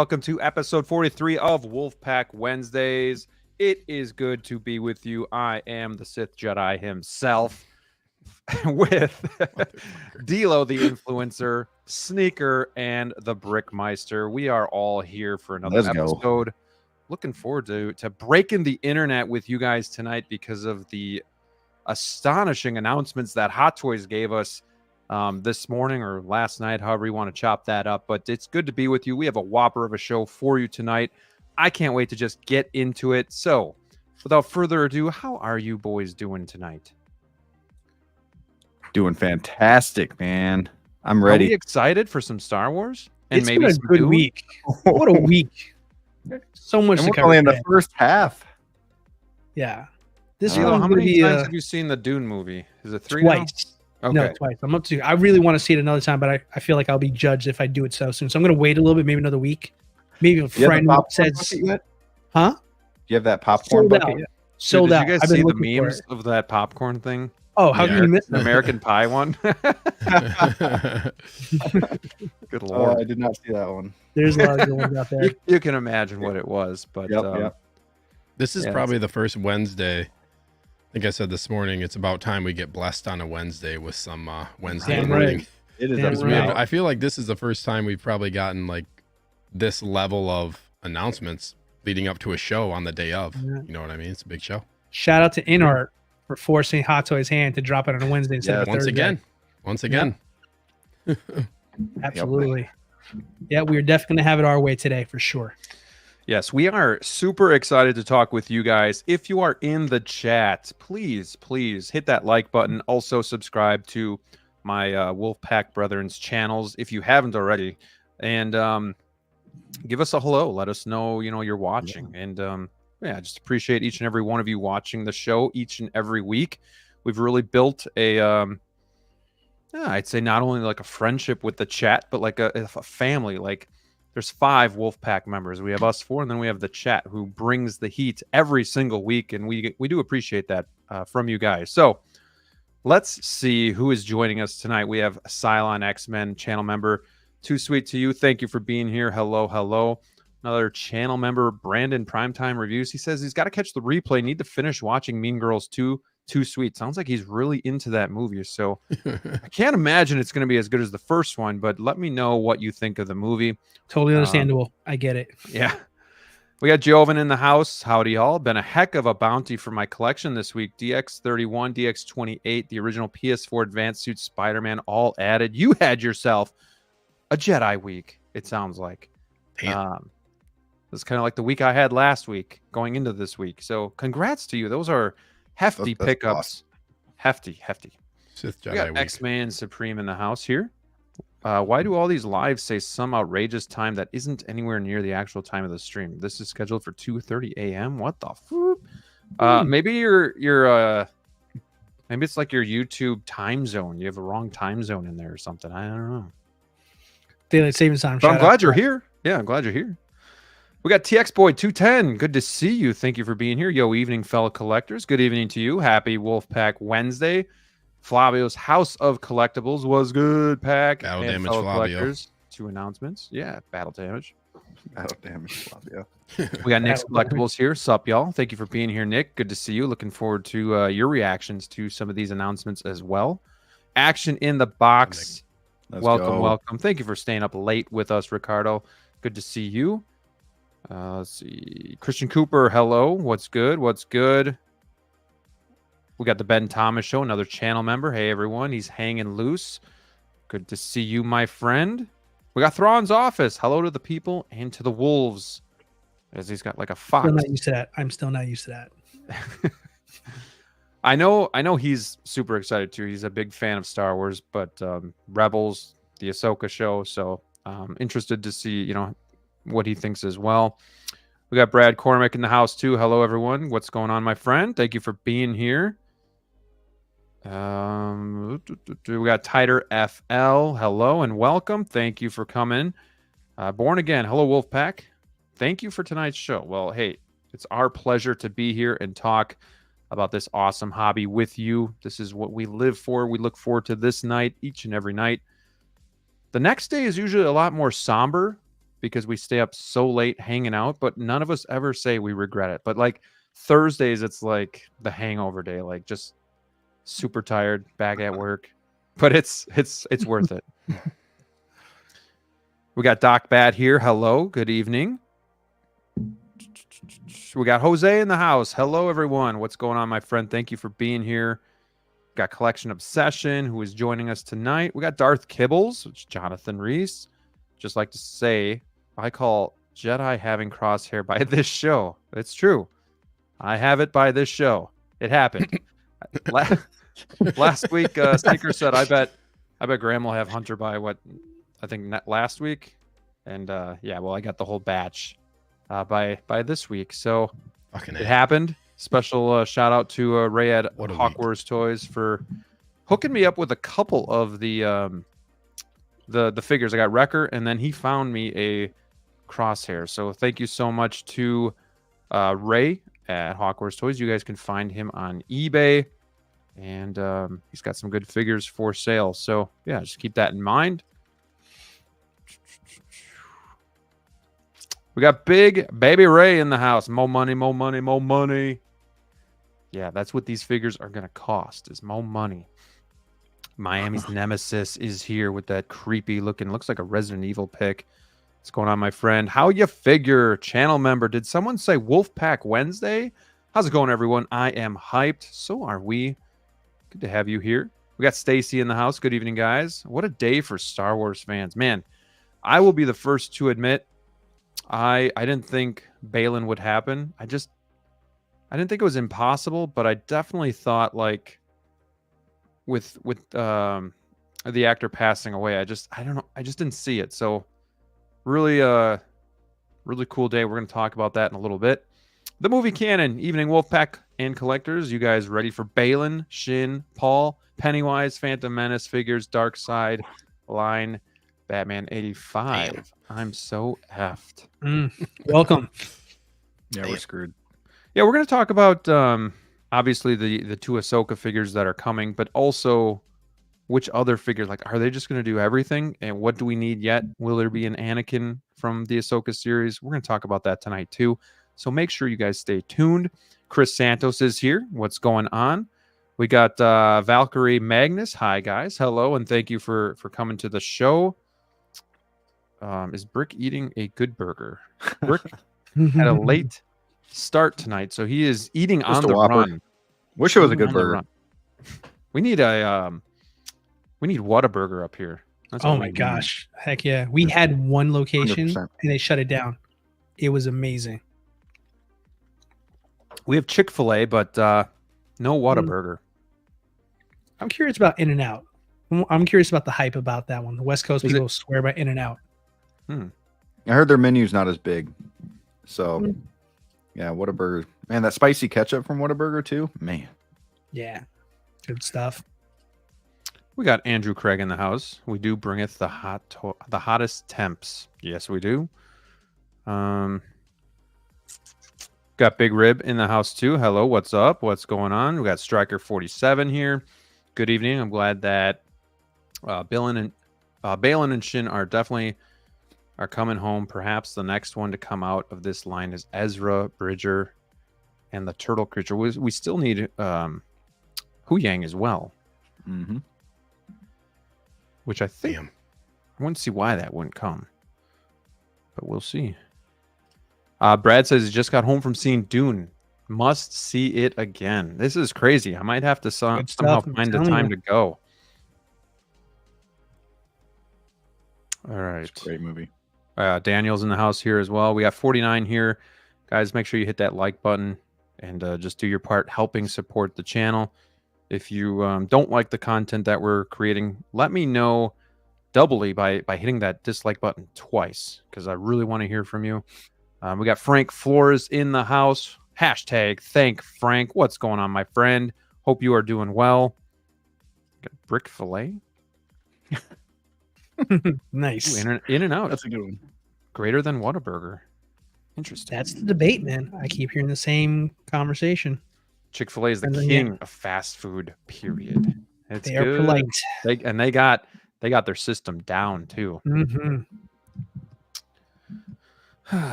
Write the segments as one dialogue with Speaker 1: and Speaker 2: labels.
Speaker 1: welcome to episode 43 of Wolfpack Wednesdays. It is good to be with you. I am the Sith Jedi himself with DLO the Influencer, Sneaker, and the Brickmeister. We are all here for another episode. Looking forward to breaking the internet with you guys tonight because of the astonishing announcements that Hot Toys gave us this morning or last night, however you want to chop that up. But it's good to be with you. We have a whopper of a show for you tonight. I can't wait to just get into it. So without further ado, how are you boys doing tonight?
Speaker 2: Doing fantastic, man. I'm ready.
Speaker 1: Are we excited for some Star Wars?
Speaker 3: And maybe been a good week. What a week. So much to cover.
Speaker 2: Only in the first half.
Speaker 3: Yeah.
Speaker 1: How many times have you seen the Dune movie? Is it 3
Speaker 3: twice?
Speaker 1: Now? Okay.
Speaker 3: No, twice. I'm up to. I really want to see it another time, but I feel like I'll be judged if I do it so soon. So I'm going to wait a little bit, maybe another week. Maybe a friend says, "Huh?
Speaker 2: Do you have that popcorn bucket yet?"
Speaker 3: Sold out.
Speaker 1: Did you guys see the memes of that popcorn thing?
Speaker 3: Oh, how can you miss
Speaker 1: the American Pie one? Good lord!
Speaker 2: I did not see that one.
Speaker 3: There's a lot of good ones out there.
Speaker 1: You can imagine what it was, but
Speaker 4: this is probably the first Wednesday. I think I said this morning, it's about time we get blessed on a Wednesday with some Wednesday morning.
Speaker 3: Right.
Speaker 2: It is.
Speaker 4: I feel like this is the first time we've probably gotten like this level of announcements leading up to a show on the day of. Yeah. You know what I mean? It's a big show.
Speaker 3: Shout out to InArt for forcing Hot Toys' hand to drop it on a Wednesday instead of
Speaker 4: Thursday. Once again.
Speaker 3: Yep. Absolutely. Yeah, we're definitely going to have it our way today for sure.
Speaker 1: Yes, we are super excited to talk with you guys. If you are in the chat, please hit that like button. Also subscribe to my Wolfpack Brethren's channels if you haven't already. And give us a hello. Let us know, you're watching. Yeah. And just appreciate each and every one of you watching the show each and every week. We've really built a, I'd say not only like a friendship with the chat, but like a family. Like, there's 5 Wolfpack members. We have us 4, and then we have the chat who brings the heat every single week, and we do appreciate that from you guys. So let's see who is joining us tonight. We have Cylon X-Men channel member, Too Sweet to You. Thank you for being here. Hello. Another channel member, Brandon Primetime Reviews. He says he's got to catch the replay. Need to finish watching Mean Girls 2. Too Sweet. Sounds like he's really into that movie. So I can't imagine it's going to be as good as the first one, but let me know what you think of the movie.
Speaker 3: Totally understandable. I get it.
Speaker 1: Yeah. We got Joven in the house. Howdy, all. Been a heck of a bounty for my collection this week. DX31, DX28, the original PS4 Advanced Suit Spider-Man, all added. You had yourself a Jedi week, it sounds like.
Speaker 4: Damn.
Speaker 1: It's kind of like the week I had last week going into this week. So congrats to you. Those are hefty pickups. Awesome. Hefty.
Speaker 4: Sith Jedi
Speaker 1: we got X-Man Supreme in the house here. Why do all these lives say some outrageous time that isn't anywhere near the actual time of the stream? This is scheduled for 2:30 a.m. What the f? Maybe maybe it's like your YouTube time zone. You have a wrong time zone in there or something. I don't know.
Speaker 3: Daylight savings time.
Speaker 1: But I'm glad you're here. Yeah, I'm glad you're here. We got TX Boy 210. Good to see you. Thank you for being here. Yo, evening, fellow collectors. Good evening to you. Happy Wolfpack Wednesday. Flavio's House of Collectibles was good, Pack.
Speaker 4: Battle and damage, Flavio.
Speaker 1: 2 announcements. Yeah, battle damage.
Speaker 2: Battle damage, Flavio.
Speaker 1: We got Nick's Collectibles here. Sup, y'all? Thank you for being here, Nick. Good to see you. Looking forward to your reactions to some of these announcements as well. Action in the box. Welcome. Thank you for staying up late with us, Ricardo. Good to see you. Let's see. Christian Cooper, hello. What's good? We got the Ben Thomas Show, another channel member. Hey, everyone. He's hanging loose. Good to see you, my friend. We got Thrawn's Office. Hello to the people and to the wolves. As he's got like a fox.
Speaker 3: I'm still not used to that.
Speaker 1: I know he's super excited too. He's a big fan of Star Wars, but Rebels, the Ahsoka show. So interested to see, what he thinks as well. We got Brad Cormack in the house too. Hello, everyone. What's going on, my friend? Thank you for being here. We got Tighter FL. Hello and welcome. Thank you for coming. Born Again. Hello, Wolfpack. Thank you for tonight's show. Well, hey, it's our pleasure to be here and talk about this awesome hobby with you. This is what we live for. We look forward to this night each and every night. The next day is usually a lot more somber because we stay up so late hanging out, but none of us ever say we regret it. But like Thursdays, it's like the hangover day, like just super tired, back at work. But it's worth it. We got Doc Bad here. Hello, good evening. We got Jose in the house. Hello, everyone. What's going on, my friend? Thank you for being here. Got Collection Obsession, who is joining us tonight. We got Darth Kibbles, which is Jonathan Reese. Just like to say, I call Jedi having crosshair by this show. It's true. I have it by this show. It happened. Last week, Sneaker said, I bet Graham will have Hunter by what, I think last week. And yeah, well, I got the whole batch by this week. So it happened. Special shout out to Ray at Hawkworth Toys for hooking me up with a couple of the figures. I got Wrecker, and then he found me a Crosshair. So thank you so much to Ray at Hawkworth Toys. You guys can find him on eBay, and he's got some good figures for sale. So yeah, just keep that in mind. We got Big Baby Ray in the house. More money, more money, more money. Yeah, that's what these figures are going to cost, is more money. Miami's Nemesis is here with that creepy looking, looks like a Resident Evil pick. What's going on, my friend? How you figure? Channel member. Did someone say Wolfpack Wednesday? How's it going, everyone? I am hyped. So are we. Good to have you here. We got Stacy in the house. Good evening, guys. What a day for Star Wars fans. Man, I will be the first to admit I didn't think Baylon would happen. I didn't think it was impossible, but I definitely thought, like, with the actor passing away, I don't know, I just didn't see it. So really really cool day. We're going to talk about that in a little bit. The movie canon, evening Wolfpack and collectors. You guys ready for Baylon, Shin, Paul, Pennywise, Phantom Menace figures, Dark Side line, Batman 85. Damn. I'm so effed.
Speaker 3: Welcome.
Speaker 2: Yeah, we're screwed.
Speaker 1: Yeah, we're going to talk about obviously the two Ahsoka figures that are coming, but also which other figures, like, are they just going to do everything? And what do we need yet? Will there be an Anakin from the Ahsoka series? We're going to talk about that tonight too. So make sure you guys stay tuned. Chris Santos is here. What's going on? We got Valkyrie Magnus. Hi, guys. Hello, and thank you for coming to the show. Is Brick eating a good burger? Brick had a late start tonight, so he is eating just on the run.
Speaker 2: Wish it was a good burger.
Speaker 1: We need Whataburger up here. That's
Speaker 3: oh my gosh. Heck yeah. We had one location 100%. And they shut it down. It was amazing.
Speaker 1: We have Chick-fil-A, but no Whataburger.
Speaker 3: I'm curious about In-N-Out. I'm curious about the hype about that one. The West Coast people swear by In-N-Out.
Speaker 2: I heard their menu's not as big. So yeah, Whataburger. Man, that spicy ketchup from Whataburger too. Man.
Speaker 3: Yeah. Good stuff.
Speaker 1: We got Andrew Craig in the house. We do bringeth the hottest temps. Yes, we do. Got Big Rib in the house too. Hello, what's up? What's going on? We got Striker 47 here. Good evening. I'm glad that Baylon and Shin are coming home. Perhaps the next one to come out of this line is Ezra Bridger and the Turtle Creature. We still need Hu Yang as well.
Speaker 2: Mm-hmm.
Speaker 1: Which I think I wouldn't see why that wouldn't come, but we'll see. Brad says he just got home from seeing Dune. Must see it again. This is crazy. I might have to somehow find the time to go. All right.
Speaker 2: It's a great movie.
Speaker 1: Daniel's in the house here as well. We got 49 here. Guys, make sure you hit that like button and just do your part helping support the channel. If you don't like the content that we're creating, let me know doubly by hitting that dislike button twice, because I really want to hear from you. We got Frank Flores in the house. Hashtag thank Frank. What's going on, my friend? Hope you are doing well. Got Brick Filet.
Speaker 3: Nice.
Speaker 1: Ooh, In-N-Out.
Speaker 2: That's a good one.
Speaker 1: Greater than Whataburger. Interesting.
Speaker 3: That's the debate, man. I keep hearing the same conversation.
Speaker 1: Chick-fil-A is the king of fast food, period. It's
Speaker 3: they are
Speaker 1: good.
Speaker 3: polite.
Speaker 1: They got their system down too.
Speaker 3: Mm-hmm.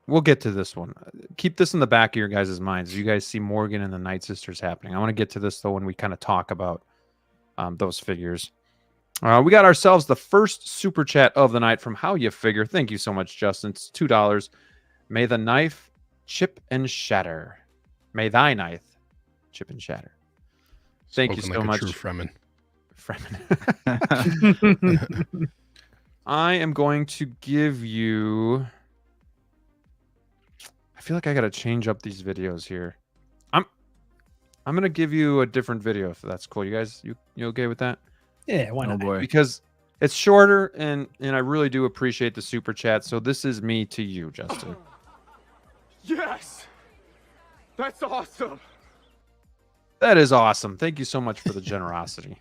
Speaker 1: We'll get to this one. Keep this in the back of your guys' minds. You guys see Morgan and the Night Sisters happening. I want to get to this though when we kind of talk about those figures. We got ourselves the first super chat of the night from How You Figure. Thank you so much, Justin. It's $2. May the knife chip and shatter. May thy knife chip and shatter. Thank you so much.
Speaker 4: True Fremen.
Speaker 1: I am going to give you. I feel like I got to change up these videos here. I'm going to give you a different video if that's cool. You guys, you okay with that?
Speaker 3: Yeah, why not?
Speaker 2: Oh boy.
Speaker 1: Because it's shorter and I really do appreciate the super chat. So this is me to you, Justin.
Speaker 5: Yes! That's awesome!
Speaker 1: That is awesome. Thank you so much for the generosity.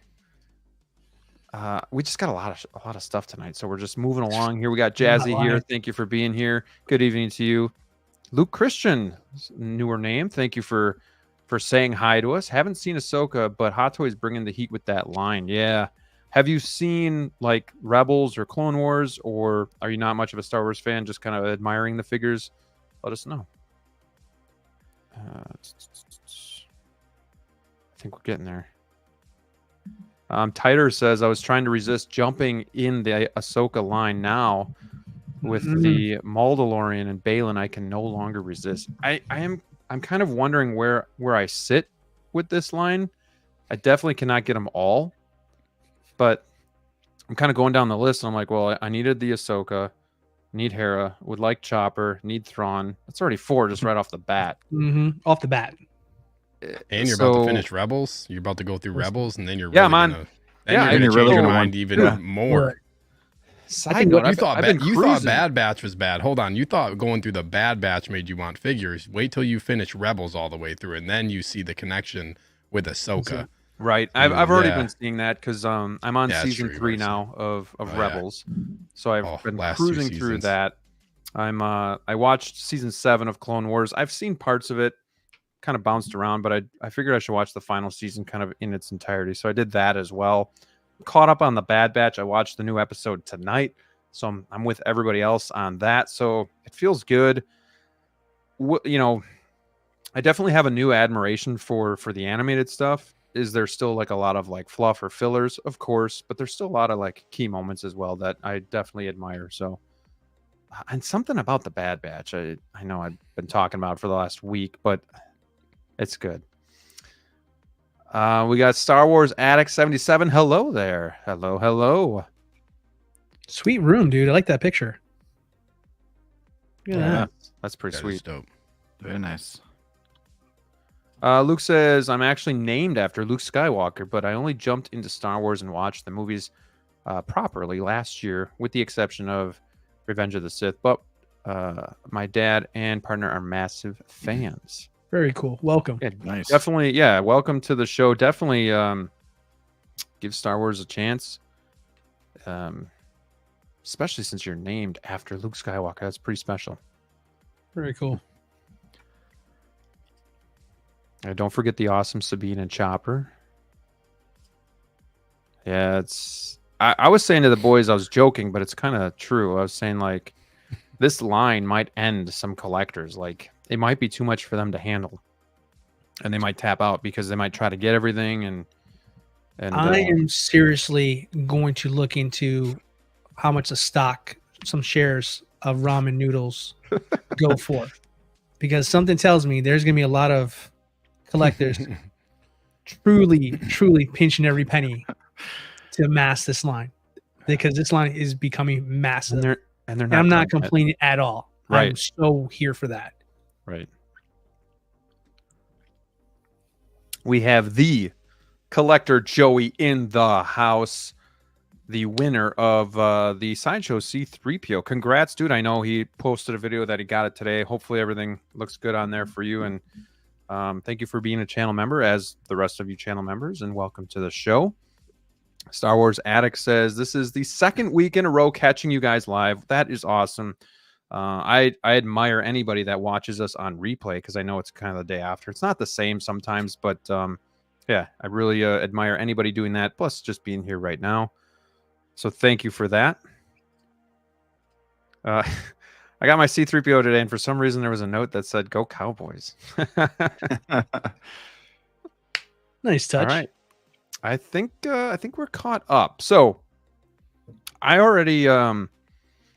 Speaker 1: We just got a lot of stuff tonight, so we're just moving along here. We got Jazzy here. Thank you for being here. Good evening to you. Luke Christian, newer name. Thank you for saying hi to us. Haven't seen Ahsoka, but Hot Toys bringing the heat with that line. Yeah. Have you seen like Rebels or Clone Wars, or are you not much of a Star Wars fan, just kind of admiring the figures? Let us know. I think we're getting there. Titer says, I was trying to resist jumping in the Ahsoka line. Now with the Mandalorian and Baylon, I can no longer resist. I'm kind of wondering where I sit with this line. I definitely cannot get them all, but I'm kind of going down the list. And I'm like, well, I needed the Ahsoka, need Hera, would like Chopper, need Thrawn. That's already 4 just right off the bat.
Speaker 3: Off the bat.
Speaker 4: And you're about to finish Rebels. You're about to go through Rebels, and then you're
Speaker 1: really
Speaker 4: gonna, you're really gonna mind even more.
Speaker 1: Side note,
Speaker 4: you thought Bad Batch was bad. Hold on, you thought going through the Bad Batch made you want figures. Wait till you finish Rebels all the way through, and then you see the connection with Ahsoka.
Speaker 1: Right, I've already been seeing that because I'm on season 3 now of Rebels, so I've been cruising through that. I watched season 7 of Clone Wars. I've seen parts of it. Kind of bounced around, but I figured I should watch the final season kind of in its entirety, so I did that as well. Caught up on the Bad Batch. I watched the new episode tonight, so I'm with everybody else on that, so it feels good. I definitely have a new admiration for the animated stuff. Is there still like a lot of like fluff or fillers? Of course, but there's still a lot of like key moments as well that I definitely admire. So, and something about the Bad Batch, I know I've been talking about for the last week, but it's good. We got Star Wars Addict 77. Hello there. Hello.
Speaker 3: Sweet room, dude. I like that picture.
Speaker 1: Yeah, that's pretty sweet.
Speaker 2: Dope. Very nice.
Speaker 1: Luke says, I'm actually named after Luke Skywalker, but I only jumped into Star Wars and watched the movies properly last year, with the exception of Revenge of the Sith. But my dad and partner are massive fans.
Speaker 3: Very cool. Welcome.
Speaker 1: Yeah,
Speaker 2: Nice.
Speaker 1: Definitely, yeah. Welcome to the show. Definitely give Star Wars a chance. Especially since you're named after Luke Skywalker. That's pretty special.
Speaker 3: Very cool.
Speaker 1: Don't forget the awesome Sabine and Chopper. Yeah, I was saying to the boys, I was joking, but it's kind of true. I was saying like this line might end some collectors. Like it might be too much for them to handle, and they might tap out because they might try to get everything. And
Speaker 3: I am seriously going to look into how much a stock some shares of ramen noodles go for, because something tells me there's going to be a lot of collectors truly pinching every penny to amass this line, because this line is becoming massive. And I'm not complaining at all.
Speaker 1: Right.
Speaker 3: I'm so here for that.
Speaker 1: Right. We have the collector Joey in the house, the winner of the Sideshow C3PO. Congrats, dude. I know he posted a video that he got it today. Hopefully everything looks good on there for you. And thank you for being a channel member, as the rest of you channel members, and welcome to the show. Star Wars Addict says, this is the second week in a row catching you guys live. That is awesome. I admire anybody that watches us on replay, because I know it's kind of the day after. It's not the same sometimes, but yeah, I really admire anybody doing that, plus just being here right now. So thank you for that. Uh, I got my C-3PO today, and for some reason there was a note that said "Go Cowboys."
Speaker 3: Nice touch.
Speaker 1: All right, I think we're caught up. So I already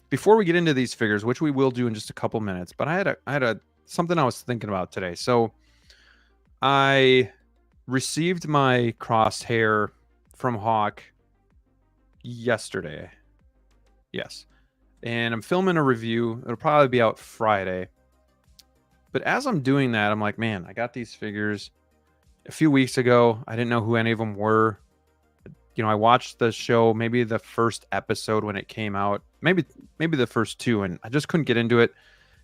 Speaker 1: before we get into these figures, which we will do in just a couple minutes, but I had a something I was thinking about today. So I received my crosshair from Hawk yesterday. Yes. And I'm filming a review. It'll probably be out Friday. But as I'm doing that, I'm like, man, I got these figures a few weeks ago. I didn't know who any of them were. You know, I watched the show, maybe the first episode when it came out, maybe the first two, and I just couldn't get into it.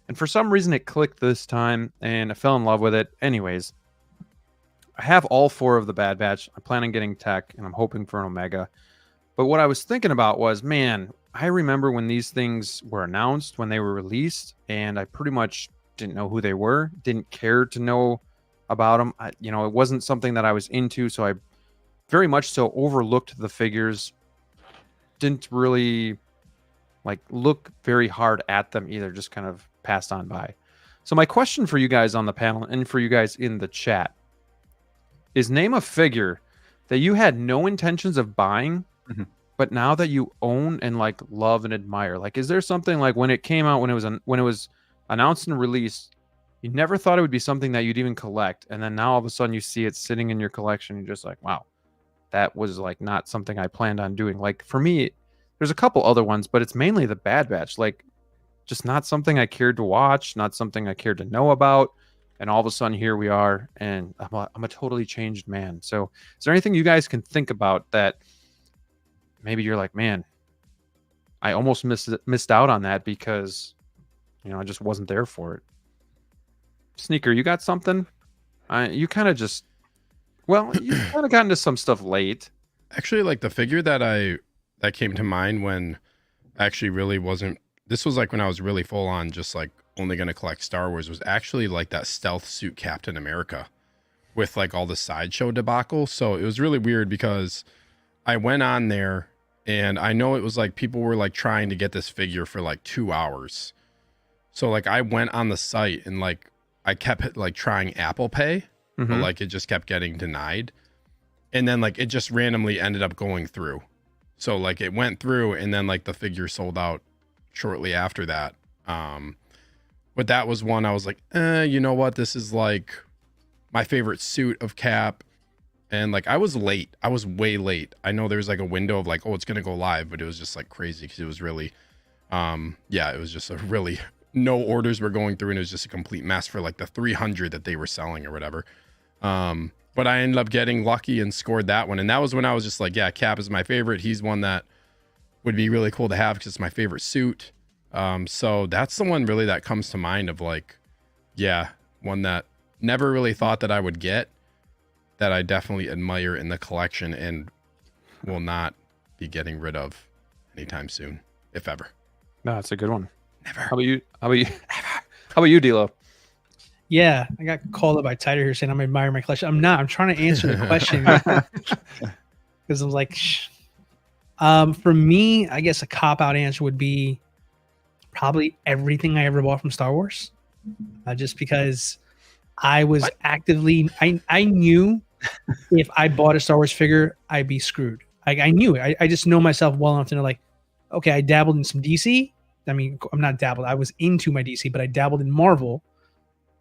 Speaker 1: And for some reason it clicked this time and I fell in love with it. Anyways, I have all 4 of the Bad Batch. I plan on getting Tech and I'm hoping for an Omega. But what I was thinking about was, man, I remember when these things were announced, when they were released, and I pretty much didn't know who they were, didn't care to know about them. You know, it wasn't something that I was into, so I very much so overlooked the figures. Didn't really like look very hard at them either, just kind of passed on by. So my question for you guys on the panel and for you guys in the chat is, name a figure that you had no intentions of buying, but now that you own and like love and admire. Like, is there something like when it came out, when it was announced and released, you never thought it would be something that you'd even collect, and then now all of a sudden you see it sitting in your collection, and you're just like, wow, that was like not something I planned on doing. Like for me, there's a couple other ones, but it's mainly the Bad Batch. Like, just not something I cared to watch, not something I cared to know about. And all of a sudden here we are, and I'm a totally changed man. So is there anything you guys can think about that maybe you're like, man, I almost missed out on that because, you know, I just wasn't there for it? Sneaker, you got something? You kind of just, well, you kind of got into some stuff late.
Speaker 4: Actually, like the figure that came to mind when actually really wasn't, this was like when I was really full on just like only going to collect Star Wars, was actually like that stealth suit Captain America with like all the sideshow debacle. So it was really weird because I went on there and I know it was like people were like trying to get this figure for like 2 hours. So like I went on the site and like I kept like trying Apple Pay, but like it just kept getting denied. And then like it just randomly ended up going through. So like it went through and then like the figure sold out shortly after that. But that was one I was like, you know what? This is like my favorite suit of Cap. And like I was late. I was way late. I know there's like a window of like, oh, it's going to go live, but it was just like crazy because it was really, it was just a really, no orders were going through and it was just a complete mess for like the 300 that they were selling or whatever. But I ended up getting lucky and scored that one. And that was when I was just like, yeah, Cap is my favorite. He's one that would be really cool to have because it's my favorite suit. So that's the one really that comes to mind of like, yeah, one that never really thought that I would get, that I definitely admire in the collection and will not be getting rid of anytime soon, if ever.
Speaker 1: No, that's a good one.
Speaker 4: Never.
Speaker 1: How about you? How about you, DLO?
Speaker 3: Yeah, I got called up by Tighter here saying I'm admiring my collection. I'm not. I'm trying to answer the question because I was like, shh. For me, I guess a cop-out answer would be probably everything I ever bought from Star Wars. Just because I was actively, I knew if I bought a Star Wars figure, I'd be screwed. I knew it. I just know myself well enough to know, like, okay, I dabbled in some DC. I mean, I'm not dabbled. I was into my DC, but I dabbled in Marvel.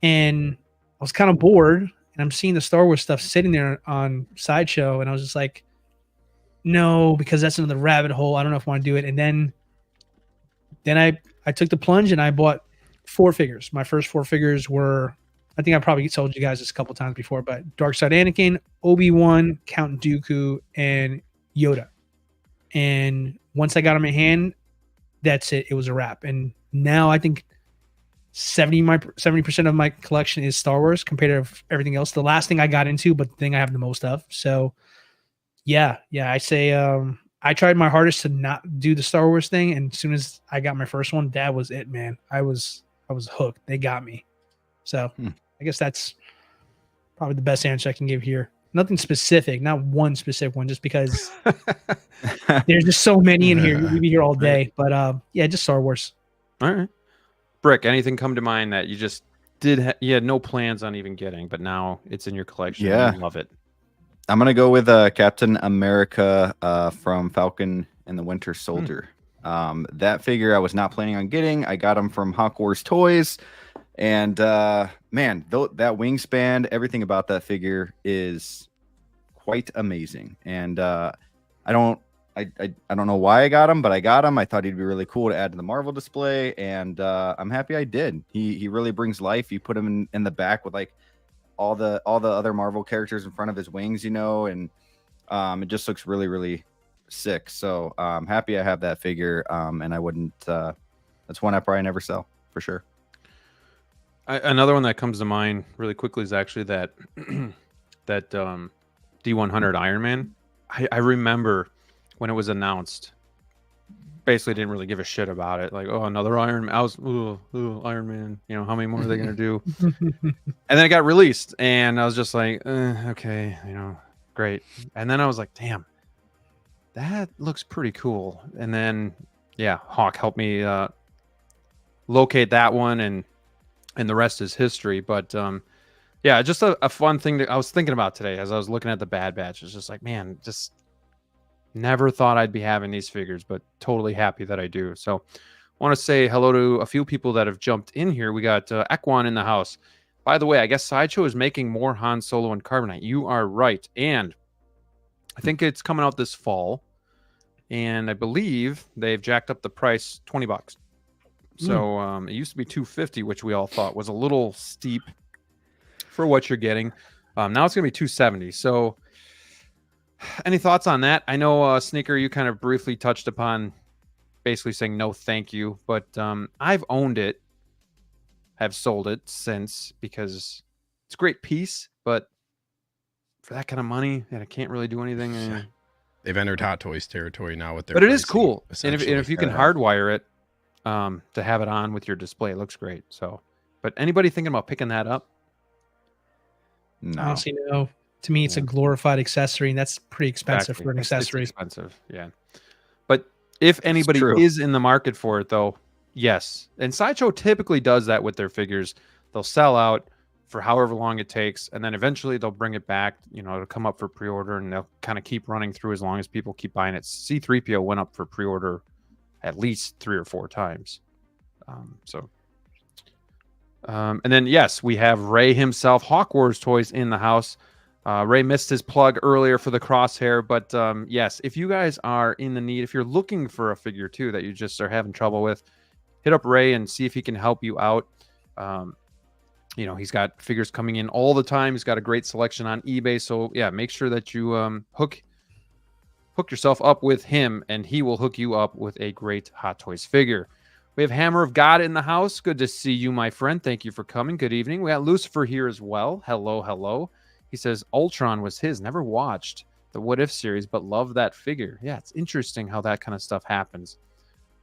Speaker 3: And I was kind of bored. And I'm seeing the Star Wars stuff sitting there on Sideshow. And I was just like, no, because that's another rabbit hole. I don't know if I want to do it. And then I took the plunge and I bought 4 figures. My first 4 figures were, I think I probably told you guys this a couple times before, but Darkside Anakin, Obi-Wan, Count Dooku, and Yoda. And once I got them in hand, that's it. It was a wrap. And now I think 70% of my collection is Star Wars compared to everything else. The last thing I got into, but the thing I have the most of. So yeah, I say I tried my hardest to not do the Star Wars thing, and as soon as I got my first one, that was it, man. I was hooked. They got me. So I guess that's probably the best answer I can give here. Nothing specific, not one specific one, just because there's just so many in here. We'd be here all day. But yeah, just Star Wars.
Speaker 1: All right. Brick, anything come to mind that you just you had no plans on even getting, but now it's in your collection and you love it?
Speaker 2: I'm going to go with Captain America from Falcon and the Winter Soldier. That figure I was not planning on getting. I got him from Hawk Wars Toys. And man, that wingspan, everything about that figure is quite amazing. And I don't know why I got him, but I got him. I thought he'd be really cool to add to the Marvel display, and I'm happy I did. He really brings life. You put him in the back with like all the other Marvel characters in front of his wings, you know, and it just looks really, really sick. So I'm happy I have that figure, and I wouldn't. That's one I probably never sell for sure.
Speaker 1: Another one that comes to mind really quickly is actually that that D100 Iron Man. I remember when it was announced, basically didn't really give a shit about it. Like, oh, another Iron Man. I was, Iron Man. You know, how many more are they going to do? And then it got released, and I was just like, okay, you know, great. And then I was like, damn, that looks pretty cool. And then, yeah, Hawk helped me locate that one, and the rest is history. But yeah, just a fun thing that I was thinking about today as I was looking at the Bad Batch. It's just like, man, just never thought I'd be having these figures, but totally happy that I do. So I want to say hello to a few people that have jumped in here. We got Ekwan in the house. By the way, I guess Sideshow is making more Han Solo and Carbonite. You are right. And I think it's coming out this fall. And I believe they've jacked up the price $20. So it used to be $250, which we all thought was a little steep for what you're getting. Now it's going to be $270. So any thoughts on that? I know, Sneaker, you kind of briefly touched upon basically saying no thank you, but I've owned it, have sold it since, because it's a great piece, but for that kind of money, and I can't really do anything.
Speaker 4: They've entered Hot Toys territory now with their
Speaker 1: But it is
Speaker 4: pricing,
Speaker 1: cool. And if you can hardwire it to have it on with your display, it looks great. So, but anybody thinking about picking that up?
Speaker 2: No.
Speaker 3: Honestly, no. To me, it's a glorified accessory, and that's pretty expensive for an accessory.
Speaker 1: It's expensive, yeah. But if anybody is in the market for it, though, yes. And Sideshow typically does that with their figures. They'll sell out for however long it takes, and then eventually they'll bring it back. You know, it'll come up for pre-order, and they'll kind of keep running through as long as people keep buying it. C-3PO went up for pre-order at least 3 or 4 times. And then, yes, we have Ray himself, Hawk Wars Toys, in the house. Ray missed his plug earlier for the crosshair, but yes, if you guys are in the need, if you're looking for a figure too that you just are having trouble with, hit up Ray and see if he can help you out. You know, he's got figures coming in all the time. He's got a great selection on eBay. So yeah, make sure that you hook yourself up with him, and he will hook you up with a great Hot Toys figure. We have Hammer of God in the house. Good to see you, my friend. Thank you for coming. Good evening. We got Lucifer here as well. Hello, hello. He says Ultron was his. Never watched the What If series, but love that figure. Yeah, it's interesting how that kind of stuff happens.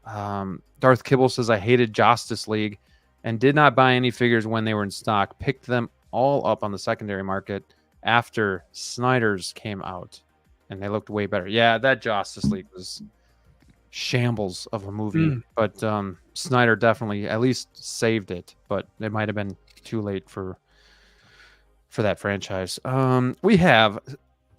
Speaker 1: Darth Kibble says, I hated Justice League and did not buy any figures when they were in stock. Picked them all up on the secondary market after Snyder's came out, and they looked way better. Yeah, that Justice League was shambles of a movie, but Snyder definitely at least saved it, but it might have been too late for that franchise. We have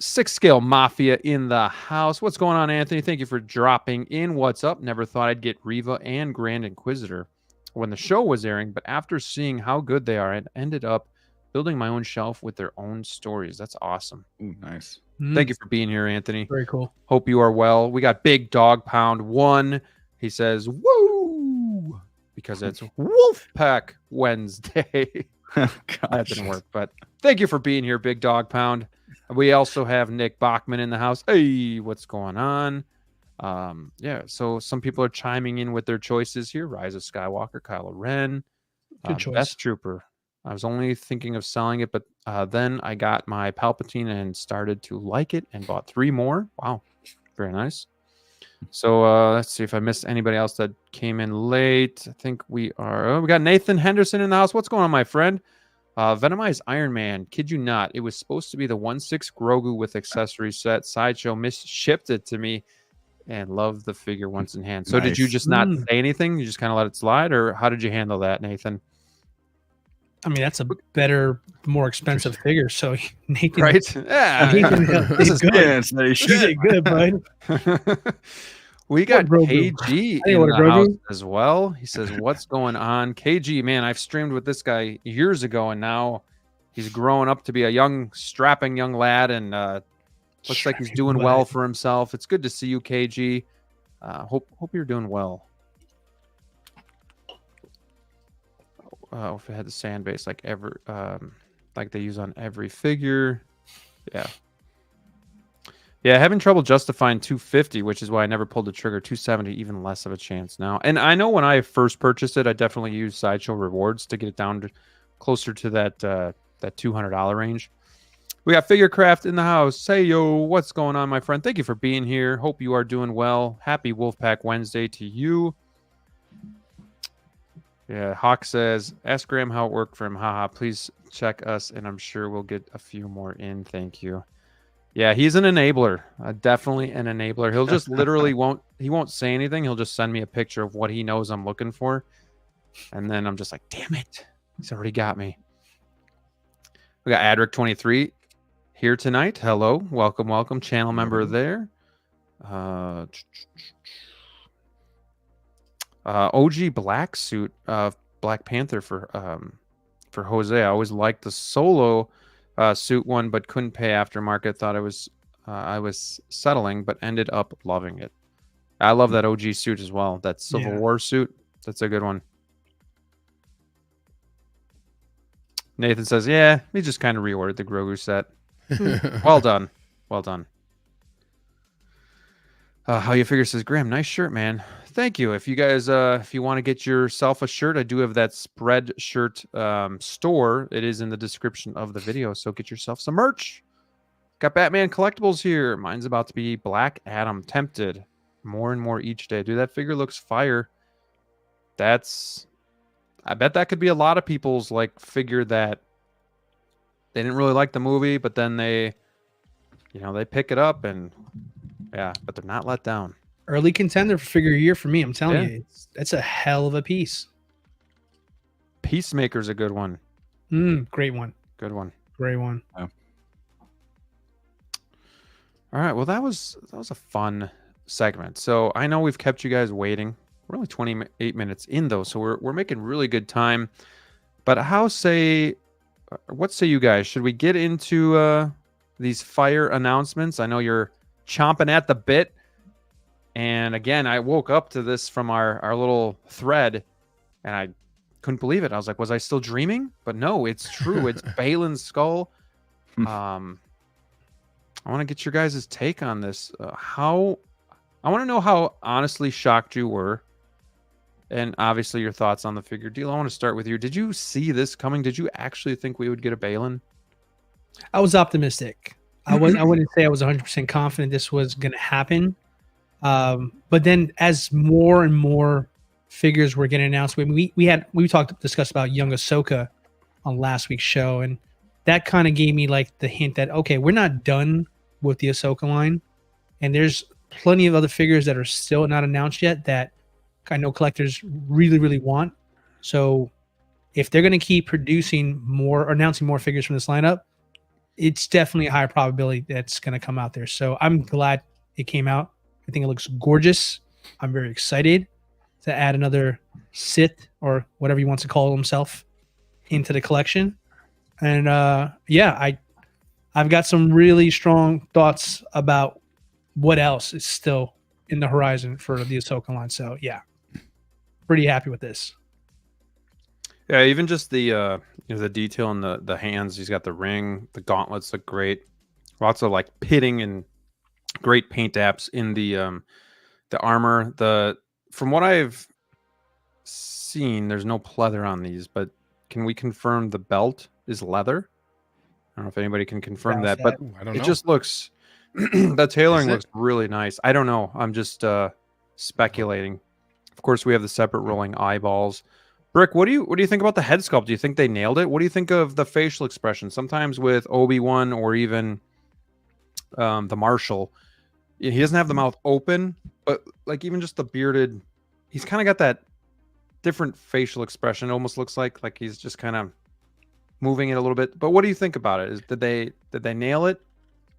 Speaker 1: 6-Scale Mafia in the house. What's going on, Anthony? Thank you for dropping in. What's up? Never thought I'd get Reva and Grand Inquisitor when the show was airing, but after seeing how good they are, I ended up building my own shelf with their own stories. That's awesome.
Speaker 2: Ooh, nice.
Speaker 1: Thank you for being here, Anthony.
Speaker 3: Very cool.
Speaker 1: Hope you are well. We got Big Dog Pound 1. He says, woo, because it's Wolfpack Wednesday. That didn't work, but thank you for being here, Big Dog Pound. We also have Nick Bachman in the house. Hey, what's going on? Yeah, so some people are chiming in with their choices here. Rise of Skywalker, Kylo Ren,
Speaker 3: Good choice.
Speaker 1: Death Trooper. I was only thinking of selling it, but then I got my Palpatine and started to like it and bought 3 more. Wow, very nice. So let's see if I missed anybody else that came in late. I think we got Nathan Henderson in the house. What's going on, my friend? Venomized Iron Man. Kid you not. It was supposed to be the 1/6 Grogu with accessory set. Sideshow misshipped it to me. and love the figure once in hand. So did you
Speaker 2: Nice.
Speaker 1: just not say anything? You just kind of let it slide, or how did you handle that, Nathan?
Speaker 3: I mean, that's a better, more expensive figure. So Nathan,
Speaker 1: Right? Yeah.
Speaker 3: Nathan
Speaker 1: This is
Speaker 3: did
Speaker 2: Yeah,
Speaker 3: good.
Speaker 2: it's
Speaker 3: You did good, bud.
Speaker 1: We got
Speaker 3: Grogu?
Speaker 1: KG
Speaker 3: Hey,
Speaker 1: in
Speaker 3: what
Speaker 1: the
Speaker 3: a Grogu?
Speaker 1: house as well. He says, "What's going on, KG? Man, I've streamed with this guy years ago, and now he's growing up to be a young, strapping young lad, and looks like he's doing well for himself. It's good to see you, KG. Hope you're doing well." If it had the sand base like like they use on every figure, yeah. Yeah, having trouble justifying 250, which is why I never pulled the trigger. 270, even less of a chance now. And I know when I first purchased it, I definitely used Sideshow rewards to get it down to closer to that $200 range. We got Figurecraft in the house. Hey, yo, what's going on, my friend? Thank you for being here. Hope you are doing well. Happy Wolfpack Wednesday to you. Yeah, Hawk says, ask Graham how it worked for him. Haha, please check us, and I'm sure we'll get a few more in. Thank you. Yeah, he's an enabler. Definitely an enabler. He'll just literally won't say anything. He'll just send me a picture of what he knows I'm looking for. And then I'm just like, damn it. He's already got me. We got Adric23 here tonight. Hello. Welcome, welcome. Channel member there. OG black suit of Black Panther for Jose. I always liked the solo suit one, but couldn't pay aftermarket. Thought I was settling, but ended up loving it. I love that OG suit as well. That Civil War suit. That's a good one. Nathan says, yeah, he just kind of reordered the Grogu set. Well done. Well done. How you figure says, Graham, nice shirt, man. Thank you. If you guys, if you want to get yourself a shirt, I do have that spread shirt store. It is in the description of the video. So get yourself some merch. Got Batman collectibles here. Mine's about to be Black Adam. Tempted more and more each day. Dude, that figure looks fire. I bet that could be a lot of people's like figure that they didn't really like the movie, but then they pick it up and yeah, but they're not let down.
Speaker 3: Early contender for figure of the year for me. I'm telling you, that's a hell of a piece.
Speaker 1: Peacemaker's a good one.
Speaker 3: Great one.
Speaker 1: Good one.
Speaker 3: Great one.
Speaker 2: Yeah.
Speaker 1: All right. Well, that was a fun segment. So I know we've kept you guys waiting. We're only 28 minutes in though, so we're making really good time. But what say you guys? Should we get into these fire announcements? I know you're chomping at the bit. And again, I woke up to this from our little thread, and I couldn't believe it. I was like, was I still dreaming? But no, it's true. It's Baylon's skull. I want to get your guys' take on this. I want to know how honestly shocked you were. And obviously your thoughts on the figure deal. I want to start with you. Did you see this coming? Did you actually think we would get a Baylon?
Speaker 3: I was optimistic. I wouldn't say I was 100% confident this was going to happen. But then as more and more figures were getting announced, we discussed about young Ahsoka on last week's show, and that kind of gave me like the hint that, okay, we're not done with the Ahsoka line, and there's plenty of other figures that are still not announced yet that I know collectors really, really want. So if they're going to keep producing more or announcing more figures from this lineup, it's definitely a higher probability that's going to come out there. So I'm glad it came out. I think it looks gorgeous. I'm very excited to add another Sith or whatever he wants to call himself into the collection. And I've got some really strong thoughts about what else is still in the horizon for the Ahsoka line. So yeah, pretty happy with this.
Speaker 1: Yeah, even just the the detail in the hands. He's got the ring, the gauntlets look great. Lots of like pitting and great paint apps in the armor. From what I've seen, there's no pleather on these, but can we confirm the belt is leather? I don't know if anybody can confirm that, but
Speaker 4: I don't know.
Speaker 1: It just looks the tailoring looks really nice. I don't know. I'm just speculating. Of course, we have the separate rolling eyeballs. Brick, what do you think about the head sculpt? Do you think they nailed it? What do you think of the facial expression? Sometimes with Obi-Wan or even the Marshal, he doesn't have the mouth open, But like even just the bearded, he's kind of got that different facial expression. It almost looks like he's just kind of moving it a little bit. But what do you think about it? Did they nail it?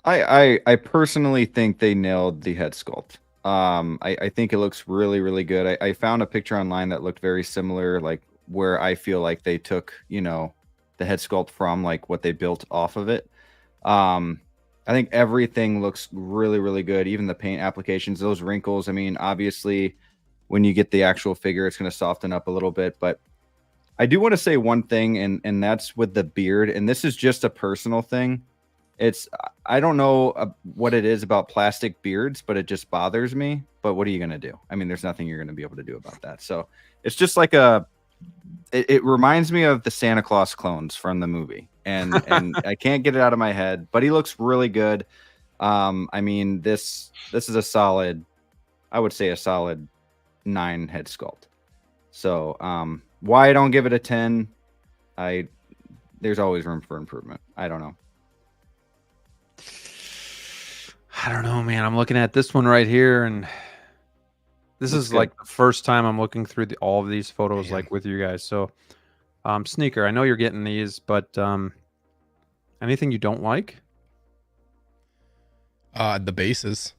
Speaker 2: I personally think they nailed the head sculpt. I think it looks really, really good. I found a picture online that looked very similar, like where I feel like they took, the head sculpt from like what they built off of it. I think everything looks really, really good. Even the paint applications, those wrinkles. I mean, obviously, when you get the actual figure, it's going to soften up a little bit. But I do want to say one thing, and that's with the beard. And this is just a personal thing. I don't know what it is about plastic beards, but it just bothers me. But what are you going to do? I mean, there's nothing you're going to be able to do about that. So it's just like it reminds me of the Santa Claus clones from the movie. And I can't get it out of my head, but he looks really good. I mean, this is a solid, I would say a solid 9 head sculpt. So why I don't give it a 10, there's always room for improvement. I don't know.
Speaker 1: I don't know, man. I'm looking at this one right here, and this is good. Like the first time I'm looking through all of these photos, like with you guys. So, Sneaker, I know you're getting these, but anything you don't like?
Speaker 4: The bases.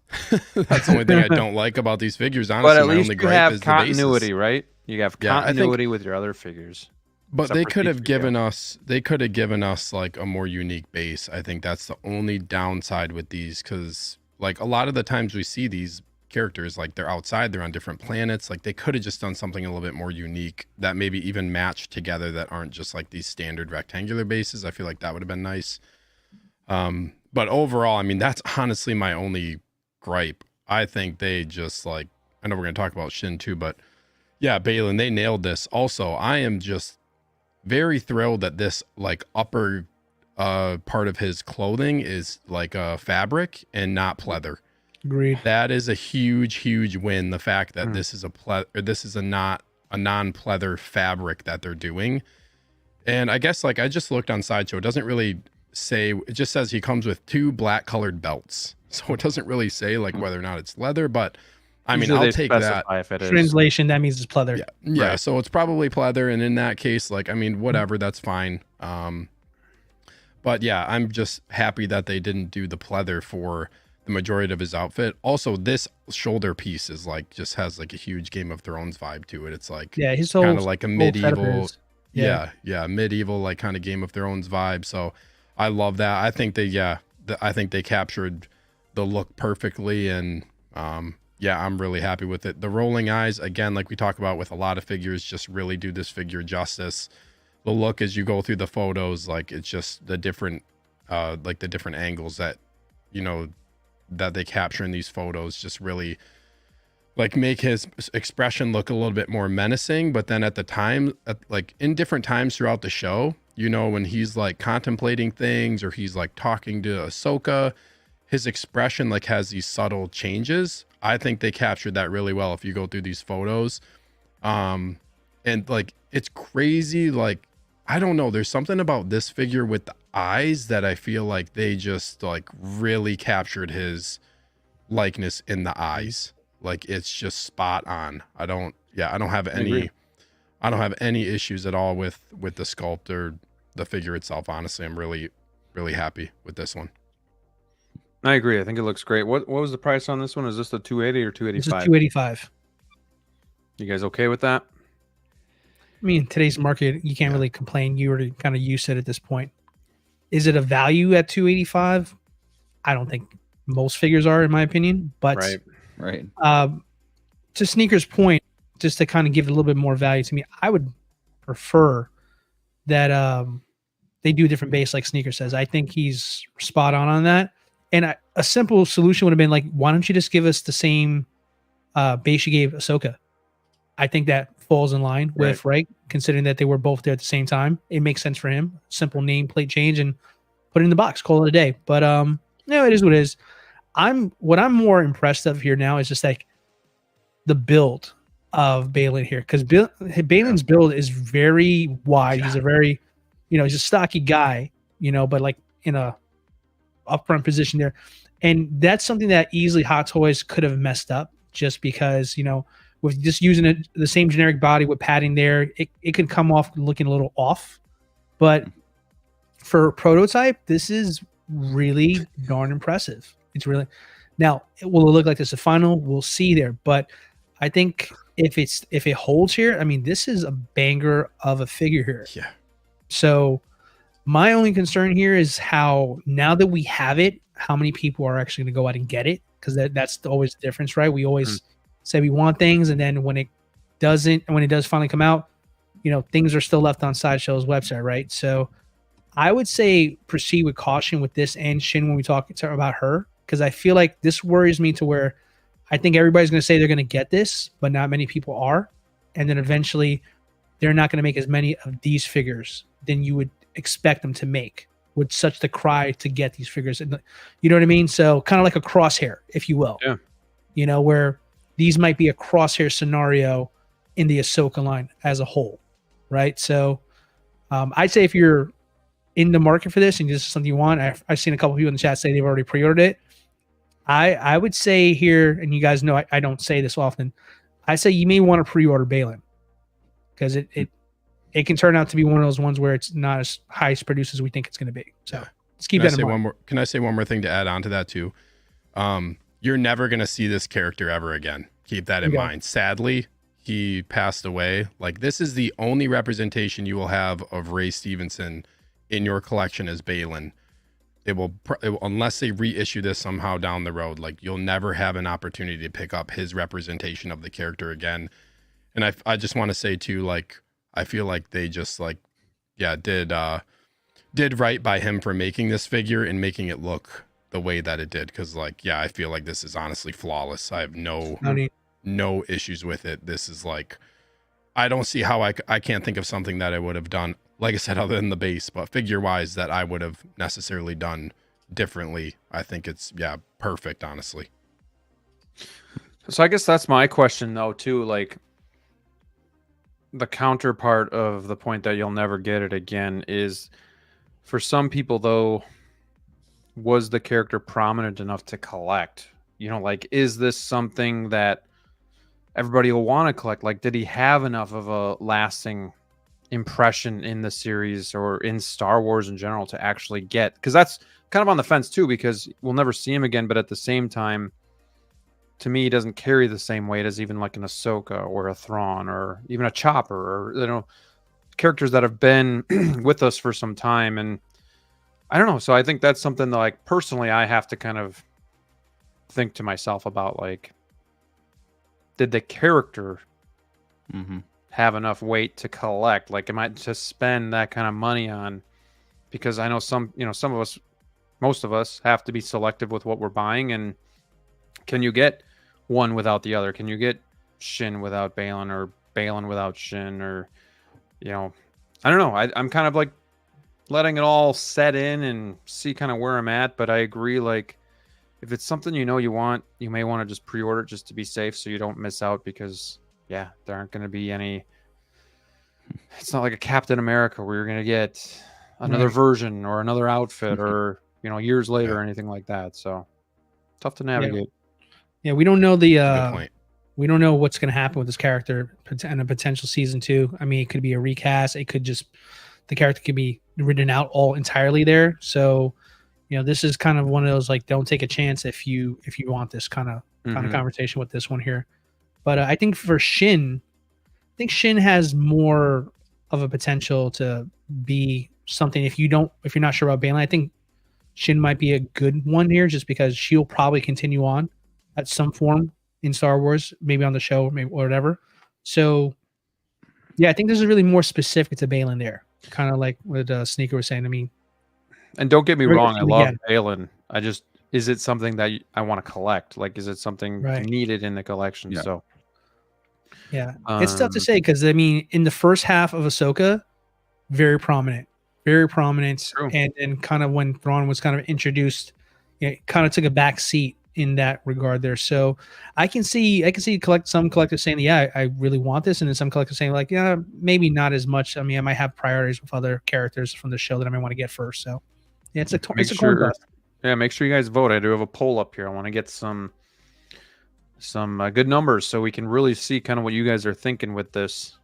Speaker 4: That's the only thing I don't like about these figures. Honestly,
Speaker 1: but at
Speaker 4: my
Speaker 1: least
Speaker 4: only
Speaker 1: you
Speaker 4: gripe
Speaker 1: have
Speaker 4: is
Speaker 1: continuity,
Speaker 4: the bases.
Speaker 1: right? You have continuity with your other figures.
Speaker 4: But they could have given us like a more unique base. I think that's the only downside with these, because like a lot of the times we see these characters, like they're outside, they're on different planets. Like they could have just done something a little bit more unique that maybe even matched together, that aren't just like these standard rectangular bases. I feel like that would have been nice. But overall, I mean, that's honestly my only gripe. I think they just like, I know we're going to talk about Shin too, but yeah, Baylon, they nailed this. Also, I am just very thrilled that this like upper part of his clothing is like a fabric and not pleather.
Speaker 3: Agreed.
Speaker 4: That is a huge win. The fact that this is a non-pleather fabric that they're doing. And I guess like I just looked on Sideshow. It doesn't really say, it just says he comes with 2 black colored belts. So it doesn't really say like whether or not it's leather, but I mean, I'll take that.
Speaker 1: If it is.
Speaker 3: Translation, that means it's pleather.
Speaker 4: Yeah. Right. So it's probably pleather. And in that case, like, I mean, whatever, that's fine. But yeah, I'm just happy that they didn't do the pleather for the majority of his outfit. Also, this shoulder piece is like, just has like a huge Game of Thrones vibe to it. It's like,
Speaker 3: yeah, his whole
Speaker 4: kind of like a medieval,
Speaker 3: yeah,
Speaker 4: medieval, like kind of Game of Thrones vibe. So I love that. I think they captured the look perfectly. And, yeah, I'm really happy with it. The rolling eyes, again, like we talk about with a lot of figures, just really do this figure justice. The look as you go through the photos, like it's just the different, like the different angles that, that they capture in these photos just really like make his expression look a little bit more menacing. But then at the time, like in different times throughout the show, when he's like contemplating things or he's like talking to Ahsoka, his expression like has these subtle changes. I think they captured that really well if you go through these photos. And like, it's crazy. Like, I don't know. There's something about this figure with the eyes that I feel like they just like really captured his likeness in the eyes. Like it's just spot on. I don't have any issues at all with the sculpt or the figure itself. Honestly, I'm really, really happy with this one.
Speaker 1: I agree. I think it looks great. What was the price on this one? Is this the 280 or 285?
Speaker 3: This is 285.
Speaker 1: You guys okay with that?
Speaker 3: I mean, today's market, you can't really complain. You already kind of used it at this point. Is it a value at 285? I don't think most figures are, in my opinion. But
Speaker 2: right.
Speaker 3: To Sneaker's point, just to kind of give it a little bit more value to me, I would prefer that they do a different base, like Sneaker says. I think he's spot on that. And a simple solution would have been like, why don't you just give us the same base you gave Ahsoka? I think that falls in line with, right? Considering that they were both there at the same time. It makes sense for him. Simple nameplate change and put it in the box, call it a day. But it is what it is. What I'm more impressed of here now is just like the build of Baylon here. Because Baylon's build is very wide. Yeah. He's a very, he's a stocky guy, but like in a upfront position there. And that's something that easily Hot Toys could have messed up just because, with just using the same generic body with padding there, it could come off looking a little off. But for prototype, this is really darn impressive. It's really, now, will it look like this a final? We'll see there. But I think if it holds here, I mean, this is a banger of a figure here.
Speaker 4: Yeah.
Speaker 3: So my only concern here is how, now that we have it, how many people are actually going to go out and get it? Because that's always the difference, right? We always say we want things, and then when it does finally come out, things are still left on Sideshow's website, right? So I would say proceed with caution with this and Shin when we talk about her, because I feel like this worries me to where I think everybody's going to say they're going to get this, but not many people are. And then eventually they're not going to make as many of these figures than you would expect them to make, with such the cry to get these figures. And you know what I mean? So kind of like a crosshair, if you will. Yeah. Where these might be a crosshair scenario in the Ahsoka line as a whole, right? So I'd say if you're in the market for this and this is something you want, I've seen a couple people in the chat say they've already pre-ordered it. I would say here, and you guys know I don't say this often, I say you may want to pre-order Baylon, because it can turn out to be one of those ones where it's not as high produced as we think it's going to be. So let's keep that in mind.
Speaker 4: Can I say one more thing to add on to that too? You're never going to see this character ever again. Keep that in mind. Sadly, he passed away. Like, this is the only representation you will have of Ray Stevenson in your collection as Baylon. It will, unless they reissue this somehow down the road, like, you'll never have an opportunity to pick up his representation of the character again. And I just want to say too, like, I feel like they just did right by him for making this figure and making it look the way that it did. Cause I feel like this is honestly flawless. I have no issues with it. This is like, I don't see how I can't think of something that I would have done, like I said, other than the base, but figure wise that I would have necessarily done differently. I think it's perfect, honestly.
Speaker 1: So I guess that's my question though too, like, the counterpart of the point that you'll never get it again is, for some people though, was the character prominent enough to collect? Like, is this something that everybody will want to collect? Like, did he have enough of a lasting impression in the series or in Star Wars in general to actually get? Because that's kind of on the fence too, because we'll never see him again, but at the same time, to me, he doesn't carry the same weight as even like an Ahsoka or a Thrawn or even a Chopper, or characters that have been with us for some time. And I don't know. So I think that's something that, like, personally, I have to kind of think to myself about, like, did the character have enough weight to collect? Like, am I to spend that kind of money on? Because I know some of us, most of us, have to be selective with what we're buying. And can you get one without the other? Can you get Shin without Baylon, or Baylon without Shin? Or, I don't know. I'm kind of like letting it all set in and see kind of where I'm at. But I agree, like, if it's something you want, you may want to just pre-order it just to be safe, so you don't miss out, because there aren't going to be any. It's not like a Captain America where you're going to get another version or another outfit or years later or anything like that. So tough to navigate.
Speaker 3: Yeah, we don't know we don't know what's going to happen with this character in a potential season 2. I mean, it could be a recast. It could just, the character could be written out all entirely there. So, this is kind of one of those, like, don't take a chance if you want this kind of conversation with this one here. But I think for Shin, Shin has more of a potential to be something. If you're not sure about Baylon, I think Shin might be a good one here, just because she'll probably continue on at some form in Star Wars, maybe on the show, maybe or whatever. So, I think this is really more specific to Baylon there, kind of like what Sneaker was saying. I mean,
Speaker 1: and don't get me wrong, I love Baylon. Is it something that I want to collect? Like, is it something needed in the collection?
Speaker 2: Yeah.
Speaker 1: So,
Speaker 3: it's tough to say, because I mean, in the first half of Ahsoka, very prominent,
Speaker 1: True.
Speaker 3: and kind of when Thrawn was kind of introduced, it kind of took a back seat in that regard there. So I can see some collectors saying, I really want this, and then some collectors saying, like, maybe not as much. I mean, I might have priorities with other characters from the show that I might want to get first. So it's a coin toss.
Speaker 1: Yeah, make sure you guys vote. I do have a poll up here. I want to get some some good numbers, so we can really see kind of what you guys are thinking with this.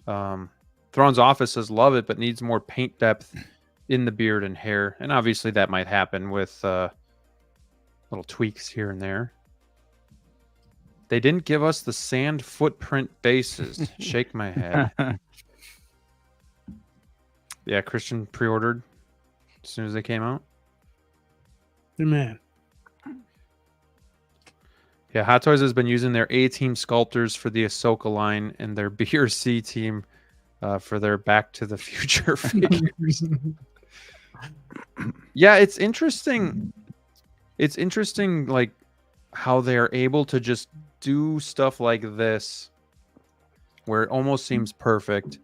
Speaker 1: Thrawn's office says love it, but needs more paint depth in the beard and hair, and obviously that might happen with little tweaks here and there. They didn't give us the sand footprint bases. Shake my head. Yeah, Christian pre-ordered as soon as they came out.
Speaker 3: Good man.
Speaker 1: Yeah, Hot Toys has been using their A-Team sculptors for the Ahsoka line and their B or C team for their Back to the Future figures. Yeah, it's interesting. It's interesting, like, how they're able to just do stuff like this where it almost seems perfect.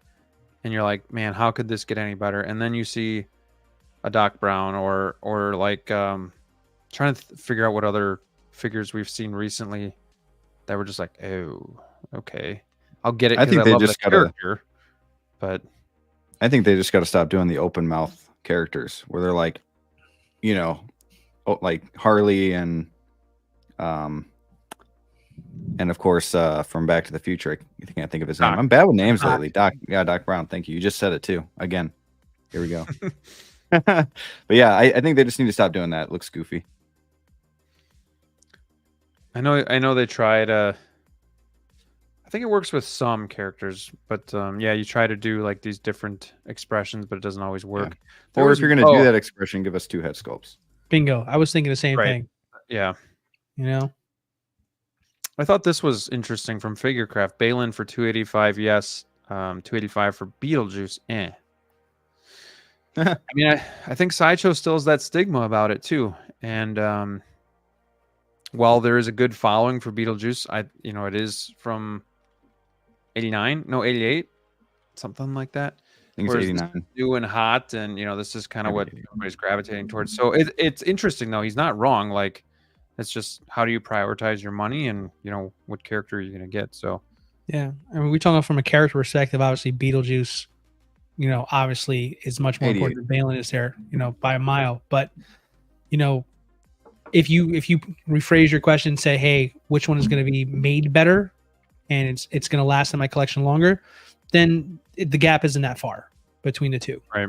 Speaker 1: And you're like, man, how could this get any better? And then you see a Doc Brown or like trying to figure out what other figures we've seen recently that were just like, oh, okay, I'll get it.
Speaker 2: I think
Speaker 1: I
Speaker 2: they
Speaker 1: love
Speaker 2: just
Speaker 1: the character, but
Speaker 2: I think they just got to stop doing the open mouth characters where they're like, you know, like Harley and of course from Back to the Future. I can't think of his name. I'm bad with names lately. Doc Brown. Thank you. You just said it too. Again, here we go. But yeah, I think they just need to stop doing that. It looks goofy.
Speaker 1: I know they tried. I think it works with some characters, but yeah, you try to do like these different expressions, but it doesn't always work.
Speaker 2: Yeah. Or if you're going to do that expression, give us 2 head sculpts.
Speaker 3: Bingo. I was thinking the same thing.
Speaker 1: Yeah.
Speaker 3: You know,
Speaker 1: I thought this was interesting from Figurecraft. Baylon for 285, yes. 285 for Beetlejuice, eh. I mean, I think Sideshow still has that stigma about it too, and while there is a good following for Beetlejuice, it is from 89, no 88, something like that.
Speaker 2: I think it's 89.
Speaker 1: New and hot, and this is kind of what everybody's gravitating towards. So it's interesting though. He's not wrong. Like, it's just how do you prioritize your money, and what character are you gonna get. So
Speaker 3: yeah, I mean, we talk from a character perspective. Obviously, Beetlejuice, obviously is much more important than Baylon is there, by a mile. But if you rephrase your question and say, hey, which one is going to be made better and it's going to last in my collection longer, then the gap isn't that far between the two.
Speaker 1: Right.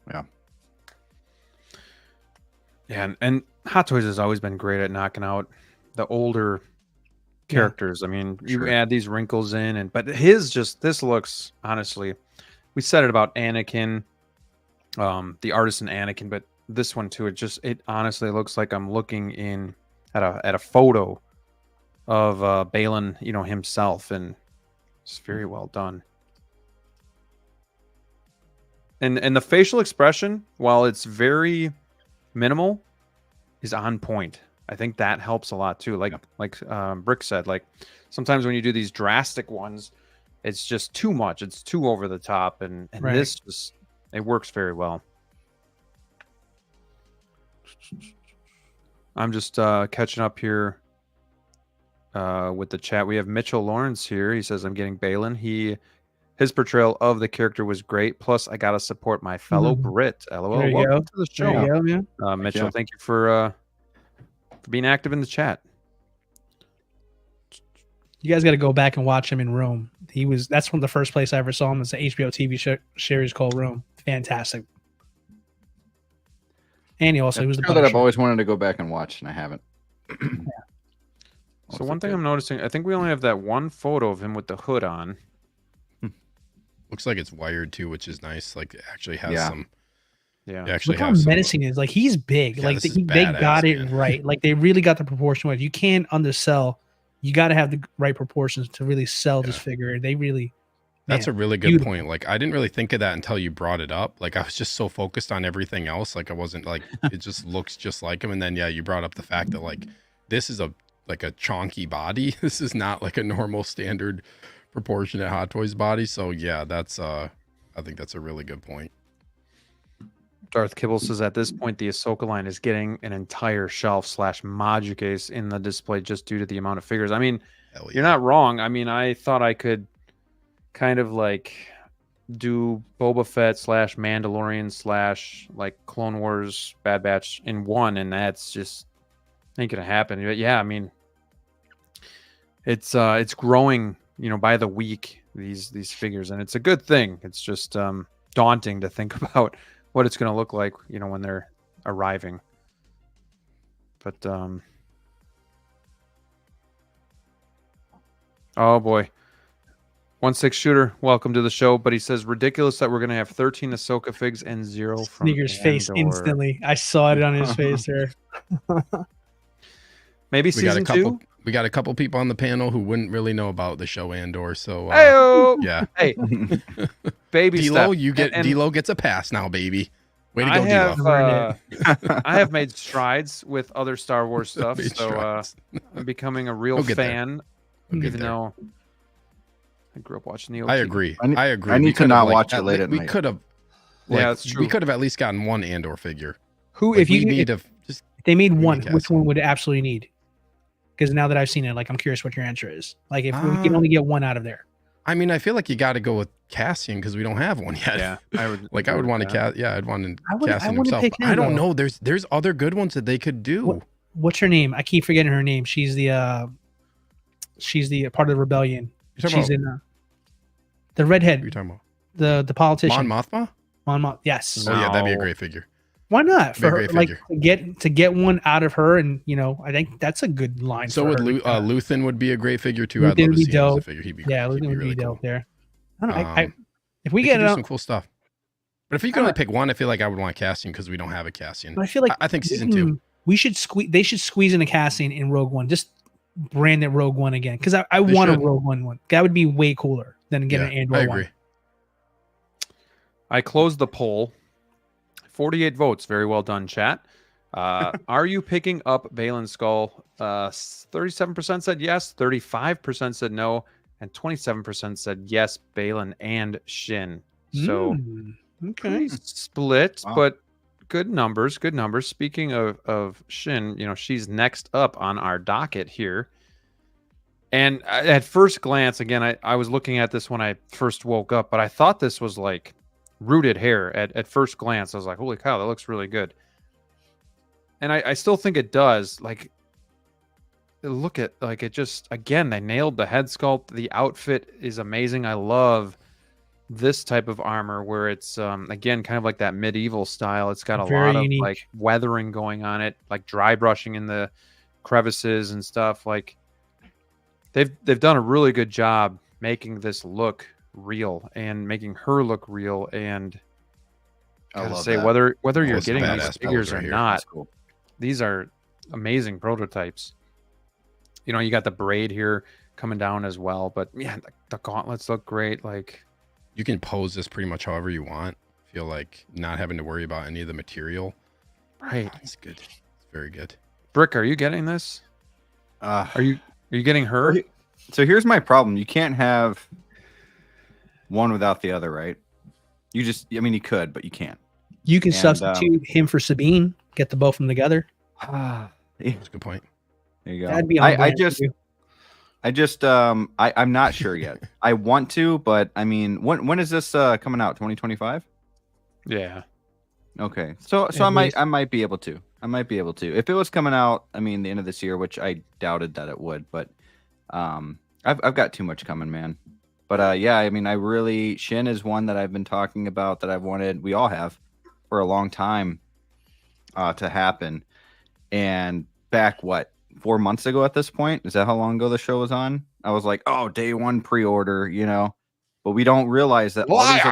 Speaker 2: Yeah.
Speaker 1: Yeah. And Hot Toys has always been great at knocking out the older characters. I mean, you add these wrinkles in, but this looks, honestly, we said it about Anakin, the artisan Anakin, but this one too, it honestly looks like I'm looking in at a photo of Baylon, himself, and it's very well done. And the facial expression, while it's very minimal, is on point. I think that helps a lot too. Like Brick said, like sometimes when you do these drastic ones, it's just too much. It's too over the top, and this it works very well. I'm just catching up here with the chat. We have Mitchell Lawrence here. He says, I'm getting Baylon. His portrayal of the character was great. Plus, I got to support my fellow Brit. LOL. Welcome to the show.
Speaker 3: There you go, man.
Speaker 1: Mitchell, thank you for being active in the chat.
Speaker 3: You guys got to go back and watch him in Rome. That's one of the first place I ever saw him. It's an HBO TV series called Rome. Fantastic. And he was the
Speaker 2: that I've always wanted to go back and watch, and I haven't.
Speaker 1: So one thing I'm noticing, I think we only have that one photo of him with the hood on.
Speaker 4: Looks like it's wired too, which is nice. Like, it actually has some.
Speaker 1: Yeah.
Speaker 3: Look how menacing he is. Like, he's big.
Speaker 4: Yeah,
Speaker 3: like they got it right. Like, they really got the proportion right. You can't undersell. You got to have the right proportions to really sell this figure. They really.
Speaker 4: That's a really good point. Like, I didn't really think of that until you brought it up. Like, I was just so focused on everything else. Like, I wasn't like, it just looks just like him. And then, you brought up the fact that, like, this is a chonky body. This is not like a normal standard proportionate Hot Toys body. So yeah, that's I think that's a really good point.
Speaker 1: Darth Kibble says at this point, the Ahsoka line is getting an entire shelf / module case in the display just due to the amount of figures. I mean, you're not wrong. I mean, I thought I could kind of like do Boba Fett / Mandalorian / like Clone Wars Bad Batch in one, and that's just ain't gonna happen. But yeah, I mean, it's growing, by the week, these figures, and it's a good thing. It's just daunting to think about what it's going to look like, when they're arriving. But oh boy. 1-6 shooter, welcome to the show. But he says, ridiculous that we're going to have 13 Ahsoka figs and 0 from
Speaker 3: Sneaker's face
Speaker 1: Andor.
Speaker 3: instantly. I saw it on his face there.
Speaker 1: Maybe
Speaker 4: We got a
Speaker 1: season
Speaker 4: couple.
Speaker 1: 2?
Speaker 4: We got a couple people on the panel who wouldn't really know about the show Andor. So
Speaker 1: Hey-o!
Speaker 4: yeah,
Speaker 1: Hey, baby
Speaker 4: D-Lo,
Speaker 1: step.
Speaker 4: D-Lo gets a pass now, baby. Way to
Speaker 1: I
Speaker 4: go,
Speaker 1: have,
Speaker 4: D-Lo.
Speaker 1: I have made strides with other Star Wars stuff,
Speaker 4: Made
Speaker 1: so
Speaker 4: strides.
Speaker 1: I'm becoming a real
Speaker 4: We'll get there.
Speaker 1: fan,
Speaker 4: We'll get
Speaker 1: even
Speaker 4: there.
Speaker 1: though I grew up watching the OT.
Speaker 4: I agree.
Speaker 2: I
Speaker 4: I agree.
Speaker 2: I need
Speaker 4: We
Speaker 2: to
Speaker 4: could've,
Speaker 2: not
Speaker 4: like,
Speaker 2: watch it late at
Speaker 4: We
Speaker 2: night.
Speaker 4: could have.
Speaker 1: Yeah, that's true.
Speaker 4: We could have at least gotten one Andor figure.
Speaker 3: Who,
Speaker 4: Like,
Speaker 3: if you
Speaker 4: we need
Speaker 3: if
Speaker 4: to just
Speaker 3: they made
Speaker 4: we
Speaker 3: one,
Speaker 4: need
Speaker 3: which
Speaker 4: casting.
Speaker 3: one would it absolutely need? Because now that I've seen it, like I'm curious what your answer is. Like if we can
Speaker 4: Ah.
Speaker 3: only get one out of there.
Speaker 4: I mean, I feel like you got to go with Cassian because we don't have one yet.
Speaker 1: Yeah, I would.
Speaker 4: Like I would want to cast. Yeah, I'd want to
Speaker 3: I would- I
Speaker 4: Cassian
Speaker 3: wouldn't
Speaker 4: himself.
Speaker 3: pick
Speaker 4: but
Speaker 3: him,
Speaker 4: I don't
Speaker 3: though.
Speaker 4: know. There's other good ones that they could do.
Speaker 3: What- What's her name? I keep forgetting her name. She's the part of the rebellion.
Speaker 4: You're talking
Speaker 3: She's
Speaker 4: about,
Speaker 3: in the redhead,
Speaker 4: what are you talking about?
Speaker 3: the politician.
Speaker 4: Mon Mothma?
Speaker 3: Yes.
Speaker 4: Oh yeah, that'd be a
Speaker 1: No.
Speaker 4: great figure.
Speaker 3: Why not? For
Speaker 4: Very
Speaker 3: her,
Speaker 4: great
Speaker 3: like
Speaker 4: figure.
Speaker 3: to get one out of her, and I think that's a good line.
Speaker 4: So
Speaker 3: for
Speaker 4: would
Speaker 3: her.
Speaker 4: Luthen would be a great figure too. I'd
Speaker 3: Luthen
Speaker 4: love
Speaker 3: would
Speaker 4: to
Speaker 3: be
Speaker 4: see him as a
Speaker 3: dope.
Speaker 4: figure. He'd be
Speaker 3: Yeah,
Speaker 4: he'd
Speaker 3: Luthen would
Speaker 4: really
Speaker 3: be
Speaker 4: cool.
Speaker 3: dope there. I don't know. I,
Speaker 4: Um,
Speaker 3: if we
Speaker 4: They
Speaker 3: get
Speaker 4: could
Speaker 3: it
Speaker 4: do
Speaker 3: out,
Speaker 4: some cool stuff. But if you could only pick one, I feel like I would want Cassian because we don't have a Cassian.
Speaker 3: I feel like
Speaker 4: I think season 2.
Speaker 3: we should squeeze. They should squeeze in a casting in Rogue One. Just brand it Rogue One again because I
Speaker 4: They
Speaker 3: want
Speaker 4: should.
Speaker 3: a Rogue One. That would be way cooler than getting an Andor
Speaker 4: I
Speaker 3: one.
Speaker 4: agree.
Speaker 1: I closed the poll. 48 votes. Very well done, chat. Are you picking up Baylan's skull? 37% said yes, 35% said no, and 27% said yes, Baylan and Shin. So
Speaker 3: Okay.
Speaker 1: pretty split,
Speaker 2: Wow.
Speaker 1: but good numbers. Good numbers. Speaking of Shin, she's next up on our docket here. And at first glance, again, I was looking at this when I first woke up, but I thought this was like rooted hair. At first glance, I was like, holy cow, that looks really good. And I still think it does. Like, look at, like, it just, again, they nailed the head sculpt. The outfit is amazing. I love this type of armor where it's, again, kind of like that medieval style. It's got a
Speaker 3: Very
Speaker 1: lot of,
Speaker 3: unique.
Speaker 1: like, weathering going on it, like dry brushing in the crevices and stuff. Like, they've done a really good job making this look real and making her look real. And
Speaker 2: I
Speaker 1: gotta
Speaker 2: love
Speaker 1: say,
Speaker 2: that.
Speaker 1: whether you're
Speaker 4: That's a
Speaker 1: getting
Speaker 4: badass
Speaker 1: these
Speaker 4: pose
Speaker 1: figures
Speaker 4: right
Speaker 1: or
Speaker 4: here.
Speaker 1: not,
Speaker 2: That's cool.
Speaker 1: these are amazing prototypes. You got the braid here coming down as well, but yeah, the gauntlets look great. Like,
Speaker 4: You can pose this pretty much however you want. Feel like not having to worry about any of the material.
Speaker 1: right.
Speaker 4: It's good. It's very good.
Speaker 1: Brick, are you getting this? Are you getting her?
Speaker 2: So here's my problem. You can't have one without the other, right? You could, but you can't.
Speaker 3: You can
Speaker 2: And,
Speaker 3: substitute him for Sabine. Get the both of them together.
Speaker 2: There
Speaker 4: That's a good point.
Speaker 2: you go.
Speaker 3: That'd be on
Speaker 2: I
Speaker 3: brand for
Speaker 2: just
Speaker 3: you.
Speaker 2: I'm not sure yet. I want to, but I mean, when is this coming out? 2025?
Speaker 1: Yeah.
Speaker 2: Okay. So
Speaker 3: At
Speaker 2: I
Speaker 3: least.
Speaker 2: might be able to. If it was coming out, I mean, the end of this year, which I doubted that it would, but I've got too much coming, man. But yeah, I mean, Shin is one that I've been talking about that I've wanted. We all have for a long time to happen. And back 4 months ago at this point, is that how long ago the show was on? I was like, oh, day one pre-order, but we don't realize that all these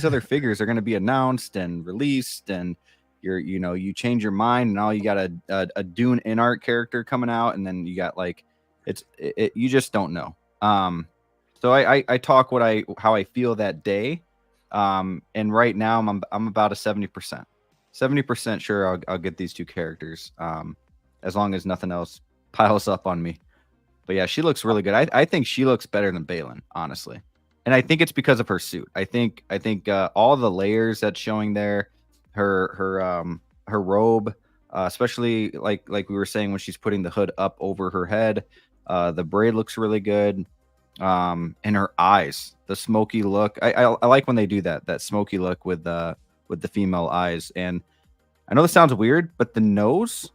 Speaker 2: other figures, are going to be announced and released, and you change your mind, and now you got a Dune InArt character coming out, and then you got you just don't know. So I talk how I feel that day, and right now I'm about a 70% sure I'll get these two characters, as long as nothing else piles up on me. But yeah, she looks really good. I think she looks better than Baylon, honestly, and I think it's because of her suit. I think all the layers that's showing there, her robe, especially like we were saying when she's putting the hood up over her head, the braid looks really good, and her eyes, the smoky look. I like when they do that smoky look with the female eyes. And I know this sounds weird, but the nose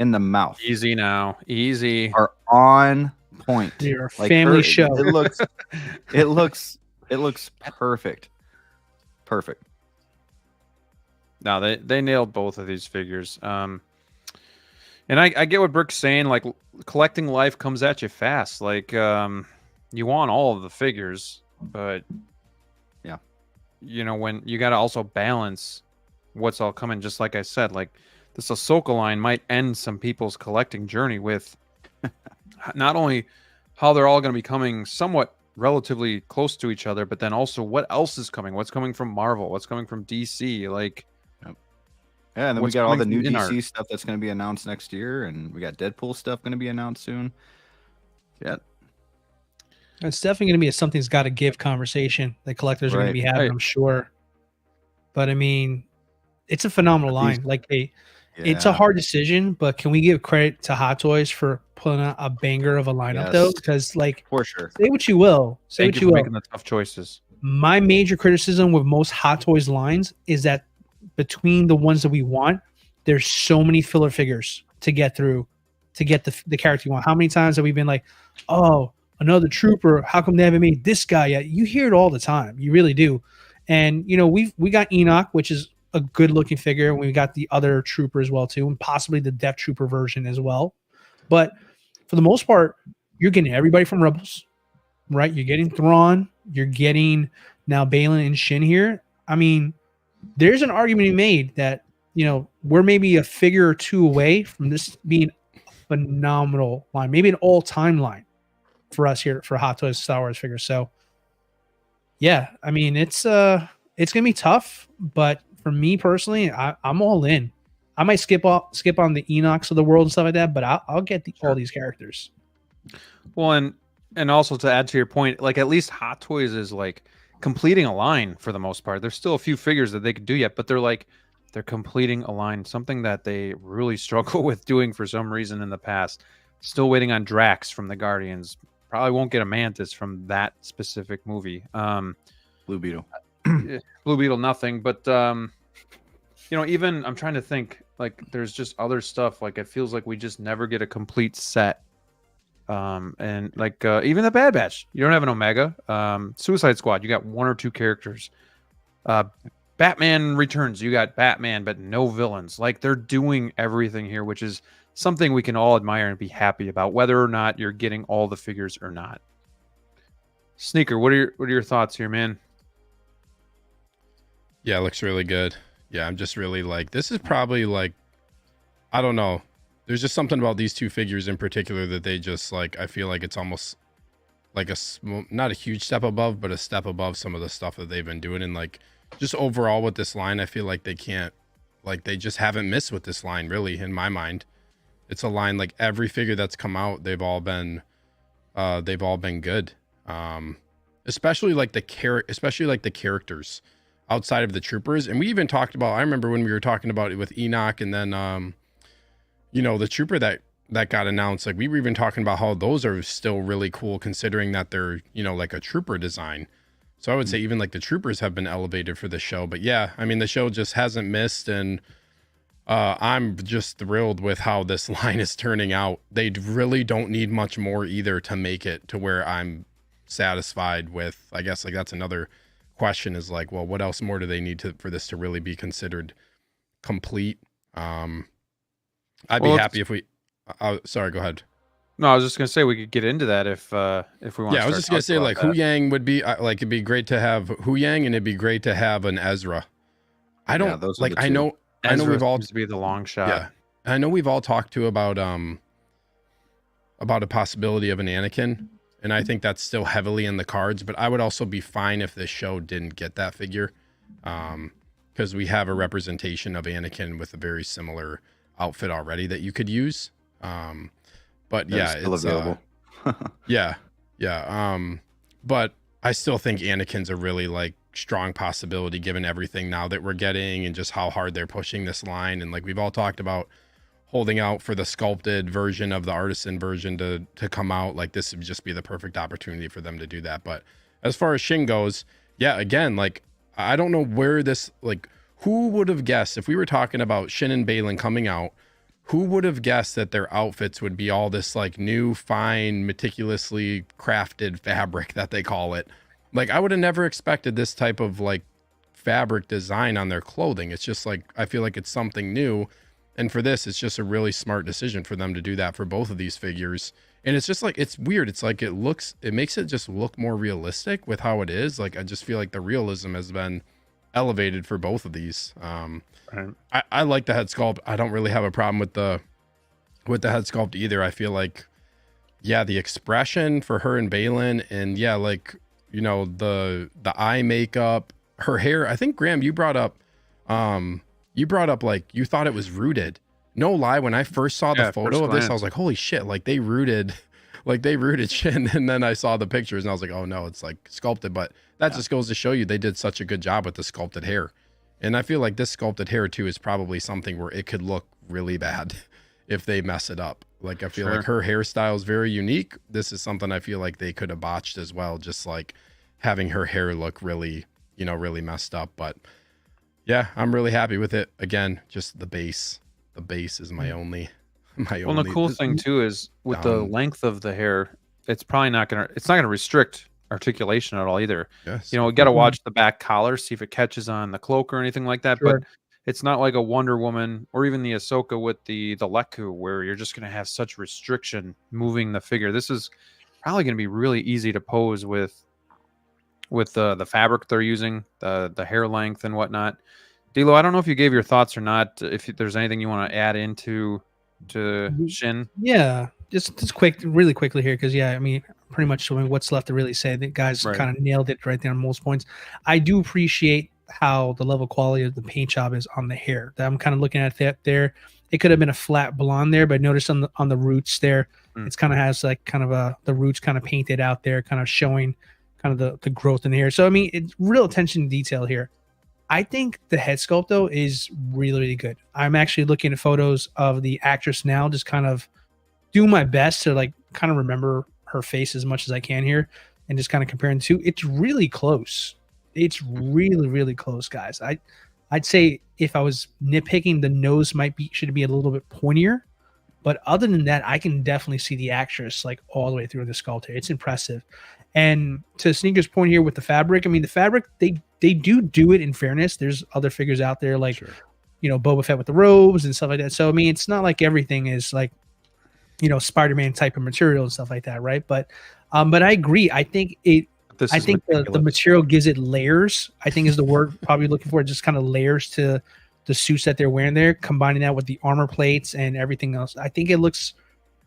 Speaker 2: in the mouth
Speaker 1: Easy now. Easy.
Speaker 2: are on point.
Speaker 3: You're a
Speaker 2: Like
Speaker 3: family show.
Speaker 2: It looks perfect. Perfect.
Speaker 1: No, they nailed both of these figures. And I get what Brick's saying. Like, collecting life comes at you fast. Like, you want all of the figures, but
Speaker 2: yeah,
Speaker 1: you know, when you got to also balance what's all coming. Just like I said, like this Ahsoka line might end some people's collecting journey with not only how they're all going to be coming somewhat relatively close to each other, but then also what else is coming? What's coming from Marvel? What's coming from DC? Like.
Speaker 2: Yeah, and then we
Speaker 1: What's
Speaker 2: got all the
Speaker 1: coming
Speaker 2: new
Speaker 1: from
Speaker 2: DC
Speaker 1: InArt?
Speaker 2: stuff that's going to be announced next year, and we got Deadpool stuff going to be announced soon. Yeah,
Speaker 3: It's definitely going to be a something's got to give conversation that collectors are going to
Speaker 2: Right.
Speaker 3: be having,
Speaker 1: Right.
Speaker 3: I'm sure. But I mean, it's a phenomenal
Speaker 2: But these-
Speaker 3: line. Like it's
Speaker 2: Yeah.
Speaker 3: a hard decision, but can we give credit to Hot Toys for putting out a banger of a lineup though?
Speaker 2: Yes.
Speaker 3: Because like,
Speaker 2: For sure.
Speaker 3: say what you will, say
Speaker 1: Thank
Speaker 3: what
Speaker 1: you
Speaker 3: you
Speaker 1: for
Speaker 3: will.
Speaker 1: making the tough choices.
Speaker 3: My major criticism with most Hot Toys lines is that between the ones that we want, there's so many filler figures to get through to get the character you want. How many times have we been like, oh, another trooper, how come they haven't made this guy yet? You hear it all the time. You really do. And you know, we got Enoch, which is a good looking figure, and we got the other trooper as well too, and possibly the Death Trooper version as well. But for the most part, you're getting everybody from Rebels, right? You're getting Thrawn, you're getting now Baylon and Shin here. I mean, there's an argument to be made that, you know, we're maybe a figure or two away from this being a phenomenal line, maybe an all-time line for us here for Hot Toys Star Wars figures. So yeah, I mean, it's gonna be tough, but for me personally, I'm all in. I might skip on the Enochs of the world and stuff like that, but I'll get all these characters.
Speaker 1: Well, and also to add to your point, like at least Hot Toys is like completing a line for the most part. There's still a few figures that they could do yet, but they're completing a line, something that they really struggle with doing for some reason in the past. Still waiting on Drax from the Guardians. Probably won't get a Mantis from that specific movie.
Speaker 2: Blue Beetle.
Speaker 1: Blue Beetle, nothing. But you know, even I'm trying to think. Like, there's just other stuff. Like, it feels like we just never get a complete set. And like even the Bad Batch, you don't have an Omega. Suicide Squad, you got one or two characters. Batman Returns, you got Batman, but no villains. Like, they're doing everything here, which is something we can all admire and be happy about, whether or not you're getting all the figures or not. Sneaker, what are your thoughts here, man?
Speaker 4: Yeah, it looks really good. Yeah, I'm just really like, this is probably like, I don't know. There's just something about these two figures in particular that they just like, I feel like it's almost like not a huge step above, but a step above some of the stuff that they've been doing. And like, just overall with this line, I feel like they just haven't missed with this line, really, in my mind. It's a line like every figure that's come out, they've all been good. Especially like the characters outside of the troopers. And we even talked about, I remember when we were talking about it with Enoch, and then you know, the trooper that got announced, like we were even talking about how those are still really cool considering that they're, you know, like a trooper design. So I would say even like the troopers have been elevated for the show. But yeah, I mean, the show just hasn't missed, and I'm just thrilled with how this line is turning out. They really don't need much more either to make it to where I'm satisfied with. I guess like that's another question, is like, well, what else more do they need for this to really be considered complete? I'd be happy if we sorry, go ahead.
Speaker 1: No, I was just gonna say we could get into that if we want.
Speaker 4: Yeah, I was just gonna say like Hu Yang would be like, it'd be great to have Hu Yang, and it'd be great to have an Ezra. I don't
Speaker 2: those are
Speaker 4: like.
Speaker 2: the
Speaker 4: I
Speaker 2: two.
Speaker 4: know
Speaker 1: Ezra
Speaker 4: we've all
Speaker 1: seems to be the long shot.
Speaker 4: Yeah, I know we've all talked to about a possibility of an Anakin, and I think that's still heavily in the cards. But I would also be fine if this show didn't get that figure, because we have a representation of Anakin with a very similar outfit already that you could use. But yeah,
Speaker 2: still
Speaker 4: it's
Speaker 2: available.
Speaker 4: yeah. But I still think Anakin's a really like strong possibility given everything now that we're getting and just how hard they're pushing this line. And like we've all talked about holding out for the sculpted version of the artisan version to come out. Like this would just be the perfect opportunity for them to do that. But as far as Shin goes, yeah, again, like I don't know where this, like, who would have guessed if we were talking about Shin and Baylon coming out, who would have guessed that their outfits would be all this like new, fine, meticulously crafted fabric that they call it? Like, I would have never expected this type of like fabric design on their clothing. It's just like, I feel like it's something new. And for this, it's just a really smart decision for them to do that for both of these figures. And it's just like, it's weird. It's like, it makes it just look more realistic with how it is. Like, I just feel like the realism has been elevated for both of these.
Speaker 1: Right.
Speaker 4: I like the head sculpt. I don't really have a problem with the head sculpt either. I feel like, yeah, the expression for her and Baylon, and yeah, like, you know, the eye makeup, her hair. I think Graham, you brought up like you thought it was rooted. No lie, when I first saw the photo of this, I was like, holy shit, like they rooted Shin. And then I saw the pictures and I was like, oh no, it's like sculpted. But that just goes to show you they did such a good job with the sculpted hair. And I feel like this sculpted hair too is probably something where it could look really bad if they mess it up. Like, I feel like her hairstyle is very unique. This is something I feel like they could have botched as well. Just like having her hair look really, you know, really messed up. But yeah, I'm really happy with it. Again, just the base. The base is my only.
Speaker 1: Well, the cool thing too is with the length of the hair, it's probably not gonna restrict articulation at all either.
Speaker 4: Yes.
Speaker 1: You know, we got to watch the back collar, see if it catches on the cloak or anything like that. But it's not like a Wonder Woman or even the Ahsoka with the Leku, where you're just gonna have such restriction moving the figure. This is probably gonna be really easy to pose with the fabric they're using, the hair length and whatnot. DLO, I don't know if you gave your thoughts or not. If there's anything you want to add into Shin.
Speaker 3: Yeah, just really quickly here, because I mean, pretty much what's left to really say. The guys kind of nailed it right there on most points. I do appreciate how the level quality of the paint job is on the hair. I'm kind of looking at that there. It could have been a flat blonde there, but notice on the roots there, it's kind of has like kind of the roots kind of painted out there, kind of showing kind of the growth in the hair. So I mean, it's real attention to detail here. I think the head sculpt though is really, really good. I'm actually looking at photos of the actress now, just kind of doing my best to like kind of remember her face as much as I can here, and just kind of comparing the two. It's really close. It's really, really close, guys. I'd say if I was nitpicking, the nose should be a little bit pointier, but other than that, I can definitely see the actress like all the way through the sculpt here. It's impressive. And to Sneaker's point here with the fabric, I mean, the fabric, they do it in fairness. There's other figures out there like, you know, Boba Fett with the robes and stuff like that. So, I mean, it's not like everything is like, you know, Spider-Man type of material and stuff like that, right? But I agree. I think the material gives it layers, I think is the word probably looking for, just kind of layers to the suits that they're wearing there, combining that with the armor plates and everything else. I think it looks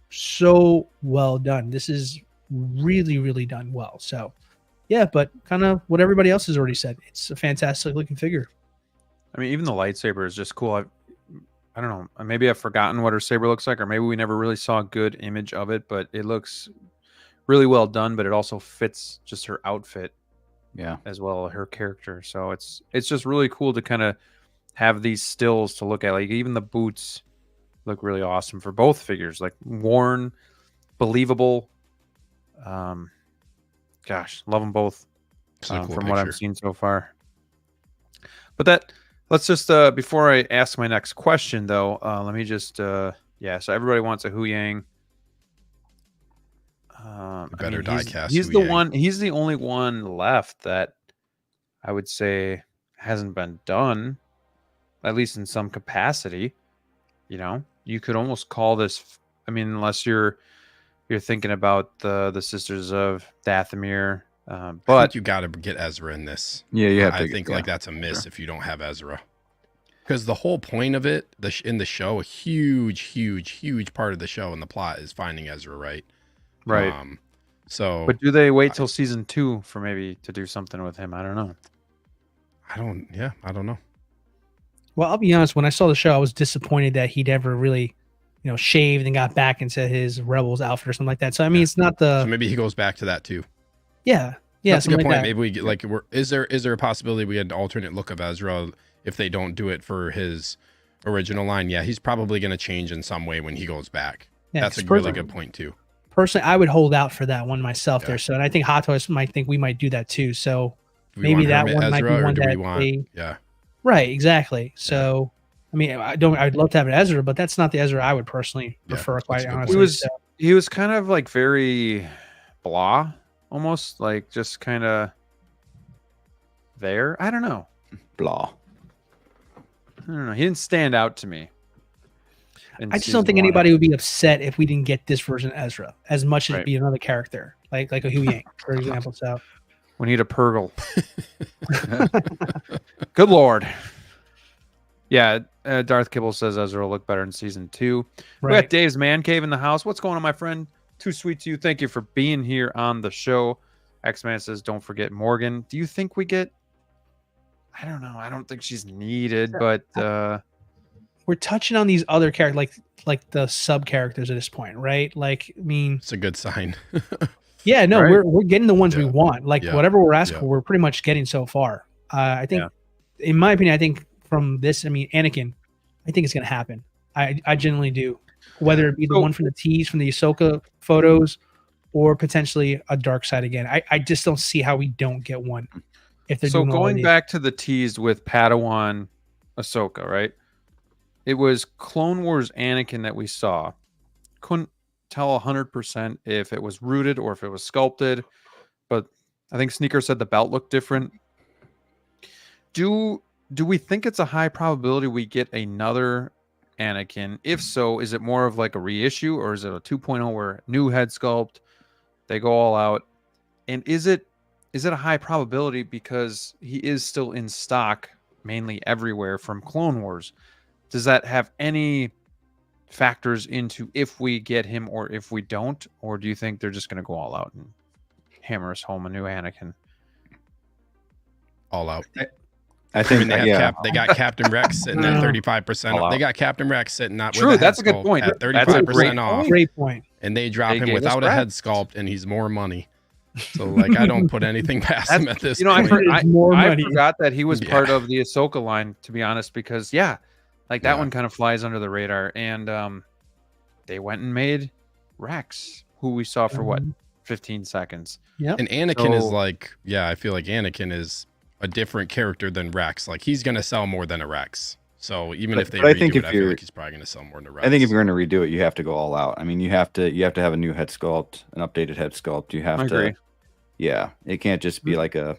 Speaker 3: so well done. This is really, really done well. So yeah, but kind of what everybody else has already said. It's a fantastic looking figure.
Speaker 1: I mean, even the lightsaber is just cool. I don't know. Maybe I've forgotten what her saber looks like, or maybe we never really saw a good image of it, but it looks really well done, but it also fits just her outfit as well, her character. So it's just really cool to kind of have these stills to look at. Like even the boots look really awesome for both figures, like worn, believable. Gosh, love them both from what I've seen so far. But let's just before I ask my next question though, let me just so everybody wants a Hu Yang.
Speaker 4: Die cast.
Speaker 1: He's the one. He's the only one left that I would say hasn't been done, at least in some capacity. You know, you could almost call this. I mean, unless you're thinking about the Sisters of Dathomir, but
Speaker 4: I think you got to get Ezra in this.
Speaker 2: Yeah, you have to.
Speaker 4: I think like that's a miss if you don't have Ezra, because the whole point of it, in the show, a huge part of the show and the plot is finding Ezra, right?
Speaker 1: Right.
Speaker 4: So,
Speaker 1: but do they wait till season 2 for maybe to do something with him? I don't know.
Speaker 4: I don't know.
Speaker 3: Well, I'll be honest. When I saw the show, I was disappointed that he never really, you know, shaved and got back into his Rebels outfit or something like that. So I mean, it's not the.
Speaker 4: So maybe he goes back to that too.
Speaker 3: Yeah.
Speaker 4: That's a good
Speaker 3: like
Speaker 4: point.
Speaker 3: that.
Speaker 4: Maybe we get like, is there a possibility we had an alternate look of Ezra if they don't do it for his original line? Yeah, he's probably going to change in some way when he goes back.
Speaker 3: Yeah,
Speaker 4: that's a really good point too.
Speaker 3: Personally, I would hold out for that one myself there. So, and I think Hot Toys might think we might do that too. So maybe that one might be one that they.
Speaker 4: Yeah.
Speaker 3: Right. Exactly. So I mean, I'd love to have an Ezra, but that's not the Ezra I would personally prefer. Quite honestly,
Speaker 1: he was kind of like very blah, almost like just kind of there. I don't know.
Speaker 2: Blah.
Speaker 1: I don't know. He didn't stand out to me.
Speaker 3: I just don't think anybody would be upset if we didn't get this version of Ezra as much as it'd be another character, like a Hu Yang, for example. So
Speaker 1: we need a Purgle. Good Lord. Yeah, Darth Kibble says Ezra will look better in season 2. We got Dave's Man Cave in the house. What's going on, my friend? Too sweet to you. Thank you for being here on the show. X-Man says, don't forget Morgan. Do you think we get... I don't know. I don't think she's needed, but...
Speaker 3: we're touching on these other characters, like the sub characters at this point, right? Like, I mean...
Speaker 4: It's a good sign.
Speaker 3: Yeah, no, we're getting the ones we want. Like, whatever we're asking for, we're pretty much getting so far. I think, in my opinion, I think from this, I mean, Anakin, I think it's going to happen. I genuinely do. Whether it be the one from the tease, from the Ahsoka photos, or potentially a dark side again. I just don't see how we don't get one. If they're doing
Speaker 1: going back to the tease with Padawan Ahsoka, right? It was Clone Wars Anakin that we saw. Couldn't tell 100% if it was rooted or if it was sculpted, but I think Sneaker said the belt looked different. Do we think it's a high probability we get another Anakin? If so, is it more of like a reissue, or is it a 2.0 where new head sculpt, they go all out? And is it a high probability because he is still in stock mainly everywhere from Clone Wars? Does that have any factors into if we get him or if we don't? Or do you think they're just going to go all out and hammer us home a new Anakin?
Speaker 4: All out.
Speaker 2: I think
Speaker 4: they got Captain Rex sitting at 35%. They got Captain Rex sitting not
Speaker 1: true.
Speaker 4: With
Speaker 1: That's a good point.
Speaker 4: At 35% off.
Speaker 3: Great point.
Speaker 4: And they drop him without a head sculpt, and he's more money. So like, I don't put anything past him at this point.
Speaker 1: I forgot that he was part of the Ahsoka line, to be honest, because that one kind of flies under the radar. And they went and made Rex, who we saw for 15 seconds.
Speaker 3: Yeah.
Speaker 4: And Anakin is like, I feel like Anakin is a different character than Rex. Like, he's going to sell more than a Rex. So even if they redo it, I feel like he's probably going to sell more than a Rex.
Speaker 2: I think if you're going to redo it, you have to go all out. I mean, you have to have a new head sculpt, an updated head sculpt. You have to. Yeah, it can't just be like a.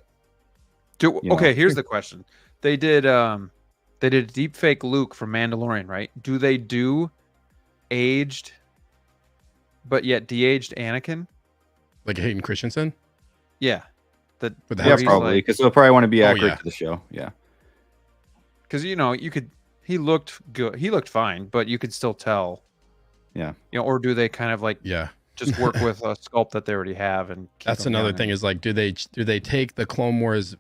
Speaker 1: Here's the question: They did a deep fake Luke from Mandalorian, right? Do they do aged, but yet de-aged Anakin?
Speaker 4: Like Hayden Christensen?
Speaker 1: Yeah.
Speaker 2: Probably, because they'll probably want to be accurate to the show. Yeah.
Speaker 1: Because he looked good. He looked fine, but you could still tell.
Speaker 2: Yeah.
Speaker 1: Or do they kind of like just work with a sculpt that they already have? And
Speaker 4: that's another thing is like, do they take the Clone Wars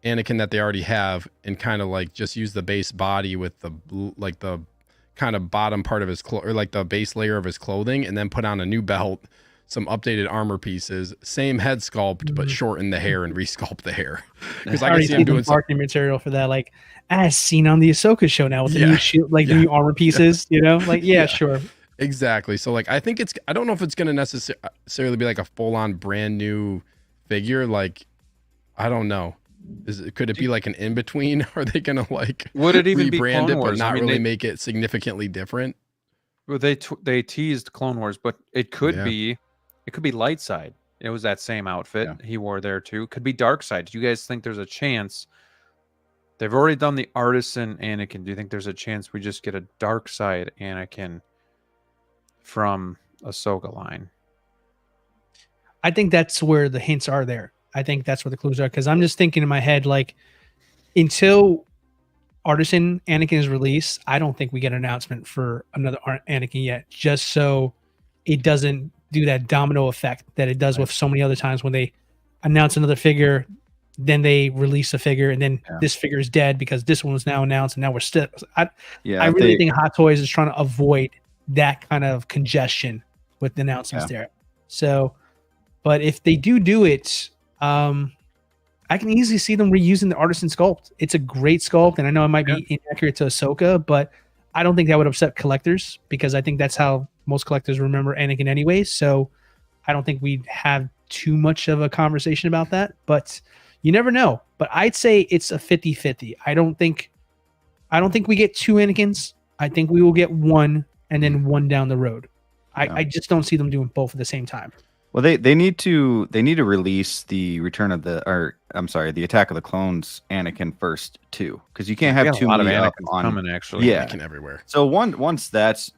Speaker 4: Anakin that they already have and kind of like just use the base body with the kind of bottom part of his or like the base layer of his clothing, and then put on a new belt, some updated armor pieces, same head sculpt, but shorten the hair and resculpt the hair. Because I can see him doing
Speaker 3: marketing material for that, like as seen on the Ahsoka show now with the new shield, like the new armor pieces. Sure.
Speaker 4: Exactly. So like, I think I don't know if it's going to necessarily be like a full on brand new figure. Like, I don't know. Could it be like an in between? Are they going to like
Speaker 1: would it even
Speaker 4: rebrand
Speaker 1: be
Speaker 4: it, but not really make it significantly different?
Speaker 1: Well, they teased Clone Wars, but it could be. It could be light side. It was that same outfit he wore there too. Could be dark side. Do you guys think there's a chance? They've already done the artisan Anakin. Do you think there's a chance we just get a dark side Anakin from Ahsoka line?
Speaker 3: I think that's where the hints are there. I think that's where the clues are, because I'm just thinking in my head, like, until artisan Anakin is released, I don't think we get an announcement for another Anakin yet, just so it doesn't do that domino effect that it does with so many other times when they announce another figure, then they release a figure, and then this figure is dead because this one was now announced, and now we're still. I really think Hot Toys is trying to avoid that kind of congestion with the announcements there. So, but if they do it, I can easily see them reusing the artisan sculpt. It's a great sculpt, and I know it might be inaccurate to Ahsoka, but I don't think that would upset collectors, because I think that's how most collectors remember Anakin anyways. So I don't think we'd have too much of a conversation about that, but you never know. But I'd say it's a 50-50. I I don't think we get 2 Anakins. I think we will get 1 and then 1 down the road.
Speaker 2: Yeah.
Speaker 3: I just don't see them doing both at the same time.
Speaker 2: Well, they need to release the the Attack of the Clones Anakin first too, because you can't have too
Speaker 1: lot of
Speaker 2: many up
Speaker 1: Anakins
Speaker 2: on
Speaker 1: coming actually.
Speaker 2: Yeah.
Speaker 4: Anakin everywhere.
Speaker 2: So once that's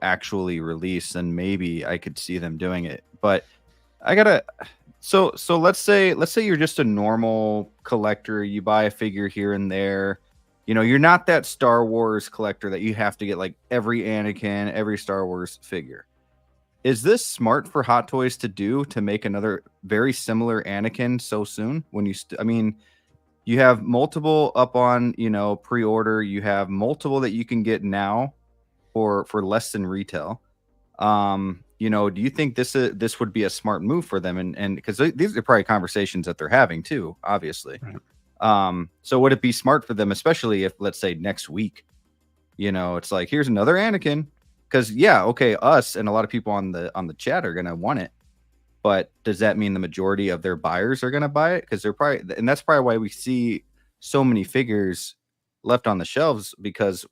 Speaker 2: actually released, then maybe I could see them doing it. But I gotta so let's say you're just a normal collector, you buy a figure here and there. You're not that Star Wars collector that you have to get like every Anakin, every Star Wars figure. Is this smart for Hot Toys to do, to make another very similar Anakin so soon? When you have multiple up on, pre-order, you have multiple that you can get now for less than retail. Do you think this would be a smart move for them? And because these are probably conversations that they're having too, obviously. Right. So would it be smart for them, especially if, let's say, next week, it's like, here's another Anakin? Because us and a lot of people on the chat are gonna want it, but does that mean the majority of their buyers are gonna buy it? Because that's probably why we see so many figures left on the shelves, because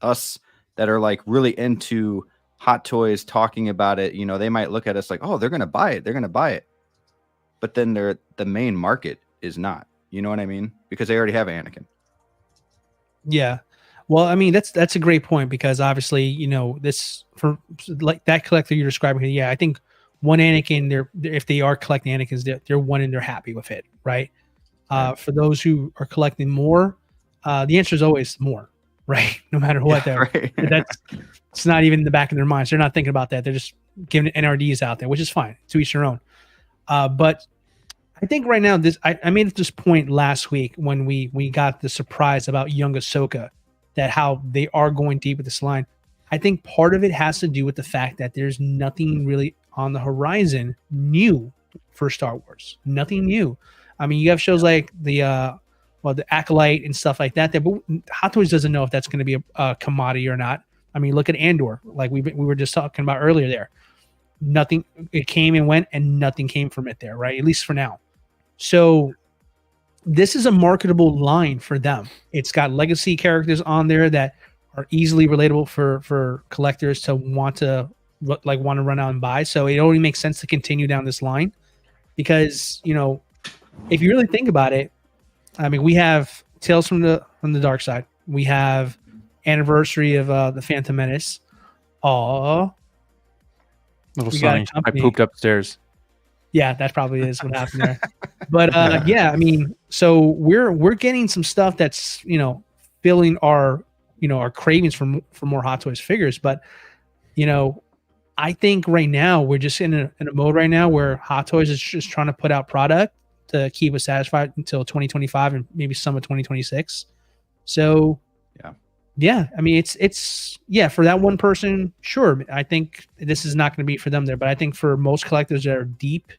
Speaker 2: us that are like really into Hot Toys talking about it, they might look at us like, oh, they're gonna buy it, but then the main market is not. You know what I mean? Because they already have Anakin.
Speaker 3: Yeah. Well, I mean, that's a great point, because obviously, this, for like that collector you're describing here, yeah, I think 1 Anakin, if they are collecting Anakins, they're 1 and they're happy with it, right? For those who are collecting more, the answer is always more, right? No matter what,
Speaker 2: right.
Speaker 3: it's not even in the back of their minds. They're not thinking about that. They're just giving NRDs out there, which is fine. To each their own. But I think right now, I made this point last week when we got the surprise about young Ahsoka, that how they are going deep with this line. I think part of it has to do with the fact that there's nothing really on the horizon new for Star Wars. Nothing new. I mean, you have shows like the Acolyte and stuff like that. But Hot Toys doesn't know if that's going to be a commodity or not. I mean, look at Andor, like we were just talking about earlier there. Nothing, it came and went, and nothing came from it there, right? At least for now. So this is a marketable line for them. It's got legacy characters on there that are easily relatable for collectors to want to run out and buy. So it only makes sense to continue down this line, because if you really think about it, I mean, we have Tales from the Dark Side. We have Anniversary of the Phantom Menace. Little
Speaker 1: Sonny, I pooped upstairs.
Speaker 3: Yeah, that probably is what happened there. But yeah, I mean, so we're getting some stuff that's filling our our cravings for more Hot Toys figures. But I think right now we're just in a mode right now where Hot Toys is just trying to put out product to keep us satisfied until 2025 and maybe some of 2026. So yeah, I mean, it's for that one person, sure. I think this is not going to be for them there, but I think for most collectors that are deep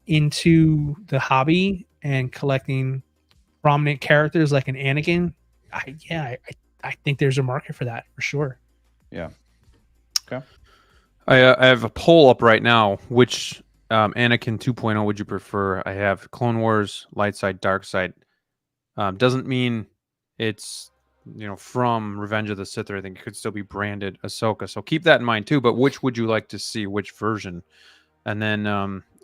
Speaker 3: into the hobby and collecting prominent characters like an Anakin, I think there's a market for that for sure.
Speaker 2: Yeah. Okay.
Speaker 1: I have a poll up right now. Which Anakin 2.0 would you prefer? I have Clone Wars, Light Side, Dark Side. Doesn't mean it's from Revenge of the Sith, or I think it could still be branded Ahsoka. So keep that in mind too. But which would you like to see? Which version? And then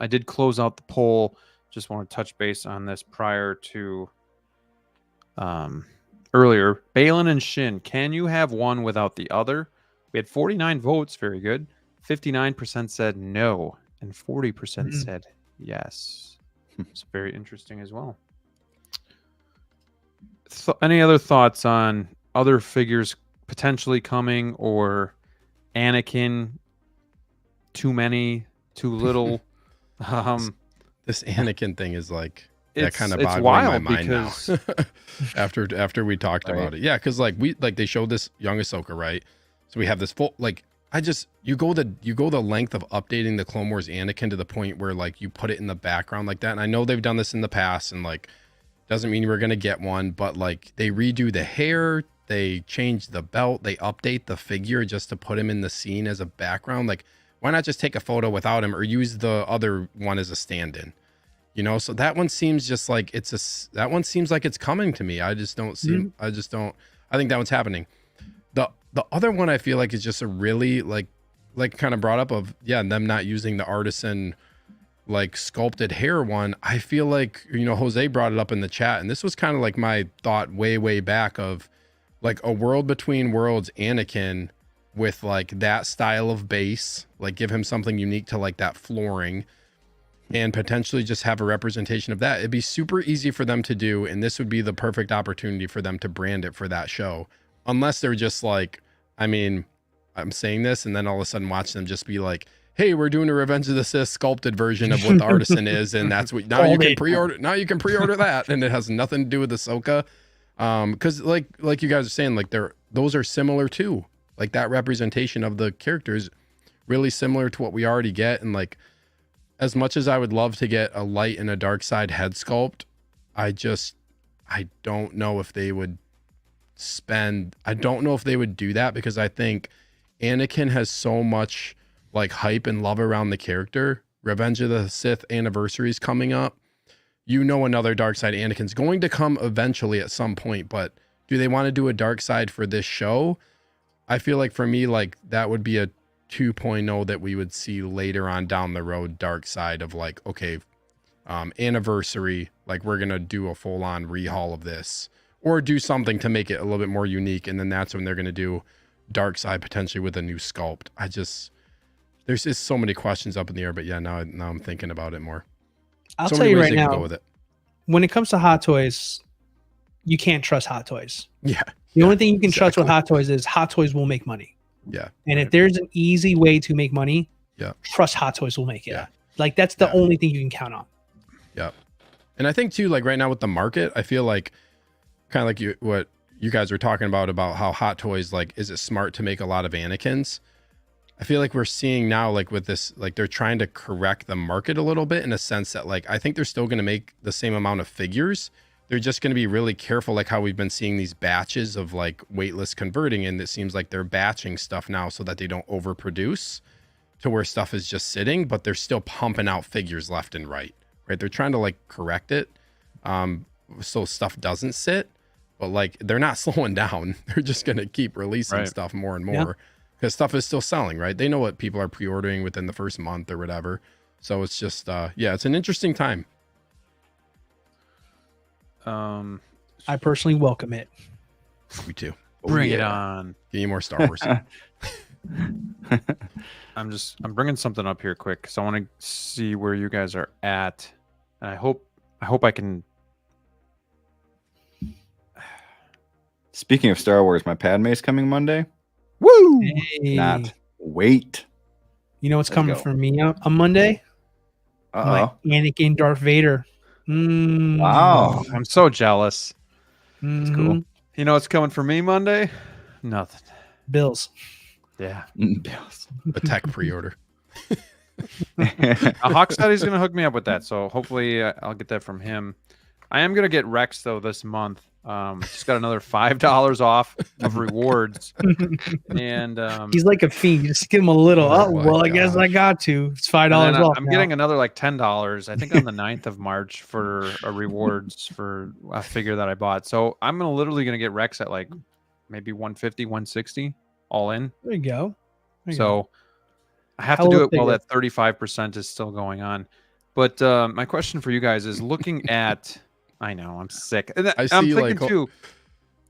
Speaker 1: I did close out the poll. Just want to touch base on this prior to earlier. Baylon and Shin, can you have one without the other? We had 49 votes. Very good. 59% said no, and 40% said yes. It's very interesting as well. Any other thoughts on other figures potentially coming, or Anakin? Too many, too little.
Speaker 4: This Anakin thing is like that kind of boggling my mind now. after we talked about it, yeah, because they showed this young Ahsoka, right? So we have this full you go the length of updating the Clone Wars Anakin to the point where you put it in the background like that. And I know they've done this in the past, and doesn't mean we're gonna get one, but they redo the hair, they change the belt, they update the figure just to put him in the scene as a background. Why not just take a photo without him, or use the other one as a stand-in? So that one seems just like that one seems like it's coming to me. I just don't see. I think that one's happening. The other one I feel like is just a really like kind of brought up of them not using the artisan like sculpted hair one. I feel like, you know, Jose brought it up in the chat, and this was kind of like my thought way back of like a World Between Worlds Anakin with like that style of base, like give him something unique to like that flooring, and potentially just have a representation of that. It'd be super easy for them to do, and this would be the perfect opportunity for them to brand it for that show. Unless they're just like, I mean, I'm saying this and then all of a sudden watch them just be like, hey, we're doing a Revenge of the Sith sculpted version of what the artisan is, and that's what now you can pre-order. Now you can pre-order that, and it has nothing to do with Ahsoka. Because like you guys are saying, like those are similar too. Like that representation of the characters really similar to what we already get. And like, as much as I would love to get a light and a dark side head sculpt, I don't know if they would do that, because I think Anakin has so much like hype and love around the character. Revenge of the Sith anniversary is coming up. You know, another dark side Anakin's going to come eventually at some point, but do they want to do a dark side for this show? I feel like for me, like that would be a 2.0 that we would see later on down the road, dark side of like, okay, anniversary, like we're going to do a full on rehaul of this, or do something to make it a little bit more unique. And then that's when they're going to do dark side potentially with a new sculpt. There's just so many questions up in the air, but yeah, now I'm thinking about it more.
Speaker 3: I'll
Speaker 4: So
Speaker 3: tell
Speaker 4: many
Speaker 3: you
Speaker 4: ways
Speaker 3: right
Speaker 4: they could
Speaker 3: now,
Speaker 4: go with it.
Speaker 3: when it comes to Hot Toys, you can't trust Hot Toys.
Speaker 4: Yeah.
Speaker 3: The only thing you can trust
Speaker 4: exactly.
Speaker 3: with Hot Toys is Hot Toys will make money.
Speaker 4: Yeah.
Speaker 3: And if there's an easy way to make money,
Speaker 4: Yeah.
Speaker 3: trust Hot Toys will make it.
Speaker 4: Yeah.
Speaker 3: Like that's the
Speaker 4: Yeah.
Speaker 3: only thing you can count on.
Speaker 4: Yeah. And I think too, like right now with the market, I feel like kind of like what you guys were talking about how Hot Toys, like, is it smart to make a lot of Anakins? I feel like we're seeing now, like with this, like they're trying to correct the market a little bit in a sense that like, I think they're still going to make the same amount of figures. They're just going to be really careful, like how we've been seeing these batches of like waitlist converting. And it seems like they're batching stuff now so that they don't overproduce to where stuff is just sitting, but they're still pumping out figures left and right. They're trying to like correct it. So stuff doesn't sit, but like they're not slowing down. They're just going to keep releasing stuff more and more because stuff is still selling, right? They know what people are pre-ordering within the first month or whatever. So it's just, it's an interesting time.
Speaker 3: I personally welcome it.
Speaker 4: Me too.
Speaker 1: Bring it on.
Speaker 4: Give me more Star Wars.
Speaker 1: I'm bringing something up here quick because I want to see where you guys are at, and I hope I can.
Speaker 2: Speaking of Star Wars, my Padme's coming Monday.
Speaker 1: Woo!
Speaker 3: Hey,
Speaker 2: Not wait.
Speaker 3: you know what's
Speaker 2: Let's
Speaker 3: coming
Speaker 2: go.
Speaker 3: for me on Monday? My Anakin Darth Vader.
Speaker 2: Wow.
Speaker 1: I'm so jealous.
Speaker 3: That's
Speaker 2: cool.
Speaker 1: You know what's coming for me Monday? Nothing.
Speaker 3: Bills.
Speaker 1: Yeah.
Speaker 4: The tech pre-order.
Speaker 1: Hawk said he's gonna hook me up with that, so hopefully I'll get that from him. I am gonna get Rex though this month. Just got another $5 off of rewards, and
Speaker 3: He's like a fiend. You just give him a little.
Speaker 4: Oh
Speaker 3: Oh,
Speaker 4: my
Speaker 3: well, I guess I
Speaker 4: gosh.
Speaker 3: got to. It's $5
Speaker 1: and then
Speaker 3: off.
Speaker 1: I'm
Speaker 3: now.
Speaker 1: getting another like $10. I think on the 9th of March for a rewards for a figure that I bought. So I'm literally gonna get Rex at like maybe 150, 160 all in.
Speaker 3: There you go. There you go.
Speaker 1: So I have
Speaker 3: Hell
Speaker 1: to do
Speaker 3: of
Speaker 1: it
Speaker 3: a
Speaker 1: while
Speaker 3: figure.
Speaker 1: that 35% is still going on. But my question for you guys is looking at. I know I'm sick. And
Speaker 4: I
Speaker 1: I'm
Speaker 4: see,
Speaker 1: thinking
Speaker 4: like,
Speaker 1: too.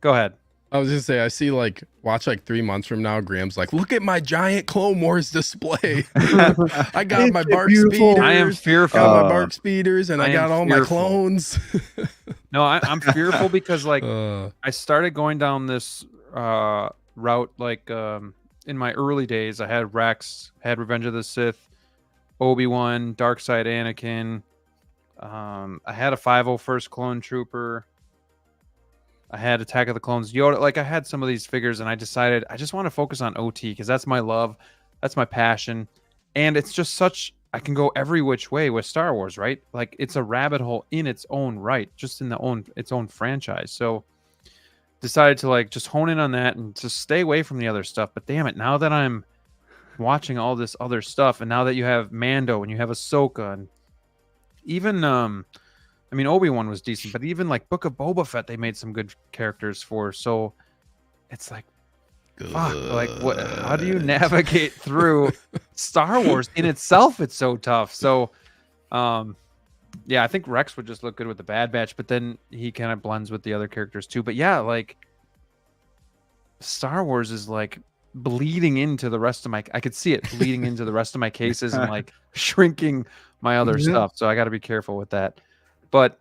Speaker 1: Go ahead.
Speaker 4: I was just say, I see like, watch like 3 months from now, Graham's like, look at my giant Clone Wars display. I got my
Speaker 3: It's
Speaker 4: Bark
Speaker 3: beautiful.
Speaker 4: speeders.
Speaker 1: I am fearful.
Speaker 4: Got my Bark speeders, and
Speaker 1: I
Speaker 4: I
Speaker 1: am
Speaker 4: got all my
Speaker 1: fearful.
Speaker 4: clones.
Speaker 1: No, I'm fearful because like
Speaker 4: Uh,
Speaker 1: I started going down this route like in my early days. I had Rex, had Revenge of the Sith, Obi-Wan, Darkseid Anakin. I had a 501st Clone Trooper. I had Attack of the Clones Yoda. Like I had some of these figures, and I decided I just want to focus on OT because that's my love, that's my passion, and it's just such. I can go every which way with Star Wars, right? Like it's a rabbit hole in its own right, just in its own franchise. So decided to like just hone in on that and just stay away from the other stuff. But damn it, now that I'm watching all this other stuff, and now that you have Mando and you have Ahsoka, and even I mean Obi-Wan was decent, but even like Book of Boba Fett, they made some good characters for. So it's like, fuck, like what? How do you navigate through Star Wars in itself? It's so tough. So, yeah, I think Rex would just look good with the Bad Batch, but then he kind of blends with the other characters too. But yeah, like Star Wars is like bleeding into the rest of my. I could see it bleeding into the rest of my cases and like shrinking my other stuff. So I got to be careful with that. But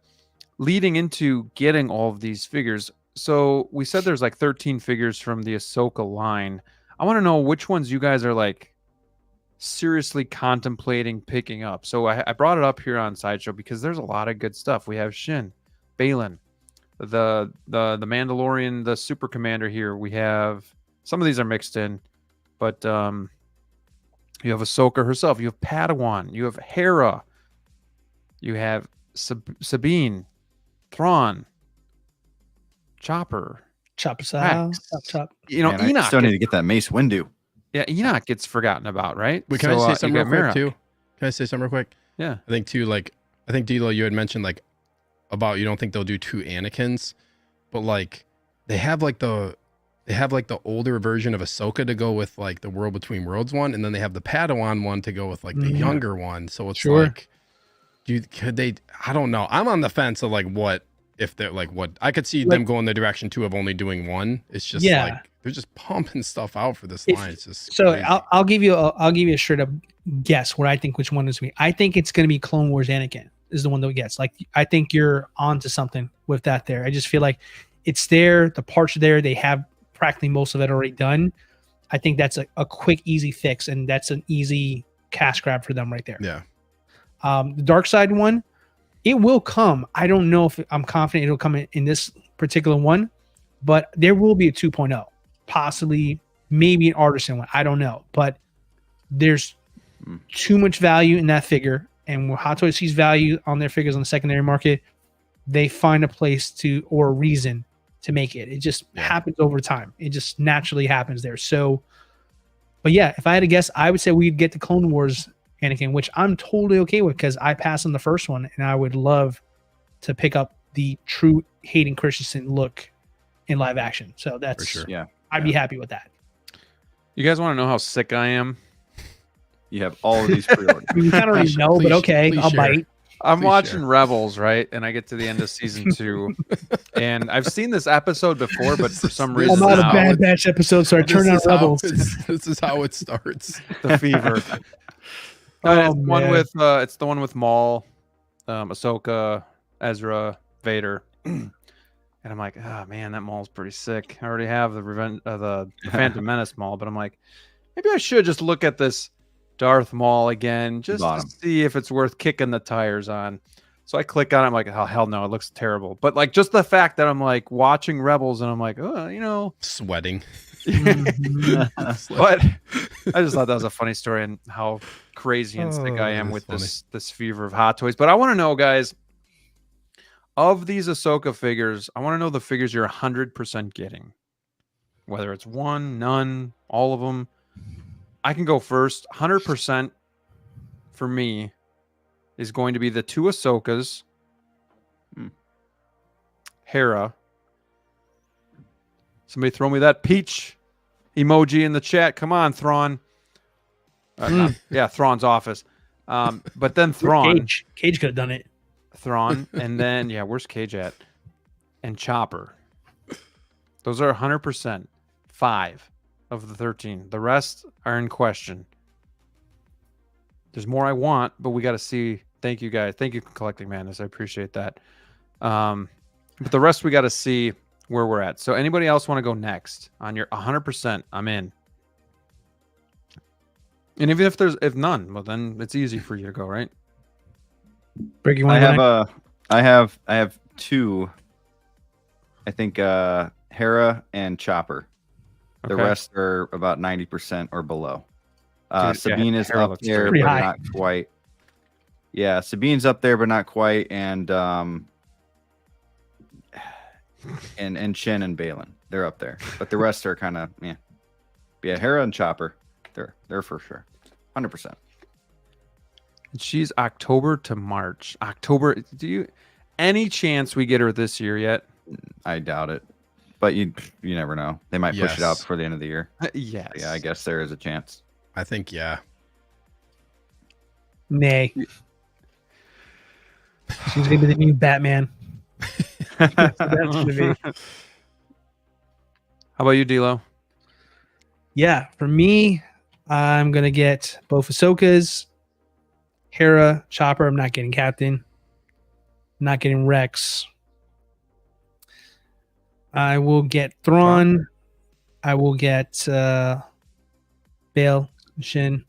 Speaker 1: leading into getting all of these figures. So we said there's like 13 figures from the Ahsoka line. I want to know which ones you guys are like seriously contemplating picking up. So I brought it up here on Sideshow because there's a lot of good stuff. We have Shin, Baylon, the Mandalorian, the Super Commander here. We have some of these are mixed in, but you have Ahsoka herself. You have Padawan. You have Hera. You have Sabine, Thrawn, Chopper,
Speaker 3: Chop us out. Chop.
Speaker 1: You know,
Speaker 2: Man,
Speaker 1: Enoch.
Speaker 2: I still need to get that Mace Windu.
Speaker 1: Yeah, Enoch gets forgotten about, right?
Speaker 4: Wait, can I say something
Speaker 1: you
Speaker 4: real
Speaker 1: got
Speaker 4: quick
Speaker 1: Merrick.
Speaker 4: too? Can I say something real quick?
Speaker 1: Yeah.
Speaker 4: I think too, like, I think DLO, you had mentioned like about you don't think they'll do 2 Anakins, but like they have like the older version of Ahsoka to go with like the World Between Worlds one, and then they have the Padawan one to go with like the younger one. So it's like, could they? I don't know. I'm on the fence of like what if they're like what I could see them going the direction too of only doing one. It's just like they're just pumping stuff out for this line. It's just
Speaker 3: so
Speaker 4: crazy.
Speaker 3: I'll give you a straight up guess what I think which one is me. I think it's going to be Clone Wars Anakin is the one that gets. Like I think you're onto something with that there. I just feel like it's there. The parts are there. They have practically most of it already done. I think that's a quick, easy fix, and that's an easy cash grab for them right there.
Speaker 4: Yeah.
Speaker 3: The Dark Side one, it will come. I don't know if I'm confident it'll come in this particular one, but there will be a 2.0, possibly, maybe an artisan one. I don't know, but there's too much value in that figure, and when Hot Toys sees value on their figures on the secondary market, they find a place to or a reason to make it. It just happens over time. It just naturally happens there. So, but yeah, if I had to guess, I would say we'd get the Clone Wars Anakin, which I'm totally okay with because I passed on the first one, and I would love to pick up the true Hayden Christensen look in live action. So that's
Speaker 4: For sure.
Speaker 2: Yeah.
Speaker 3: I'd be happy with that.
Speaker 1: You guys want to know how sick I am?
Speaker 2: You have all of these pre-ordered.
Speaker 3: I mean, you kind of already know, but okay, I'll bite.
Speaker 1: I'm
Speaker 4: Please
Speaker 1: watching
Speaker 4: share.
Speaker 1: Rebels, right? And I get to the end of season 2, and I've seen this episode before, but for some reason
Speaker 3: I'm out of
Speaker 1: now
Speaker 3: Bad Batch episodes, so I turn on Rebels.
Speaker 4: This is how it starts.
Speaker 1: the fever.
Speaker 3: Oh,
Speaker 1: It's one
Speaker 3: man.
Speaker 1: with it's the one with Maul, Ahsoka, Ezra, Vader, and I'm like, oh man, that Maul's pretty sick. I already have the the Phantom Menace Maul, but I'm like, maybe I should just look at this Darth Maul again, just to see if it's worth kicking the tires on. So I click on it. I'm like, oh hell no, it looks terrible. But like just the fact that I'm like watching Rebels and I'm like, oh, you know,
Speaker 4: Sweating.
Speaker 3: Mhm.
Speaker 1: but I just thought that was a funny story and how crazy and sick I am
Speaker 4: that's
Speaker 1: with
Speaker 4: funny.
Speaker 1: this fever of Hot Toys. But I want to know, guys, of these Ahsoka figures, I want to know the figures you're 100% getting. Whether it's one, none, all of them. I can go first. 100% for me is going to be the 2 Ahsokas, Hera. Somebody throw me that peach emoji in the chat. Come on, Thrawn. Yeah, Thrawn's office. But then Thrawn.
Speaker 3: Cage could have done it.
Speaker 1: Thrawn. And then, yeah, where's Cage at? And Chopper. Those are 100%. 5 of the 13. The rest are in question. There's more I want, but we got to see. Thank you, guys. Thank you, Collecting Madness. I appreciate that. But the rest we got to see where we're at. So anybody else want to go next on your 100%? I'm in. And even if none, well then it's easy for you to go, right?
Speaker 3: Brick, you
Speaker 2: I
Speaker 3: want to
Speaker 2: have 2. I think Hera and Chopper. The
Speaker 1: Okay.
Speaker 2: rest are about 90% or below.
Speaker 1: Dude, yeah,
Speaker 2: Sabine is
Speaker 1: Hera
Speaker 2: up
Speaker 1: looks
Speaker 2: there,
Speaker 3: pretty
Speaker 2: but
Speaker 3: high.
Speaker 2: not quite. Yeah, Sabine's up there, but not quite. And Shin and Baylon, they're up there. But the rest are kind of yeah. Yeah, Hera and Chopper, they're for sure, 100%.
Speaker 1: She's October to March. October. Do you any chance we get her this year yet?
Speaker 2: I doubt it. but you never know. They might push it out
Speaker 4: Yes.
Speaker 2: before the end of the year.
Speaker 1: Yes.
Speaker 2: Yeah, I guess there is a chance.
Speaker 4: I think, yeah.
Speaker 3: Nay. She's gonna be the new Batman. That's gonna be.
Speaker 1: How about you, DLO?
Speaker 3: Yeah, for me, I'm gonna get both Ahsoka's, Hera, Chopper. I'm not getting Captain. I'm not getting Rex. I will get Thrawn. I will get Bail, Shin.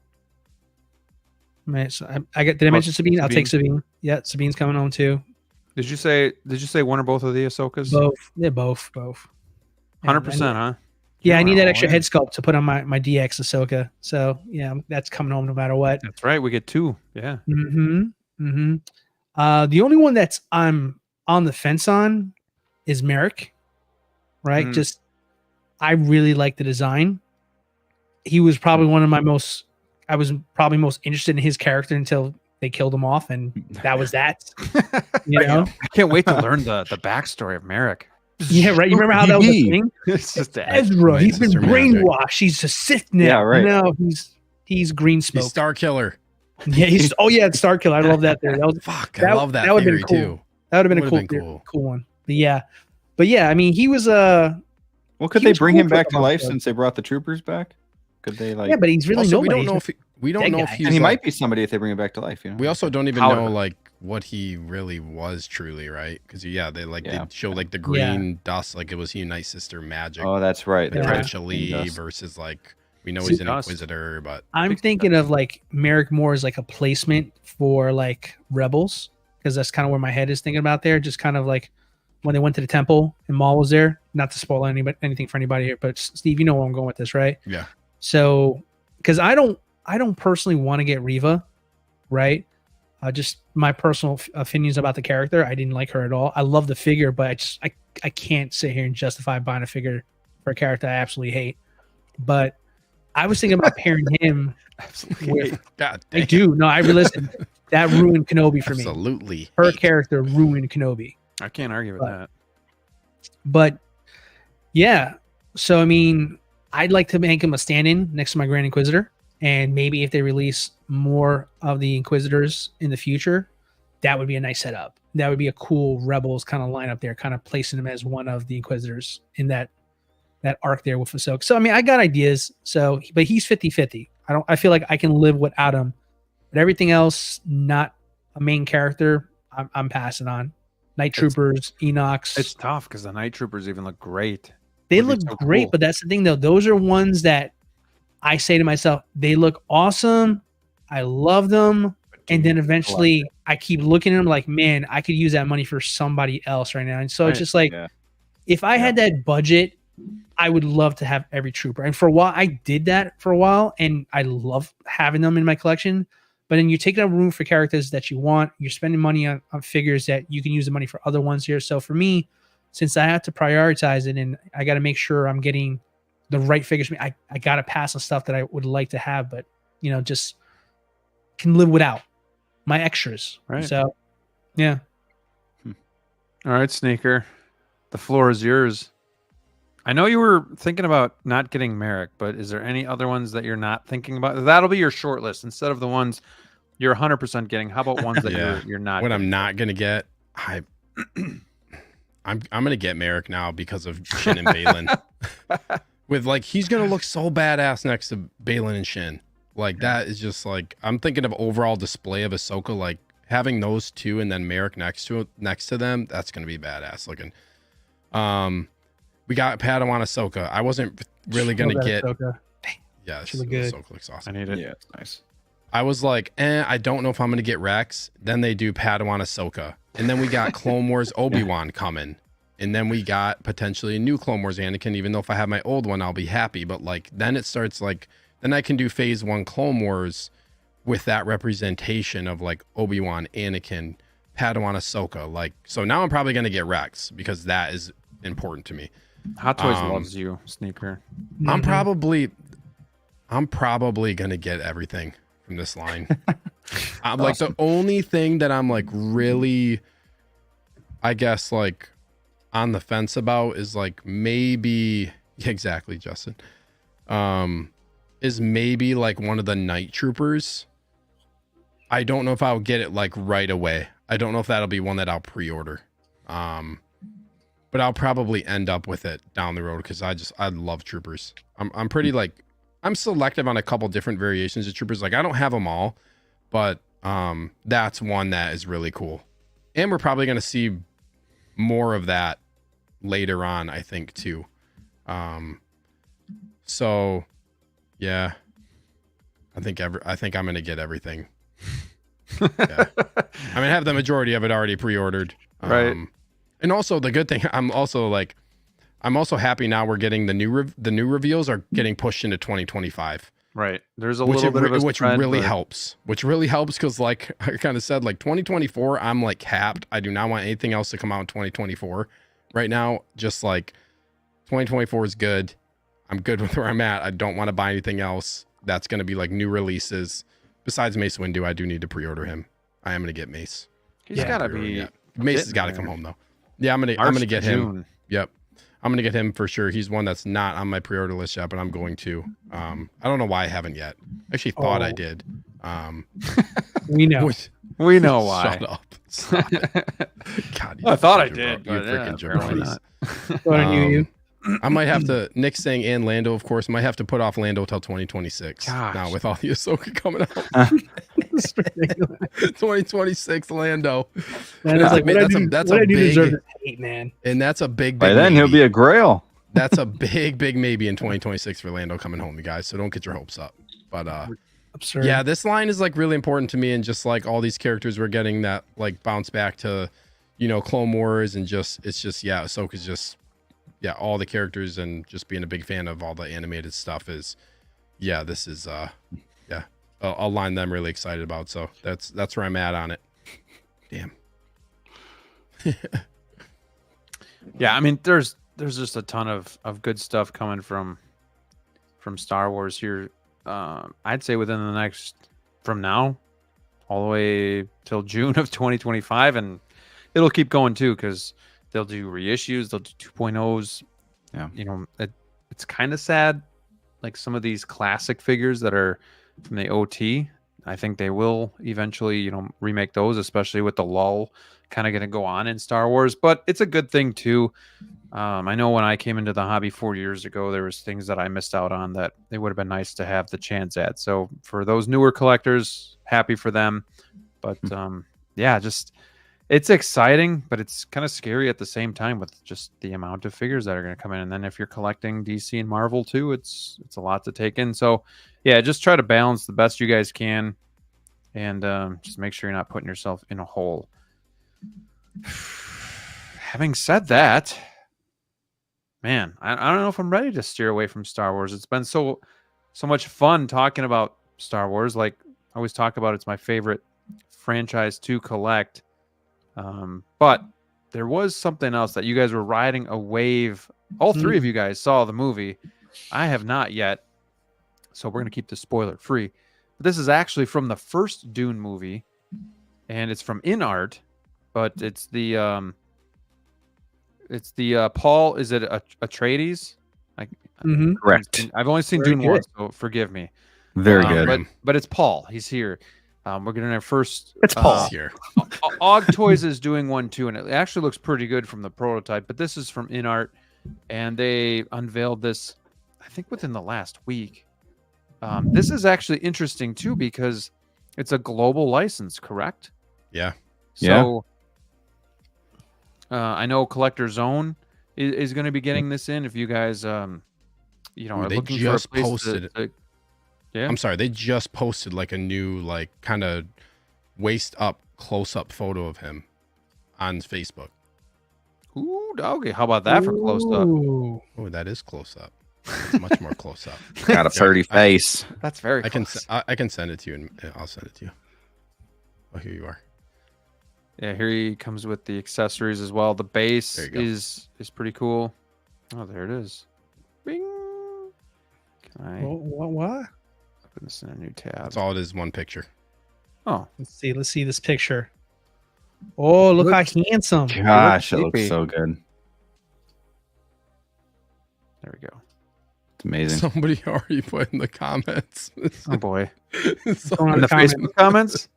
Speaker 3: So I got. Did I mention Sabine? I'll take Sabine. Yeah, Sabine's coming home too.
Speaker 1: Did you say one or both of the Ahsokas?
Speaker 3: Both. Yeah, both.
Speaker 1: 100%, huh?
Speaker 3: Yeah, I need that
Speaker 1: Wow,
Speaker 3: extra
Speaker 1: yeah.
Speaker 3: head sculpt to put on my DX Ahsoka. So yeah, that's coming home no matter what.
Speaker 1: That's right. We get 2. Yeah.
Speaker 3: The only one that's I'm on the fence on is Merrick. Right?
Speaker 1: Mm.
Speaker 3: Just I really like the design. He was probably one of my most. I was probably most interested in his character until they killed him off, and that was that. You know?
Speaker 1: I can't wait to learn the backstory of Merrick.
Speaker 3: Yeah, right. You remember how that was a thing?
Speaker 1: It's just
Speaker 3: Ezra,
Speaker 4: Right,
Speaker 3: he's been
Speaker 4: Sister
Speaker 3: brainwashed. He's a Sith now.
Speaker 2: Yeah, right.
Speaker 3: No, he's green smoke.
Speaker 4: He's Star Killer.
Speaker 3: Yeah, it's Star Killer. I love that theory. That was,
Speaker 4: Fuck,
Speaker 3: that-
Speaker 4: I love that,
Speaker 3: that would've been
Speaker 4: theory
Speaker 3: cool.
Speaker 4: too.
Speaker 3: that would have been a
Speaker 4: Would've
Speaker 3: cool,
Speaker 4: been
Speaker 3: theory,
Speaker 4: cool.
Speaker 3: cool one. But yeah. I mean, he was
Speaker 2: Well, could
Speaker 3: He
Speaker 2: they
Speaker 3: was
Speaker 2: bring
Speaker 3: cool
Speaker 2: him
Speaker 3: for
Speaker 2: back
Speaker 3: a
Speaker 2: to
Speaker 3: while,
Speaker 2: life
Speaker 3: though.
Speaker 2: since they brought the troopers back? Could they like?
Speaker 3: yeah, but he's really
Speaker 4: Also, we
Speaker 3: nobody.
Speaker 4: don't know if we don't
Speaker 3: That
Speaker 4: know if
Speaker 3: guy.
Speaker 4: he's
Speaker 2: and he
Speaker 4: like-
Speaker 2: might be somebody if they bring him back to life. You know.
Speaker 4: We also don't even
Speaker 1: Powder.
Speaker 4: know like what he really was truly, right? Because they
Speaker 2: Yeah.
Speaker 4: show like the green dust, like it was he Night Sister magic,
Speaker 2: Oh, that's right.
Speaker 4: like
Speaker 3: Yeah.
Speaker 4: potentially
Speaker 2: Dust.
Speaker 4: versus like we know
Speaker 3: See,
Speaker 4: he's an
Speaker 1: dust.
Speaker 4: Inquisitor, but
Speaker 3: I'm thinking of like Merrick Moore as like a placement for like Rebels, because that's kind of where my head is thinking about there. Just kind of like when they went to the temple and Maul was there. Not to spoil anything for anybody here, but Steve, you know where I'm going with this, right?
Speaker 4: yeah,
Speaker 3: So, because I don't personally want to get Reva, right? Just my personal opinions about the character. I didn't like her at all. I love the figure, but I can't sit here and justify buying a figure for a character I absolutely hate. But I was thinking about pairing him with.
Speaker 4: God
Speaker 3: I
Speaker 4: damn,
Speaker 3: do. No, I listen. That ruined Kenobi for me.
Speaker 4: absolutely.
Speaker 3: Her
Speaker 4: hate.
Speaker 3: character ruined Kenobi.
Speaker 1: I can't argue with
Speaker 3: But-
Speaker 1: that.
Speaker 3: But yeah, so I mean, I'd like to make him a stand-in next to my Grand Inquisitor, and maybe if they release more of the Inquisitors in the future, that would be a nice setup. That would be a cool Rebels kind of lineup there, kind of placing him as one of the Inquisitors in that arc there with Ahsoka. So I mean, I got ideas. So, but he's 50-50. I feel like I can live without him, but everything else, not a main character, I'm passing on. Night Troopers, Enox.
Speaker 1: It's tough because the Night Troopers even look great.
Speaker 3: They
Speaker 1: would be
Speaker 3: look
Speaker 1: so
Speaker 3: great,
Speaker 1: cool.
Speaker 3: but that's the thing though. Those are ones that I say to myself, they look awesome. I love them. And then eventually I keep looking at them like, man, I could use that money for somebody else right now. And so it's
Speaker 1: Right.
Speaker 3: just like,
Speaker 2: Yeah.
Speaker 3: if I had that budget, I would love to have every trooper. And for a while, I did that for a while, and I love having them in my collection. But then you're taking up room for characters that you want. You're spending money on figures that you can use the money for other ones here. So for me, since I have to prioritize it and I got to make sure I'm getting the right figures, I got to pass on stuff that I would like to have, but just can live without my extras.
Speaker 1: Right.
Speaker 3: So, yeah.
Speaker 1: All right, Sneaker. The floor is yours. I know you were thinking about not getting Merrick, but is there any other ones that you're not thinking about? That'll be your short list instead of the ones you're 100% getting. How about ones that
Speaker 4: Yeah.
Speaker 1: you're not?
Speaker 4: What
Speaker 1: getting?
Speaker 4: I'm not gonna get, I'm gonna get Merrick now because of Shin and Baylon. With like he's gonna look so badass next to Baylon and Shin. Like that is just like I'm thinking of overall display of Ahsoka, like having those two and then Merrick next to them. That's gonna be badass looking. We got Padawan Ahsoka. I wasn't really gonna
Speaker 3: Love that
Speaker 4: get.
Speaker 3: Ahsoka.
Speaker 4: Yeah,
Speaker 3: She look good.
Speaker 4: Ahsoka looks
Speaker 1: I
Speaker 4: awesome.
Speaker 1: need it.
Speaker 2: Yeah, it's nice.
Speaker 4: I was like, I don't know if I'm gonna get Rex. Then they do Padawan Ahsoka, and then we got Clone Wars Obi-Wan coming, and then we got potentially a new Clone Wars Anakin. Even though if I have my old one, I'll be happy. But like, then it starts like, then I can do Phase 1 Clone Wars with that representation of like Obi-Wan, Anakin, Padawan Ahsoka. Like, so now I'm probably gonna get Rex because that is important to me.
Speaker 1: Hot Toys loves you, Sneaker.
Speaker 4: I'm
Speaker 3: Mhm.
Speaker 4: probably gonna get everything from this line. I'm like the only thing that I'm like really, I guess like on the fence about is like maybe exactly, Justin. Is maybe like one of the night troopers. I don't know if I'll get it like right away. I don't know if that'll be one that I'll pre-order. But I'll probably end up with it down the road because I love troopers. I'm pretty like I'm selective on a couple different variations of troopers. Like I don't have them all, but that's one that is really cool. And we're probably gonna see more of that later on, I think too. So yeah. I think I'm gonna get everything. Yeah. I mean, I have the majority of it already pre-ordered.
Speaker 1: Right.
Speaker 4: And also the good thing, I'm also happy now we're getting the new reveals are getting pushed into 2025.
Speaker 1: Right. There's a little bit of a
Speaker 4: which
Speaker 1: spread,
Speaker 4: really helps. Which really helps because like I kind of said, like 2024, I'm like capped. I do not want anything else to come out in 2024. Right now, just like 2024 is good. I'm good with where I'm at. I don't want to buy anything else. That's going to be like new releases. Besides Mace Windu, I do need to pre-order him. I am going to get Mace.
Speaker 1: He's gotta be.
Speaker 4: Mace has got to come home though. Yeah, I'm gonna get him.
Speaker 1: June.
Speaker 4: Yep, I'm gonna get him for sure. He's one that's not on my pre-order list yet, but I'm going to. I don't know why I haven't yet. I actually thought I did.
Speaker 3: We know.
Speaker 1: We know why.
Speaker 4: Shut up. Stop it. God,
Speaker 1: I thought I
Speaker 4: you
Speaker 1: did.
Speaker 4: You freaking jerk.
Speaker 3: What are you?
Speaker 4: I might have to. Nick's saying and Lando, of course, might have to put off Lando till 2026.
Speaker 1: Gosh.
Speaker 4: Now with all the Ahsoka coming out, 2026 Lando.
Speaker 3: Man, it's like,
Speaker 4: that's a big
Speaker 3: deserve to hate, man.
Speaker 4: And that's a big.
Speaker 2: By then
Speaker 4: maybe.
Speaker 2: he'll be a Grail.
Speaker 4: That's a big maybe in 2026 for Lando coming home, you guys. So don't get your hopes up. But
Speaker 3: Absurd.
Speaker 4: yeah, this line is like really important to me, and just like all these characters we're getting that like bounce back to, Clone Wars, and it's just Ahsoka's just. Yeah, all the characters and just being a big fan of all the animated stuff is, this is a line that I'm really excited about. So that's where I'm at on it. Damn.
Speaker 1: Yeah, I mean, there's just a ton of good stuff coming from Star Wars here. I'd say within the next, from now all the way till June of 2025, and it'll keep going too because they'll do reissues, they'll do 2.0s.
Speaker 2: Yeah.
Speaker 1: It's kind of sad. Like some of these classic figures that are from the OT, I think they will eventually, remake those, especially with the lull kind of going to go on in Star Wars. But it's a good thing too. I know when I came into the hobby 4 years ago, there was things that I missed out on that it would have been nice to have the chance at. So for those newer collectors, happy for them. But just it's exciting, but it's kind of scary at the same time with just the amount of figures that are going to come in. And then if you're collecting DC and Marvel too, it's a lot to take in. So yeah, just try to balance the best you guys can, and just make sure you're not putting yourself in a hole. Having said that, man, I don't know if I'm ready to steer away from Star Wars. It's been so much fun talking about Star Wars. Like I always talk about, it's my favorite franchise to collect. But there was something else that you guys were riding a wave. All three of you guys saw the movie. I have not yet. So we're going to keep this spoiler free. But this is actually from the first Dune movie, and it's from InArt, but it's the Paul, is it Atreides?
Speaker 2: Correct.
Speaker 1: I've only seen
Speaker 3: Very
Speaker 1: Dune
Speaker 3: good.
Speaker 1: once, so forgive me.
Speaker 2: Very good.
Speaker 1: But it's Paul. He's here. We're getting our first.
Speaker 2: It's Paul.
Speaker 4: Here.
Speaker 1: Og Toys is doing one too, and it actually looks pretty good from the prototype. But this is from InArt, and they unveiled this, I think, within the last week. This is actually interesting too because it's a global license, correct?
Speaker 4: Yeah.
Speaker 1: So, I know Collector Zone is going to be getting this in. If you guys, are
Speaker 4: They
Speaker 1: looking for a
Speaker 4: just
Speaker 1: place
Speaker 4: posted
Speaker 1: to yeah.
Speaker 4: I'm sorry, they just posted like a new, like kind of waist up, close up photo of him on Facebook.
Speaker 1: Ooh, doggy. How about that for close up?
Speaker 3: Ooh.
Speaker 4: Oh, that is close up. It's much more close up.
Speaker 2: Got a pretty face.
Speaker 1: That's very
Speaker 4: I
Speaker 1: close.
Speaker 4: can send it to you, and I'll send it to you. Oh, here you are.
Speaker 1: Yeah, here he comes with the accessories as well. The base
Speaker 4: There you go.
Speaker 1: is pretty cool. Oh, there it is. Bing. Can I
Speaker 3: What?
Speaker 1: open this in a new tab?
Speaker 4: That's all it is. One picture.
Speaker 1: Oh,
Speaker 3: Let's see this picture. Oh, look how handsome.
Speaker 2: Gosh, it
Speaker 1: creepy.
Speaker 2: looks so good.
Speaker 1: There we go.
Speaker 2: It's amazing.
Speaker 4: Somebody already put in the comments.
Speaker 1: Oh boy.
Speaker 3: Going on
Speaker 1: In the
Speaker 3: comments.
Speaker 1: Facebook comments?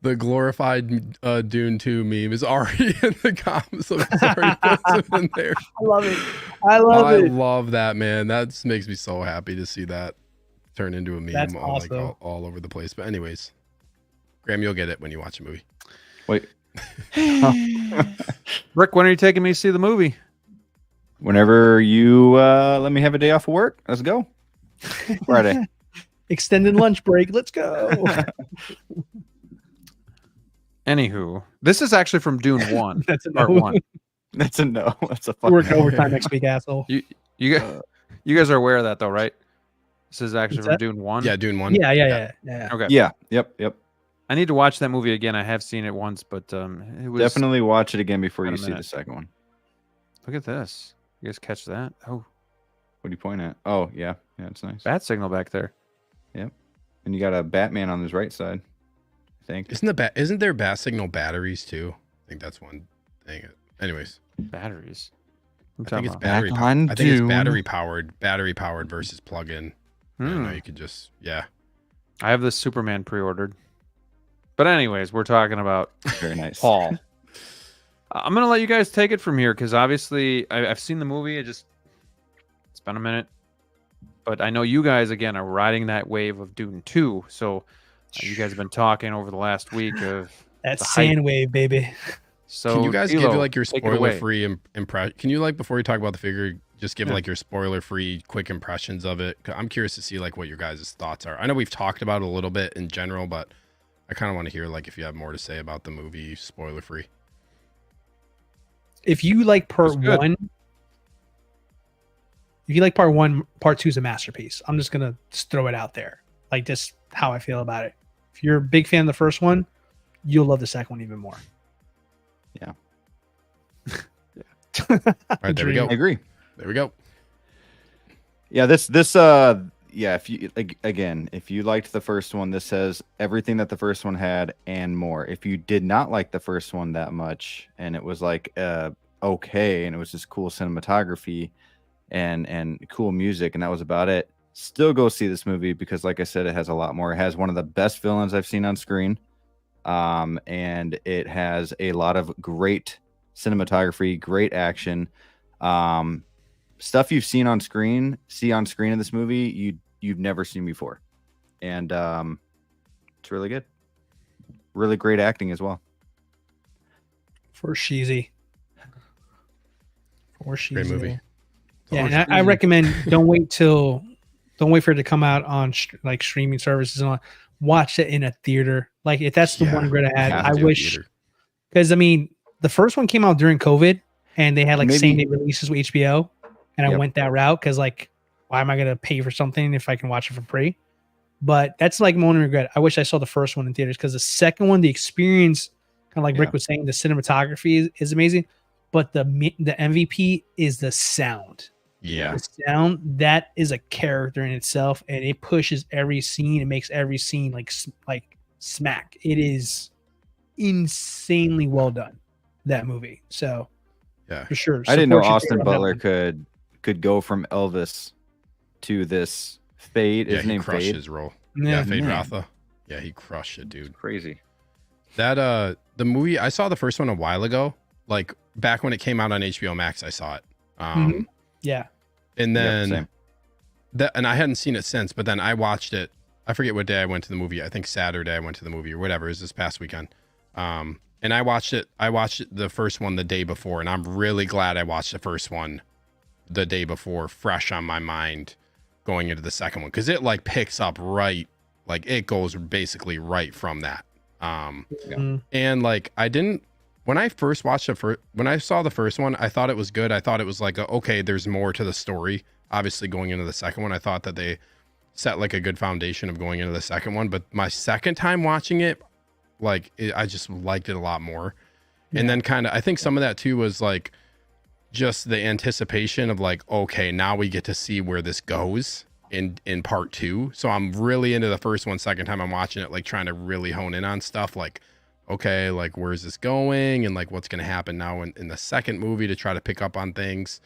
Speaker 4: The glorified Dune 2 meme is already in the comments. So it's already posted in there.
Speaker 3: I love it. I love
Speaker 4: I
Speaker 3: it.
Speaker 4: love that, man. That just makes me so happy to see that turn into a meme.
Speaker 3: That's
Speaker 4: all, like,
Speaker 3: awesome.
Speaker 4: all over the place. But anyways, Graham, you'll get it when you watch a movie.
Speaker 2: Wait.
Speaker 1: Rick, when are you taking me to see the movie?
Speaker 2: Whenever you let me have a day off of work, let's go. Friday.
Speaker 3: Extended lunch break. Let's go.
Speaker 1: Anywho, this is actually from Dune 1.
Speaker 3: That's a
Speaker 1: Part
Speaker 3: no.
Speaker 1: 1.
Speaker 2: That's a no. That's a
Speaker 3: We're
Speaker 2: fucking
Speaker 3: working overtime next week, asshole.
Speaker 1: You guys are aware of that though, right? This is actually
Speaker 3: What's
Speaker 1: from
Speaker 3: that?
Speaker 1: Dune 1.
Speaker 4: Yeah, Dune 1.
Speaker 3: Yeah.
Speaker 1: Okay.
Speaker 2: Yeah. Yep.
Speaker 1: I need to watch that movie again. I have seen it once, but it was
Speaker 2: Definitely watch it again before
Speaker 1: Wait
Speaker 2: you
Speaker 1: a
Speaker 2: see the
Speaker 1: minute.
Speaker 2: second one.
Speaker 1: Look at this. You guys catch that? Oh,
Speaker 2: What do you point at? Oh, yeah. Yeah, it's nice.
Speaker 1: bat signal back there.
Speaker 2: And you got a Batman on his right side, I think.
Speaker 4: Isn't there bat signal batteries too? I think that's one thing. Anyways,
Speaker 1: Batteries.
Speaker 4: I think it's
Speaker 1: about?
Speaker 4: battery.
Speaker 2: Back on
Speaker 4: I think it's
Speaker 2: Dune.
Speaker 4: battery powered versus plug-in. I don't know.
Speaker 1: Hmm.
Speaker 4: You could just yeah.
Speaker 1: I have this Superman pre-ordered. But anyways, we're talking about
Speaker 2: Very nice.
Speaker 1: Paul. I'm gonna let you guys take it from here because obviously I've seen the movie. It's been a minute, but I know you guys again are riding that wave of Dune 2. So you guys have been talking over the last week of
Speaker 3: That
Speaker 1: the hype.
Speaker 3: sand wave, baby.
Speaker 1: So
Speaker 4: Can you guys give
Speaker 1: DLO,
Speaker 4: like your
Speaker 1: take it away.
Speaker 4: spoiler-free impression? Can you like before you talk about the figure, just give
Speaker 1: Yeah.
Speaker 4: like your spoiler-free quick impressions of it? 'Cause I'm curious to see like what your guys' thoughts are. I know we've talked about it a little bit in general, but I kind of want to hear like if you have more to say about the movie, spoiler-free.
Speaker 3: If you like part
Speaker 1: That's good.
Speaker 3: 1, if you like part 1, part 2 is a masterpiece. I'm just gonna just throw it out there. Like just how I feel about it. If you're a big fan of the first one, you'll love the second one even more.
Speaker 4: All right, there we go.
Speaker 2: I agree.
Speaker 4: There we go.
Speaker 2: Yeah, yeah, if you like again, if you liked the first one, this has everything that the first one had and more. If you did not like the first one that much and it was like okay and it was just cool cinematography and cool music and that was about it, still go see this movie because like I said, it has a lot more. It has one of the best villains I've seen on screen. And it has a lot of great cinematography, great action. Stuff you've seen on screen, in this movie, you've never seen before. And it's really good. Really great acting as well.
Speaker 3: For Sheezy. For Sheezy.
Speaker 4: Great movie.
Speaker 3: Yeah, and I recommend don't wait for it to come out on like streaming services and all. Watch it in a theater. Like if that's the one regret I had,
Speaker 4: have
Speaker 3: I
Speaker 4: to do a
Speaker 3: wish
Speaker 4: theater.
Speaker 3: because I mean the first one came out during COVID and they had like
Speaker 2: Maybe-
Speaker 3: same day releases with HBO, and I
Speaker 2: Yep.
Speaker 3: went that route because like why am I gonna pay for something if I can watch it for free? But that's like my only regret. I wish I saw the first one in theaters because the second one, the experience, kind of like
Speaker 2: Yeah.
Speaker 3: Rick was saying, the cinematography is amazing, but the MVP is the sound.
Speaker 4: Yeah.
Speaker 3: The sound that is a character in itself, and it pushes every scene. It makes every scene like smack. It is insanely well done. That movie. So
Speaker 4: Yeah.
Speaker 3: for sure.
Speaker 2: I didn't know
Speaker 3: support your
Speaker 2: Austin
Speaker 3: favorite on that
Speaker 2: Butler
Speaker 3: one.
Speaker 2: could go from Elvis to this Fade.
Speaker 4: Yeah,
Speaker 2: His
Speaker 4: he
Speaker 2: name
Speaker 4: crushed
Speaker 2: Fade.
Speaker 4: his role.
Speaker 3: Yeah.
Speaker 4: Yeah, Fade
Speaker 2: Man.
Speaker 4: Ratha. Yeah, he crushed it, dude.
Speaker 2: Crazy.
Speaker 4: That the movie, I saw the first one a while ago, like back when it came out on HBO Max. I saw it.
Speaker 3: Mhm. Yeah.
Speaker 4: And
Speaker 2: Yep,
Speaker 4: then
Speaker 2: same.
Speaker 4: and I hadn't seen it since, but then I watched it. I forget what day I went to the movie. I think Saturday I went to the movie or whatever. It was this past weekend. And I watched it. I watched the first one the day before, and I'm really glad I watched the first one the day before, fresh on my mind, going into the second one, because it like picks up right, like it goes basically right from that.
Speaker 3: Mhm.
Speaker 4: And like I didn't when I first watched when I saw the first one, I thought it was good. I thought it was like okay, there's more to the story. Obviously, going into the second one, I thought that they set like a good foundation of going into the second one. But my second time watching it, I just liked it a lot more. And then kind of, I think some of that too was like just the anticipation of like, okay, now we get to see where this goes in part 2. So I'm really into the first one. Second time I'm watching it, like trying to really hone in on stuff like, okay, like where's this going and like what's going to happen now in the second movie to try to pick up on things.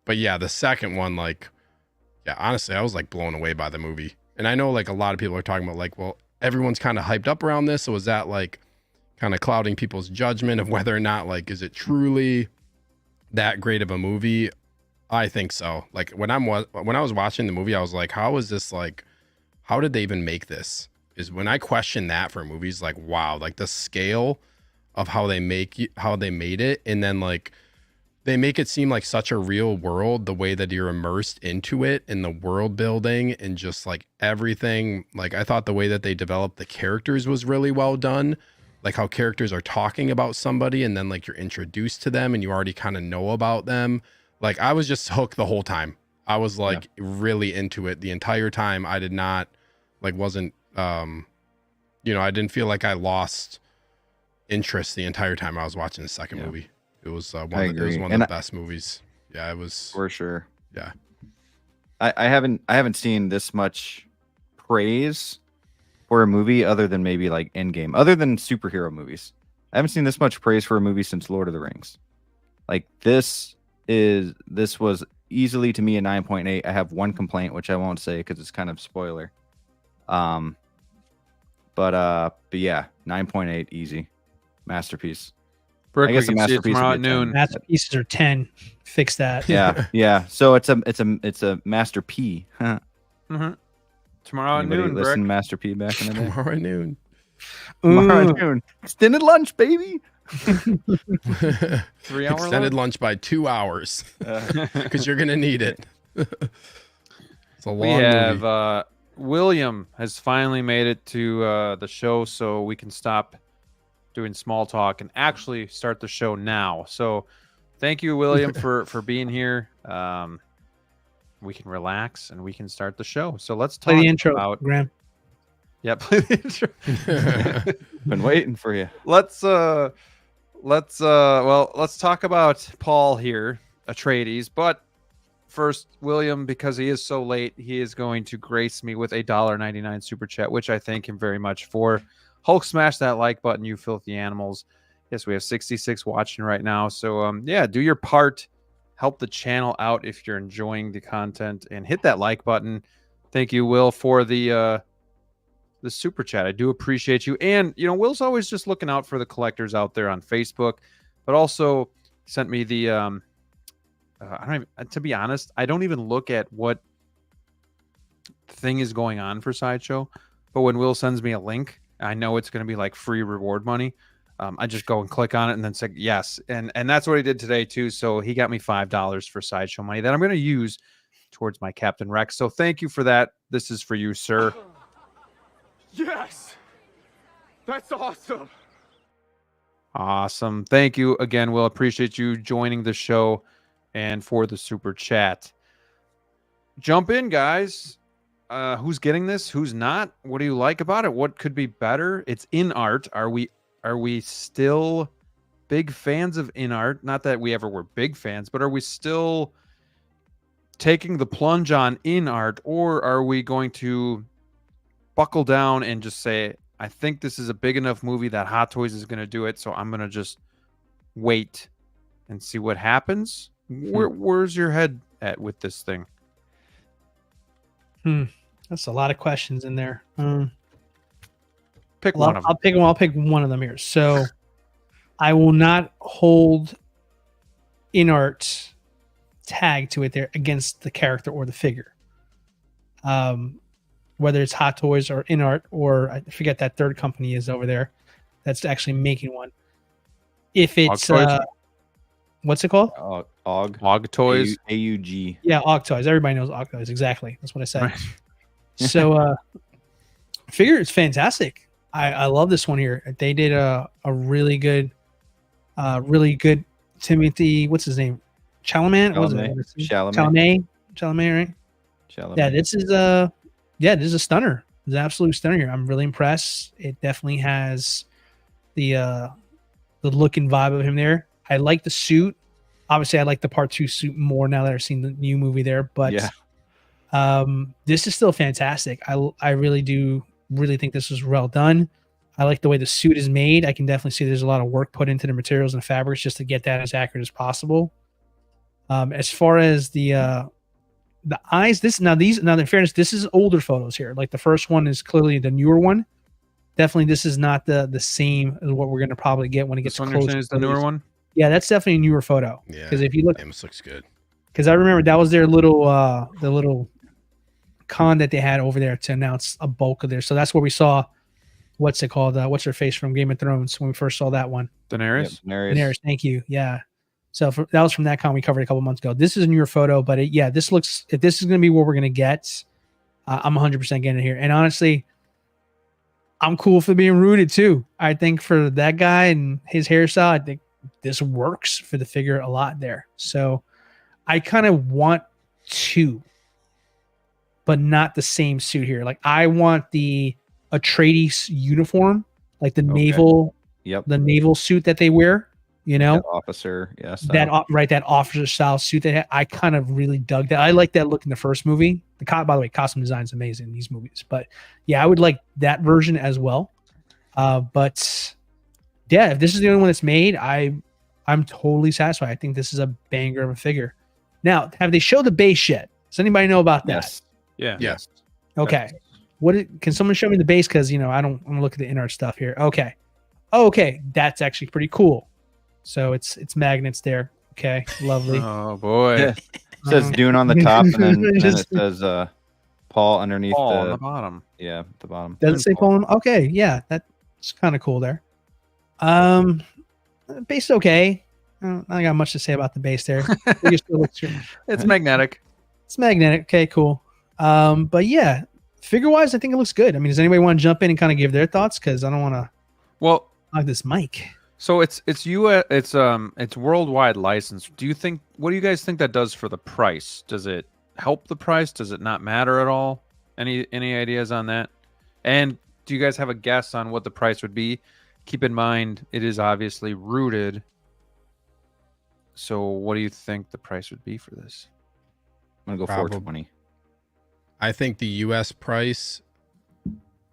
Speaker 4: But yeah, the second one, like, yeah, honestly, I was like blown away by the movie. And I know like a lot of people are talking about like, well, everyone's kind of hyped up around this. So was that like kind of clouding people's judgment of whether or not like, is it truly that great of a movie? I think so. Like when I was watching the movie, I was like, how is this like, how did they even make this? Is when I question that for movies, like, wow, like the scale of how they made it. And then like, they make it seem like such a real world, the way that you're immersed into it and the world building and just like everything. Like I thought the way that they developed the characters was really well done. Like how characters are talking about somebody and then like you're introduced to them and you already kind of know about them. Like I was just hooked the whole time. I was like really into it the entire time. I did not wasn't, you know, I didn't feel like I lost interest the entire time I was watching the second movie. It was one of the best movies. Yeah, it was
Speaker 2: for sure.
Speaker 4: Yeah.
Speaker 2: I haven't seen this much praise for a movie other than maybe like Endgame, other than superhero movies. I haven't seen this much praise for a movie since Lord of the Rings. Like this was easily to me a 9.8. I have one complaint, which I won't say because it's kind of spoiler. But yeah, 9.8 easy. Masterpiece.
Speaker 1: Brooke,
Speaker 2: I guess
Speaker 1: we can see it tomorrow at noon.
Speaker 3: Masterpieces are 10. Fix that.
Speaker 2: Yeah. So it's a Master P.
Speaker 1: Mm-hmm. Tomorrow at noon,
Speaker 2: listen,
Speaker 1: Brick.
Speaker 2: Master P back in the day.
Speaker 4: Tomorrow at noon.
Speaker 2: Tomorrow at noon. Extended lunch, baby.
Speaker 1: 3 hour
Speaker 4: Extended lunch by 2 hours because you're gonna need it. It's a long
Speaker 1: we have
Speaker 4: movie.
Speaker 1: William has finally made it to the show, so we can stop doing small talk and actually start the show now. So thank you, William, for being here. We can relax and we can start the show. So let's talk
Speaker 3: Play the intro,
Speaker 1: about
Speaker 3: Graham.
Speaker 1: Yeah, play the intro.
Speaker 2: Been waiting for you.
Speaker 1: Let's talk about Paul here, Atreides. But first, William, because he is so late, he is going to grace me with a $1.99 super chat, which I thank him very much for. Hulk, smash that like button, you filthy animals. Yes, we have 66 watching right now. So yeah, do your part. Help the channel out if you're enjoying the content, and hit that like button. Thank you, Will, for the super chat. I do appreciate you. And you know, Will's always just looking out for the collectors out there on Facebook, but also sent me the I don't even, to be honest, I don't even look at what thing is going on for Sideshow, but when Will sends me a link, I know it's going to be like free reward money. I just go and click on it and then say yes, and that's what he did today too. So he got me $5 for Sideshow money that I'm going to use towards my Captain Rex. So thank you for that. This is for you, sir.
Speaker 5: Yes! That's awesome!
Speaker 1: Awesome. Thank you again, Will. Appreciate you joining the show and for the super chat. Jump in, guys. Who's getting this? Who's not? What do you like about it? What could be better? It's InArt. Are we still big fans of InArt? Not that we ever were big fans, but are we still taking the plunge on InArt, or are we going to buckle down and just say, I think this is a big enough movie that Hot Toys is going to do it, so I'm going to just wait and see what happens? Where's your head at with this thing?
Speaker 3: That's a lot of questions in there.
Speaker 1: Pick one of them.
Speaker 3: I'll pick one of them here. So I will not hold InArt tag to it there against the character or the figure. Whether it's Hot Toys or InArt, or I forget that third company is over there that's actually making one. If it's what's it called?
Speaker 1: Og Toys.
Speaker 2: AUG.
Speaker 3: Yeah, Og Toys. Everybody knows Og Toys. Exactly. That's what I said. Right. So figure is fantastic. I love this one here. They did a really good Timothy, what's his name? Chalamet? Chalamet, right? Chalamet. Yeah, this is a stunner. It's an absolute stunner here. I'm really impressed. It definitely has the look and vibe of him there. I like the suit. Obviously, I like the Part 2 suit more now that I've seen the new movie there. But this is still fantastic. I really think this was well done. I like the way the suit is made. I can definitely see there's a lot of work put into the materials and fabrics just to get that as accurate as possible. As far as the eyes, in fairness, this is older photos here. Like the first one is clearly the newer one. Definitely, this is not the same as what we're going to probably get when it gets closer.
Speaker 1: Is the newer one?
Speaker 3: Yeah, that's definitely a newer photo.
Speaker 4: Yeah.
Speaker 3: Because if you look,
Speaker 4: This looks good.
Speaker 3: because I remember that was their little the little con that they had over there to announce a bulk of there. So that's where we saw what's it called? What's her face from Game of Thrones when we first saw that one?
Speaker 1: Daenerys.
Speaker 2: Yep, Daenerys.
Speaker 3: Daenerys, thank you. Yeah. So that was from that con we covered a couple months ago. This is a newer photo, but this looks, if this is going to be what we're going to get, I'm 100% getting it here. And honestly, I'm cool for being rooted too. I think for that guy and his hairstyle, I think this works for the figure a lot there. So I kind of want two, but not the same suit here. Like I want the Atreides uniform, like the naval, the naval suit that they wear. You know,
Speaker 2: that officer, yes,
Speaker 3: that officer style suit that I kind of really dug that. I like that look in the first movie. By the way, costume design is amazing in these movies. But yeah, I would like that version as well. But yeah, if this is the only one that's made, I'm totally satisfied. I think this is a banger of a figure. Now, have they showed the base yet? Does anybody know about that?
Speaker 2: Yes.
Speaker 1: Yeah.
Speaker 4: Yes.
Speaker 3: Okay. Can someone show me the base? Because I don't want to look at the InArt stuff here. Okay. Okay, that's actually pretty cool. So it's magnets there. Okay, lovely.
Speaker 1: Oh boy.
Speaker 2: Yeah. It says Dune on the top, and then it says Paul underneath
Speaker 1: on the bottom.
Speaker 2: Yeah, the bottom.
Speaker 3: Does it say Paul? Okay, yeah, that's kind of cool there. Base okay. I don't got much to say about the base there.
Speaker 1: It's magnetic.
Speaker 3: It's magnetic. Okay, cool. But yeah, figure wise, I think it looks good. I mean, does anybody want to jump in and kind of give their thoughts? Because I don't want to.
Speaker 1: Well,
Speaker 3: like this mic.
Speaker 1: So it's worldwide license. What do you guys think that does for the price? Does it help the price? Does it not matter at all? Any ideas on that? And do you guys have a guess on what the price would be? Keep in mind it is obviously rooted. So what do you think the price would be for this?
Speaker 2: I'm gonna go 420.
Speaker 4: I think the US price,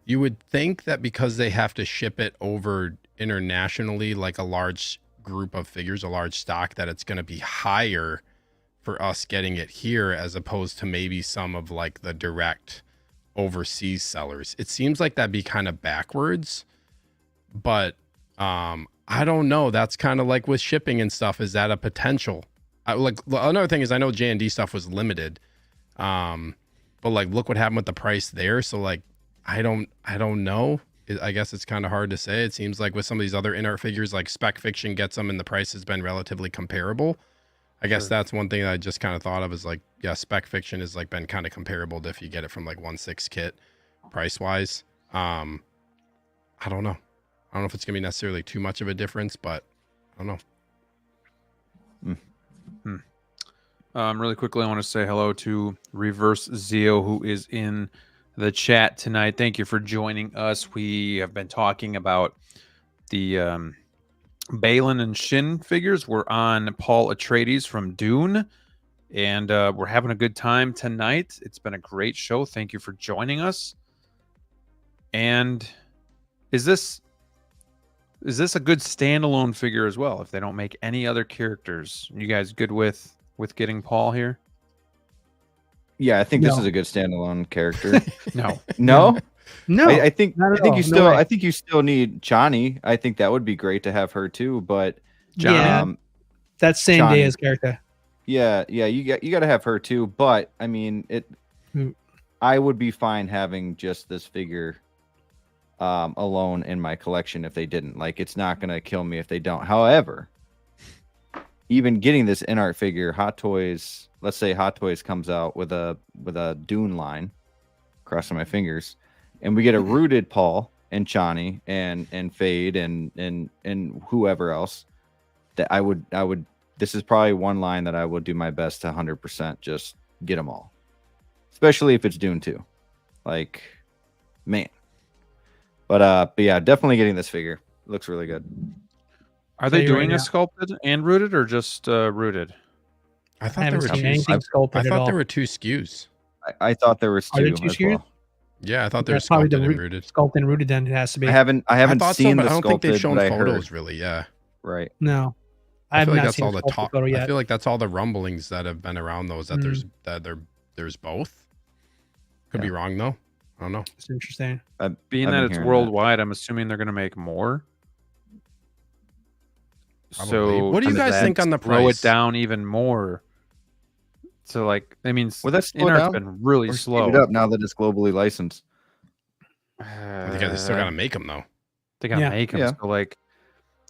Speaker 4: you would think that because they have to ship it over internationally, like a large group of figures, a large stock, that it's going to be higher for us getting it here as opposed to maybe some of like the direct overseas sellers. It seems like that'd be kind of backwards, but I don't know. That's kind of like with shipping and stuff. Is that a potential? Like another thing is I know J&D stuff was limited, but like look what happened with the price there. So like I don't know. I guess it's kind of hard to say. It seems like with some of these other InArt figures, like Spec Fiction gets them and the price has been relatively comparable. I guess that's one thing that I just kind of thought of is like, yeah, Spec Fiction has like been kind of comparable to if you get it from like 1/6 kit price wise. I don't know. I don't know if it's gonna be necessarily too much of a difference, but I don't know.
Speaker 1: Really quickly, I want to say hello to Reverse Zeo, who is in the chat tonight. Thank you for joining us. We have been talking about the Baylon and Shin figures. We're on Paul Atreides from Dune, and we're having a good time tonight. It's been a great show. Thank you for joining us. And is this a good standalone figure as well? If they don't make any other characters, you guys good with getting Paul here?
Speaker 2: Yeah, I think this is a good standalone character.
Speaker 1: No.
Speaker 2: I think you still need Chani. I think that would be great to have her too. But
Speaker 3: that's same
Speaker 2: Chani,
Speaker 3: day as character.
Speaker 2: Yeah, you got to have her too. But I mean, I would be fine having just this figure alone in my collection if they didn't. Like, it's not gonna kill me if they don't. However, even getting this InArt figure, Hot Toys. Let's say Hot Toys comes out with a Dune line, crossing my fingers, and we get a rooted Paul and Chani and Fade and whoever else. That I would. This is probably one line that I will do my best to 100% just get them all, especially if it's Dune 2. Like, man. But yeah, definitely getting this figure. Looks really good.
Speaker 1: Are they doing a sculpted and rooted or just rooted?
Speaker 4: I thought there were
Speaker 3: anything sculpted.
Speaker 4: I thought there were two SKUs.
Speaker 2: I thought there was two.
Speaker 3: Are there two SKUs?
Speaker 2: Well.
Speaker 4: Yeah, I thought there was
Speaker 3: probably
Speaker 4: sculpted and rooted.
Speaker 3: Sculpted and rooted. Then it has to be.
Speaker 2: I haven't seen the
Speaker 4: I don't think
Speaker 2: sculpted,
Speaker 4: they've shown
Speaker 2: but
Speaker 4: photos really. Yeah.
Speaker 2: Right.
Speaker 3: No, I have
Speaker 4: feel like
Speaker 3: not
Speaker 4: that's
Speaker 3: seen
Speaker 4: all
Speaker 3: the
Speaker 4: the
Speaker 3: sculpted
Speaker 4: talk.
Speaker 3: photo
Speaker 4: I
Speaker 3: yet.
Speaker 4: feel like that's all the rumblings that have been around those. That there's both. Could be wrong though. I don't know.
Speaker 3: It's interesting.
Speaker 1: Being
Speaker 2: I've
Speaker 1: that
Speaker 2: been
Speaker 1: it's
Speaker 2: hearing that.
Speaker 1: worldwide, I'm assuming they're going to make more.
Speaker 4: Probably.
Speaker 1: So
Speaker 4: What do you
Speaker 1: does
Speaker 4: guys
Speaker 1: that
Speaker 4: think on the
Speaker 1: slow
Speaker 4: price?
Speaker 1: it down even more? So like, I mean,
Speaker 2: Will that slow
Speaker 1: InArt's
Speaker 2: down?
Speaker 1: been really
Speaker 2: Or speed
Speaker 1: slow.
Speaker 2: it up now that it's globally licensed.
Speaker 4: Because they still got to make them though.
Speaker 1: They gotta
Speaker 3: Yeah.
Speaker 1: make them.
Speaker 2: Yeah.
Speaker 1: So like,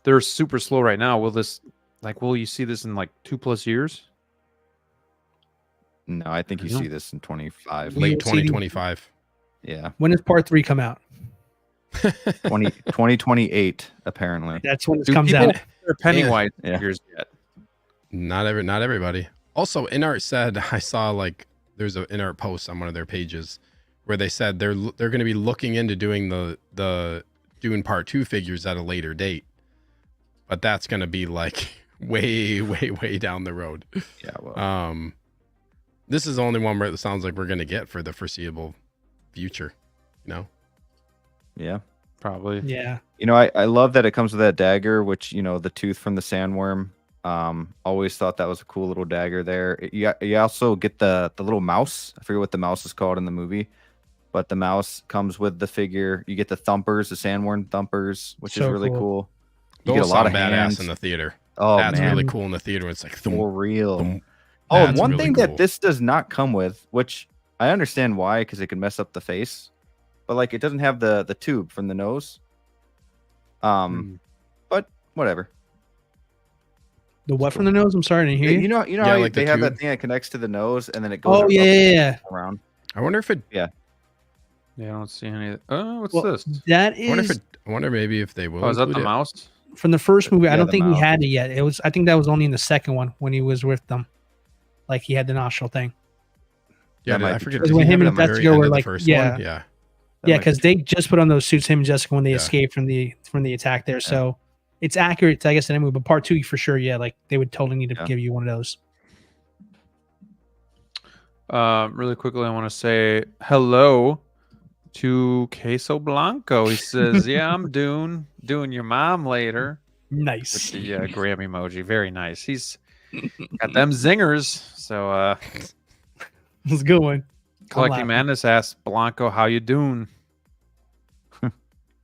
Speaker 1: they're super slow right now. Will you see this in like 2+ years?
Speaker 2: No, I think you
Speaker 1: No.
Speaker 2: see this in 25.
Speaker 3: We
Speaker 4: Late
Speaker 3: will see the-
Speaker 4: 2025.
Speaker 2: Yeah.
Speaker 3: When does part 3 come out?
Speaker 2: 2028, apparently.
Speaker 3: That's when it
Speaker 1: Do
Speaker 3: comes
Speaker 1: people
Speaker 3: out.
Speaker 1: order Pennywise
Speaker 2: Yeah.
Speaker 1: figures yet?
Speaker 4: Not everybody. Also, InArt said I saw like there's an InArt post on one of their pages where they said they're going to be looking into doing the Dune Part 2 figures at a later date, but that's going to be like way down the road.
Speaker 2: Yeah. Well,
Speaker 4: This is the only one where it sounds like we're going to get for the foreseeable future. You know?
Speaker 2: yeah.
Speaker 1: Probably.
Speaker 3: Yeah.
Speaker 2: You know, I love that it comes with that dagger, which, you know, the tooth from the sandworm. Always thought that was a cool little dagger there. You also get the little mouse. I forget what the mouse is called in the movie, but the mouse comes with the figure. You get the thumpers, the sandworm thumpers, which is
Speaker 3: So
Speaker 2: really
Speaker 3: cool.
Speaker 2: cool. You
Speaker 4: Those
Speaker 2: get a lot of
Speaker 4: sound badass
Speaker 2: hands.
Speaker 4: in the theater.
Speaker 2: Oh,
Speaker 4: That's
Speaker 2: man.
Speaker 4: really cool in the theater. It's like thump,
Speaker 2: For real.
Speaker 4: thump.
Speaker 2: Oh,
Speaker 4: That's
Speaker 2: one
Speaker 4: really
Speaker 2: thing
Speaker 4: cool.
Speaker 2: that this does not come with, which I understand why, because it can mess up the face, but like it doesn't have the tube from the nose. But whatever.
Speaker 3: The what from the nose? I'm sorry, I didn't hear you.
Speaker 2: You know
Speaker 4: Yeah,
Speaker 2: how
Speaker 4: like the
Speaker 2: they have that
Speaker 4: tube.
Speaker 2: thing that connects to the nose and then it goes
Speaker 3: Oh
Speaker 2: up
Speaker 3: yeah.
Speaker 2: around.
Speaker 4: I wonder if it.
Speaker 1: Yeah, I don't see any. Oh, what's
Speaker 3: Well,
Speaker 1: this?
Speaker 3: that
Speaker 4: I wonder if
Speaker 3: is
Speaker 4: it. I wonder maybe if they will.
Speaker 1: Oh, is that the
Speaker 4: include it.
Speaker 1: mouse?
Speaker 3: from the first movie. I
Speaker 2: Yeah,
Speaker 3: don't
Speaker 2: the
Speaker 3: think he
Speaker 2: mouth.
Speaker 3: had it yet. It was. I think that was only in the second one when he was with them. Like he had the nostril thing.
Speaker 4: Yeah,
Speaker 2: That might
Speaker 4: I
Speaker 2: be
Speaker 4: forget.
Speaker 2: true.
Speaker 4: did
Speaker 3: When
Speaker 4: he
Speaker 3: him
Speaker 4: have
Speaker 3: and
Speaker 4: it at the
Speaker 3: Jessica
Speaker 4: very end
Speaker 3: were
Speaker 4: of the
Speaker 3: like-
Speaker 4: first
Speaker 3: yeah.
Speaker 4: one? Yeah.
Speaker 2: That
Speaker 3: Yeah,
Speaker 2: might
Speaker 3: because they just put on those suits, him and Jessica, when they
Speaker 4: Yeah.
Speaker 3: escaped from the attack there. So it's accurate, I guess, in that movie. But part 2, for sure, yeah, like they would totally need to
Speaker 2: Yeah.
Speaker 3: give you one of those.
Speaker 1: Really quickly, I want to say hello to Queso Blanco. He says, "Yeah, I'm doing your mom later." With
Speaker 3: Nice.
Speaker 1: the Grammy emoji, very nice. He's got them zingers. So,
Speaker 3: Let's go in.
Speaker 1: Collecting
Speaker 3: laughing.
Speaker 1: Madness asks Blanco, "How you doing?"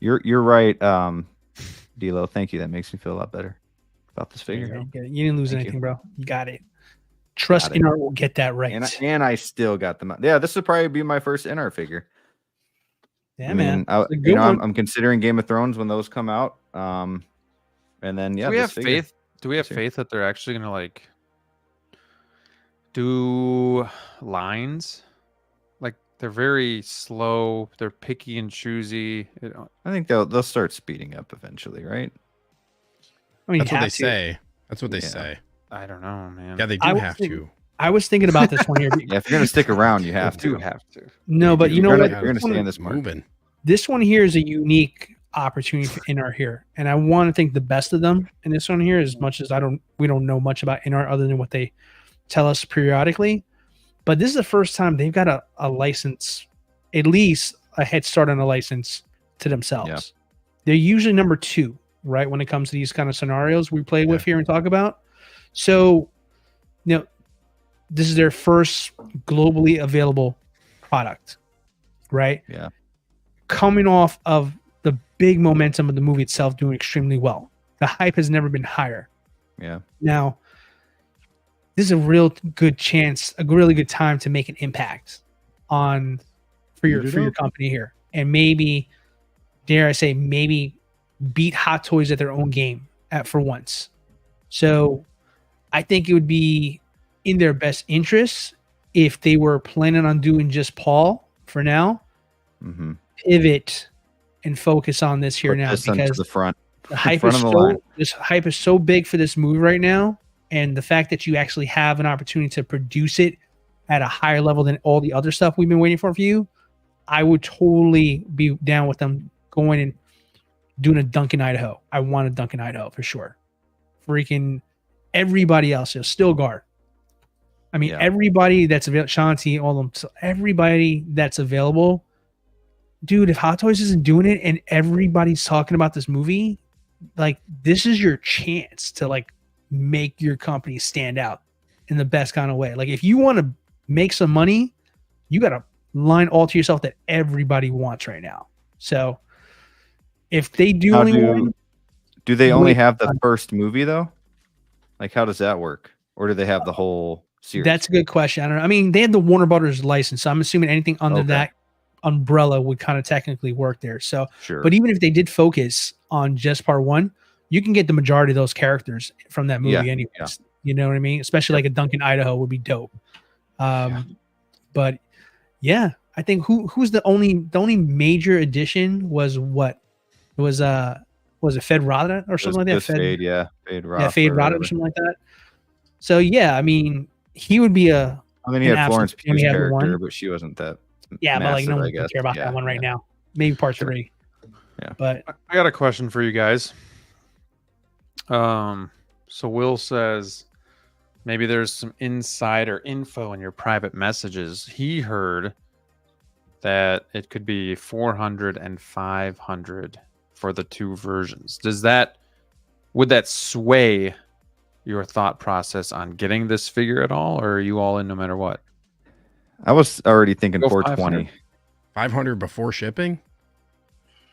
Speaker 2: You're right, DLO. Thank you. That makes me feel a lot better about this figure.
Speaker 3: You didn't lose
Speaker 2: Thank
Speaker 3: anything,
Speaker 2: you.
Speaker 3: bro. You got it. Trust
Speaker 2: Got it.
Speaker 3: InArt will get that right.
Speaker 2: And I still got them. Yeah, this would probably be my first InArt figure.
Speaker 3: Yeah,
Speaker 2: I
Speaker 3: man.
Speaker 2: mean, I,
Speaker 3: It's a
Speaker 2: you
Speaker 3: good
Speaker 2: know,
Speaker 3: one.
Speaker 2: I'm considering Game of Thrones when those come out. And then yeah,
Speaker 1: Do we
Speaker 2: this
Speaker 1: have
Speaker 2: figure.
Speaker 1: faith? Do we have
Speaker 2: Sure.
Speaker 1: faith that they're actually gonna like do lines? Like they're very slow. They're picky and choosy.
Speaker 2: I think they'll start speeding up eventually, right?
Speaker 3: I mean,
Speaker 4: That's
Speaker 3: you
Speaker 4: what they
Speaker 3: have to.
Speaker 4: say. That's what they
Speaker 2: Yeah.
Speaker 4: say.
Speaker 1: I don't know, man.
Speaker 4: Yeah, they
Speaker 3: I
Speaker 4: do
Speaker 3: was
Speaker 4: have
Speaker 3: thinking-
Speaker 4: to.
Speaker 3: I was thinking about this one here.
Speaker 2: Yeah, if you're gonna stick around, you have
Speaker 1: do
Speaker 2: to.
Speaker 1: have to.
Speaker 3: No, but you know
Speaker 2: You're
Speaker 3: what?
Speaker 2: gonna stay in this market.
Speaker 4: Moving.
Speaker 3: This one here is a unique opportunity for InArt here, and I want to think the best of them in this one here. As much as we don't know much about InArt other than what they tell us periodically, but this is the first time they've got a license, at least a head start on a license to themselves.
Speaker 2: Yeah.
Speaker 3: They're usually number 2, right, when it comes to these kind of scenarios we play with here and talk about. So, you know, this is their first globally available product, right?
Speaker 2: Yeah.
Speaker 3: Coming off of the big momentum of the movie itself doing extremely well. The hype has never been higher.
Speaker 2: Yeah.
Speaker 3: Now, this is a real good chance, a really good time to make an impact for your company here. And maybe, dare I say, maybe beat Hot Toys at their own game for once. So I think it would be in their best interest if they were planning on doing just Paul for now,
Speaker 2: Mm-hmm.
Speaker 3: pivot and focus on this here now,
Speaker 2: This onto
Speaker 3: because
Speaker 2: the front.
Speaker 3: the hype
Speaker 2: front
Speaker 3: is
Speaker 2: of the line.
Speaker 3: this hype is so big for this movie right now, and the fact that you actually have an opportunity to produce it at a higher level than all the other stuff we've been waiting for you, I would totally be down with them going and doing a Duncan, Idaho. I want a Duncan, Idaho for sure. Freaking everybody else is still guard. I mean,
Speaker 2: Yeah.
Speaker 3: everybody that's available, Shanti, all of them, so everybody that's available. Dude, if Hot Toys isn't doing it and everybody's talking about this movie, like this is your chance to like make your company stand out in the best kind of way. Like if you want to make some money, you got to line all to yourself that everybody wants right now. So if they do
Speaker 2: do they only have the first movie though? Like how does that work? Or do they have the whole series?
Speaker 3: That's a good question. I don't know. I mean, they had the Warner Brothers license, so I'm assuming anything under that umbrella would kind of technically work there. So,
Speaker 2: sure.
Speaker 3: But even if they did focus on just part one, you can get the majority of those characters from that movie anyways. Yeah. You know what I mean? Especially like a Duncan, Idaho would be dope. But yeah, I think who's the only major addition was what? It was it Fed Rada or something like that?
Speaker 2: Fade Rada.
Speaker 3: Fade Rada or something like that. So yeah, I mean, he would be a.
Speaker 2: I mean, he had Florence Pugh's character, but she wasn't that.
Speaker 3: Yeah,
Speaker 2: massive,
Speaker 3: but like no one would care about that one right now. Maybe part 3.
Speaker 2: Yeah,
Speaker 3: but
Speaker 1: I got a question for you guys. So Will says maybe there's some insider info in your private messages. He heard that it could be 400 and 500 for the 2 versions. Would that sway your thought process on getting this figure at all, or are you all in no matter what?
Speaker 2: I was already thinking 420.
Speaker 4: 500 before shipping?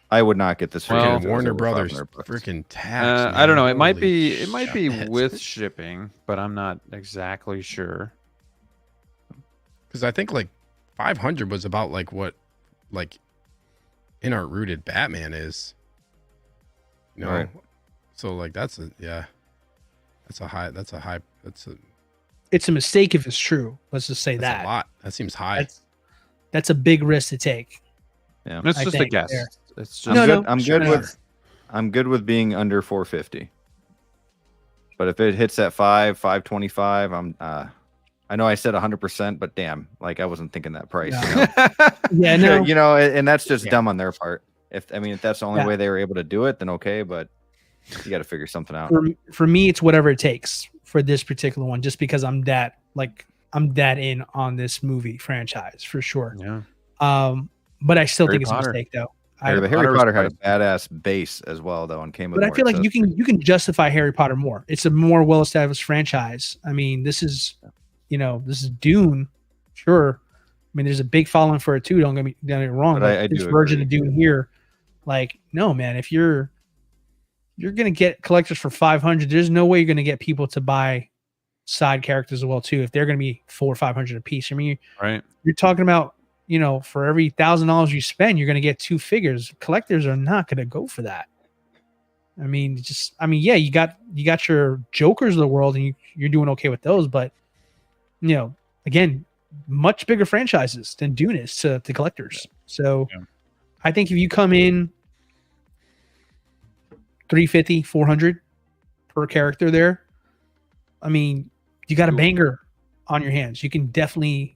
Speaker 2: I would not get this figure.
Speaker 4: Well, Warner Brothers freaking tax.
Speaker 1: I don't know. It might be with shipping, but I'm not exactly sure.
Speaker 4: Because I think like 500 was about like what like InArt rooted Batman is. You know,
Speaker 2: right.
Speaker 4: So like it's
Speaker 3: a mistake if it's true. Let's just say
Speaker 4: that's a lot. That seems high.
Speaker 3: That's a big risk to take.
Speaker 1: Yeah, it's just a guess.
Speaker 3: There.
Speaker 1: It's just
Speaker 2: I'm good with being under 450. But if it hits at 525, I know I said 100%, but damn, like I wasn't thinking that price.
Speaker 3: Yeah, no.
Speaker 2: You know, and that's just dumb on their part. If that's the only way they were able to do it, then okay, but you got to figure something out.
Speaker 3: For me, it's whatever it takes for this particular one, just because I'm that in on this movie franchise for sure.
Speaker 1: Yeah.
Speaker 3: But I still think it's a mistake though.
Speaker 2: Harry Potter had a badass base as well though, and came with.
Speaker 3: But I feel like you can justify Harry Potter more. It's a more well-established franchise. I mean, this is Dune, sure. I mean, there's a big following for it too. Don't get me wrong.
Speaker 2: But
Speaker 3: this version of Dune here, like, no man, if you're gonna get collectors for 500, there's no way you're gonna get people to buy side characters as well too. If they're gonna be 400 or 500 a piece, I mean, you're talking about. For every $1,000 you spend, you're going to get 2 figures. Collectors are not going to go for that. Yeah, you got your Jokers of the world, and you're doing okay with those. But again, much bigger franchises than Dune is to collectors. So, I think if you come in 350, 400 per character, there, I mean, you got a banger on your hands. You can definitely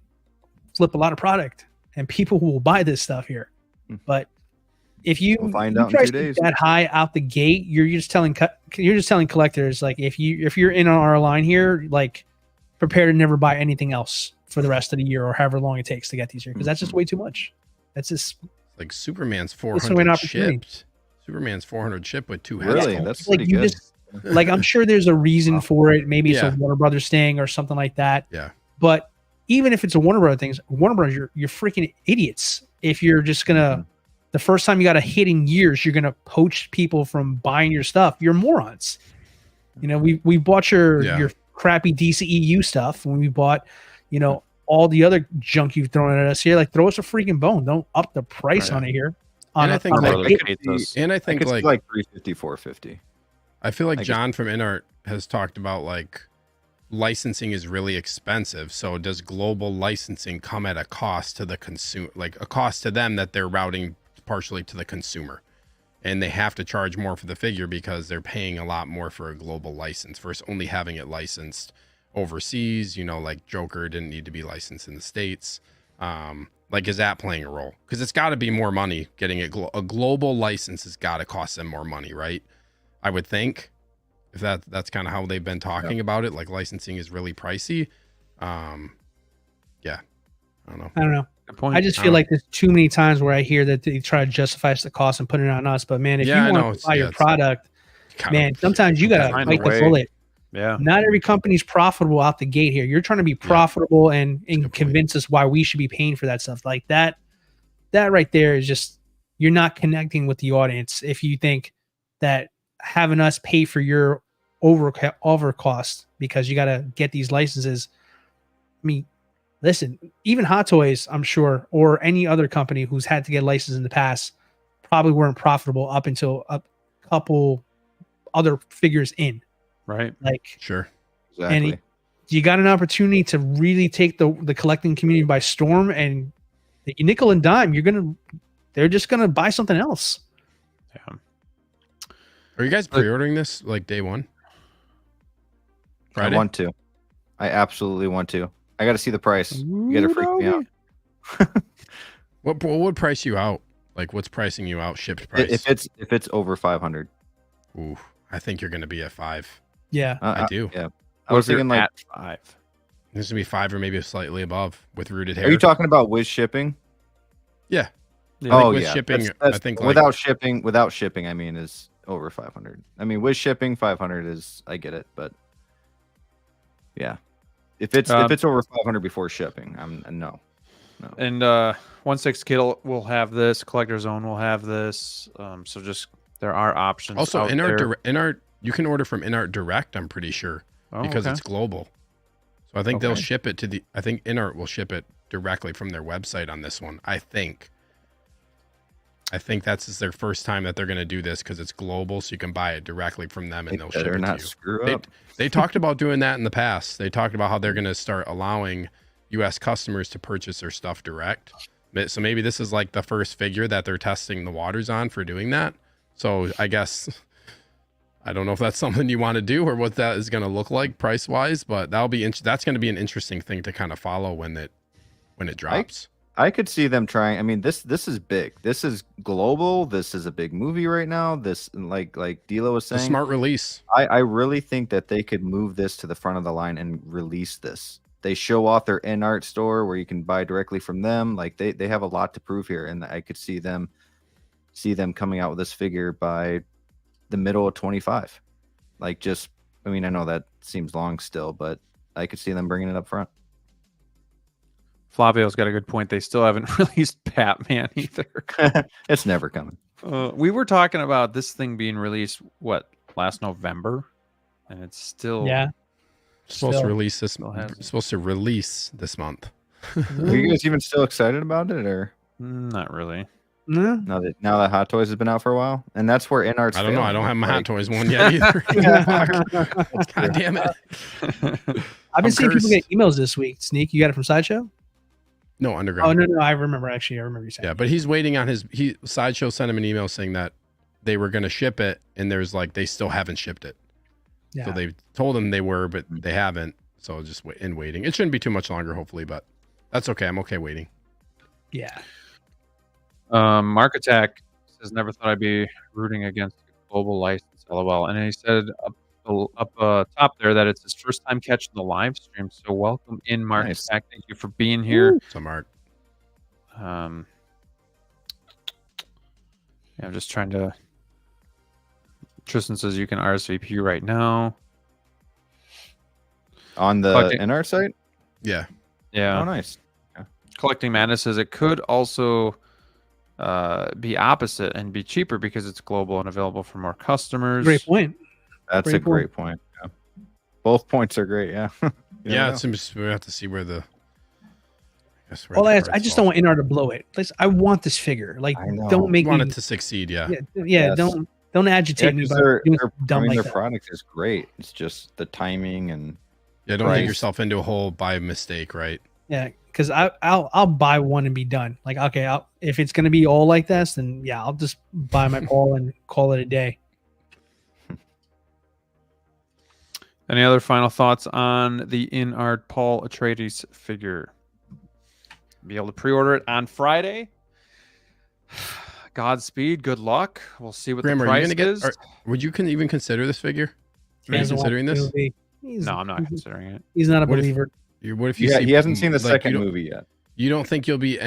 Speaker 3: flip a lot of product. And people will buy this stuff here, but if you
Speaker 2: find out in 2 days
Speaker 3: that high out the gate, you're just telling collectors like if you're in on our line here, like prepare to never buy anything else for the rest of the year or however long it takes to get these here because that's just way too much. That's just
Speaker 4: like Superman's 400 shipped. Superman's 400 shipped with 2 heads.
Speaker 2: Really, that's pretty good.
Speaker 3: Like I'm sure there's a reason for it. Maybe it's a Warner Brothers thing or something like that.
Speaker 4: Yeah,
Speaker 3: but. Even if it's a Warner Brothers thing, Warner Brothers, you're freaking idiots. If you're just gonna, the first time you got a hit in years, you're gonna poach people from buying your stuff. You're morons. We bought your crappy DCEU stuff when we bought, all the other junk you've thrown at us here. Like throw us a freaking bone. Don't up the price on it here.
Speaker 4: I think like
Speaker 2: 350, 450.
Speaker 4: I feel like John from InArt has talked about like. Licensing is really expensive. So does global licensing come at a cost to the consumer, like a cost to them that they're routing partially to the consumer and they have to charge more for the figure because they're paying a lot more for a global license versus only having it licensed overseas, like Joker didn't need to be licensed in the States. Like, is that playing a role? Because it's got to be more money getting a global license has got to cost them more money, right? I would think. If that's kind of how they've been talking about it, like licensing is really pricey. I don't know.
Speaker 3: I just feel like there's too many times where I hear that they try to justify the cost and put it on us. But man, if you want to buy your product, man, sometimes you gotta bite the bullet
Speaker 1: Yeah.
Speaker 3: Not every company's profitable out the gate here. You're trying to be profitable and
Speaker 4: point.
Speaker 3: convince us why we should be paying for that stuff. Like that right there is just, you're not connecting with the audience if you think that having us pay for your over cost because you got to get these licenses. I mean, listen, even Hot Toys, I'm sure, or any other company who's had to get licensed in the past probably weren't profitable up until a couple other figures in.
Speaker 1: Right.
Speaker 3: Like,
Speaker 4: Sure.
Speaker 2: Exactly.
Speaker 3: and you got an opportunity to really take the collecting community by storm, and the nickel and dime, they're just gonna buy something else.
Speaker 1: Yeah.
Speaker 4: Are you guys pre-ordering this like day one? Friday?
Speaker 2: I want to. I absolutely want to. I got to see the price. You got to freak me out.
Speaker 4: What would price you out? Like, what's pricing you out? Shipped price?
Speaker 2: If it's over 500.
Speaker 4: Ooh, I think you're going to be at 5.
Speaker 3: Yeah,
Speaker 4: I do.
Speaker 2: Yeah. I was thinking like
Speaker 1: at 5.
Speaker 4: This is gonna be 5 or maybe slightly above with rooted hair.
Speaker 2: Are you talking about with shipping?
Speaker 4: Yeah.
Speaker 1: Yeah.
Speaker 4: I think
Speaker 2: Oh
Speaker 4: with
Speaker 2: yeah.
Speaker 4: shipping,
Speaker 2: That's
Speaker 4: I think
Speaker 2: without shipping, I mean, is over 500. I mean, with shipping, 500 is, I get it, but yeah, if it's over 500 before shipping, I'm no.
Speaker 1: And 1/6 Kid will have this. Collector Zone will have this. So just there are options.
Speaker 4: Also,
Speaker 1: out there.
Speaker 4: InArt, you can order from InArt direct. I'm pretty sure because it's global. So I think they'll ship it to I think InArt will ship it directly from their website on this one. I think that's their first time that they're going to do this because it's global, so you can buy it directly from them and they'll ship it to you.
Speaker 2: Screw up.
Speaker 4: They talked about doing that in the past. They talked about how they're going to start allowing U.S. customers to purchase their stuff direct. So maybe this is like the first figure that they're testing the waters on for doing that. So I guess I don't know if that's something you want to do or what that is going to look like price wise, but that's going to be an interesting thing to kind of follow when it drops.
Speaker 2: I could see them trying. I mean, this is big. This is global. This is a big movie right now. This, like DLO was saying,
Speaker 4: a smart release.
Speaker 2: I really think that they could move this to the front of the line and release this. They show off their InArt store where you can buy directly from them. Like they have a lot to prove here, and I could see them coming out with this figure by the middle of 25. Like, just, I mean, I know that seems long still, but I could see them bringing it up front.
Speaker 1: Flavio's got a good point. They still haven't released Batman either.
Speaker 2: It's never coming.
Speaker 1: We were talking about this thing being released last November, and it's still
Speaker 4: supposed to release this month.
Speaker 2: Are you guys even still excited about it, or
Speaker 1: not really?
Speaker 3: No.
Speaker 2: Now that Hot Toys has been out for a while, and that's where InArt's.
Speaker 4: I don't know. I don't have my Hot Toys one yet either. God damn it!
Speaker 3: I've been seeing people get emails this week. Sneak, you got it from Sideshow?
Speaker 4: No, Underground.
Speaker 3: Oh no! I remember you saying.
Speaker 4: Yeah, but he's waiting on Sideshow sent him an email saying that they were going to ship it, and there's they still haven't shipped it.
Speaker 3: Yeah.
Speaker 4: So they told him they were, but they haven't. So just waiting. It shouldn't be too much longer, hopefully, but that's okay. I'm okay waiting.
Speaker 3: Yeah.
Speaker 1: Mark Attack says, "Never thought I'd be rooting against a global license." LOL. And he said up top there that it's his first time catching the live stream. So welcome in, Mark Attack. Thank you for being here.
Speaker 4: So Mark.
Speaker 1: I'm just trying to. Tristan says you can RSVP right now
Speaker 2: on the InArt site.
Speaker 4: Yeah.
Speaker 2: Oh, nice.
Speaker 1: Yeah. Collecting Madness says it could also be opposite and be cheaper because it's global and available for more customers.
Speaker 3: Great point.
Speaker 2: That's a great point. Yeah. Both points are great. Yeah.
Speaker 4: Yeah. We have to see where the.
Speaker 3: I just don't want InArt to blow it. I want this figure. Don't make
Speaker 4: me want it to succeed. Yeah.
Speaker 3: Yeah. Yes. Don't agitate me by doing dumb like
Speaker 2: their
Speaker 3: that.
Speaker 2: product is great. It's just the timing and
Speaker 4: don't get yourself into a hole by mistake, right?
Speaker 3: Yeah, because I'll buy one and be done. Like, okay, if it's gonna be all like this, then yeah, I'll just buy my ball and call it a day.
Speaker 1: Any other final thoughts on the InArt Paul Atreides figure? Be able to pre-order it on Friday. Godspeed. Good luck. We'll see what the price is.
Speaker 4: Would you even consider this figure? Are you considering this?
Speaker 1: No, I'm not considering it.
Speaker 3: He's not a believer.
Speaker 4: What if you see,
Speaker 2: he hasn't seen the second movie yet.
Speaker 4: You don't think you'll be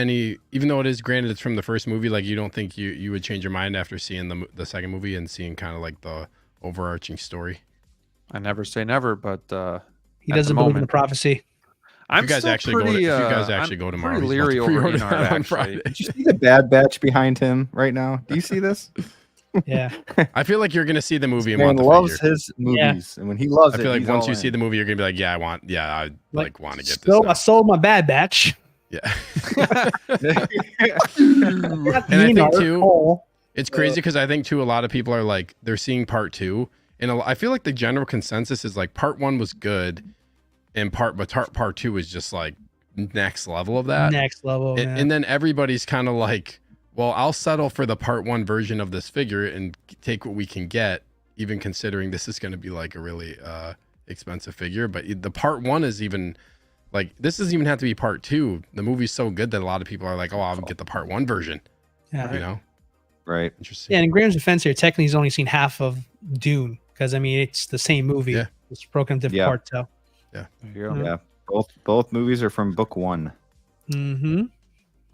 Speaker 4: even though it is granted it's from the first movie, you don't think you would change your mind after seeing the second movie and seeing kind of the overarching story?
Speaker 1: I never say never, but
Speaker 3: He
Speaker 1: at
Speaker 3: doesn't
Speaker 1: the
Speaker 3: believe in
Speaker 1: moment,
Speaker 3: the prophecy.
Speaker 1: I'm
Speaker 4: If you guys
Speaker 1: still
Speaker 4: actually
Speaker 1: pretty,
Speaker 4: go to, if you guys
Speaker 1: I'm
Speaker 4: actually go tomorrow,
Speaker 1: pretty
Speaker 4: he's about to
Speaker 1: leery over
Speaker 4: pre-order
Speaker 1: InArt,
Speaker 4: that on
Speaker 1: actually.
Speaker 4: Friday.
Speaker 2: Did you see the Bad Batch behind him right now? Do you see this?
Speaker 3: Yeah.
Speaker 4: I feel like you're gonna see the movie and
Speaker 2: Man
Speaker 4: want the
Speaker 2: loves
Speaker 4: figure.
Speaker 2: his movies, and when he loves
Speaker 4: I
Speaker 2: it,
Speaker 4: feel like
Speaker 2: he's
Speaker 4: once
Speaker 2: all
Speaker 4: you see
Speaker 2: in.
Speaker 4: the movie, you're gonna be like, yeah, I like want to get this.
Speaker 3: So
Speaker 4: Now.
Speaker 3: I sold my Bad Batch.
Speaker 4: Yeah.
Speaker 3: Got
Speaker 4: And I think
Speaker 3: InArt.
Speaker 4: too,
Speaker 3: Oh.
Speaker 4: it's crazy because I think too, a lot of people are like, they're seeing part 2, and I feel like the general consensus is like part 1 was good, and part 2 is just like next level of that.
Speaker 3: Next level. man.
Speaker 4: And then everybody's kind of like, well, I'll settle for the part 1 version of this figure and take what we can get, even considering this is going to be like a really expensive figure. But the part 1 is even like, this doesn't even have to be part 2. The movie's so good that a lot of people are like, oh, I'll get the part 1 version.
Speaker 3: Yeah.
Speaker 4: You know?
Speaker 2: Right.
Speaker 4: Interesting.
Speaker 3: Yeah, and in Graham's defense here, technically he's only seen half of Dune because I mean it's the same movie.
Speaker 4: Yeah.
Speaker 3: It's broken into different
Speaker 2: Yeah.
Speaker 3: parts. So.
Speaker 1: There you go.
Speaker 2: Yeah. Both movies are from book 1.
Speaker 3: Mm-hmm.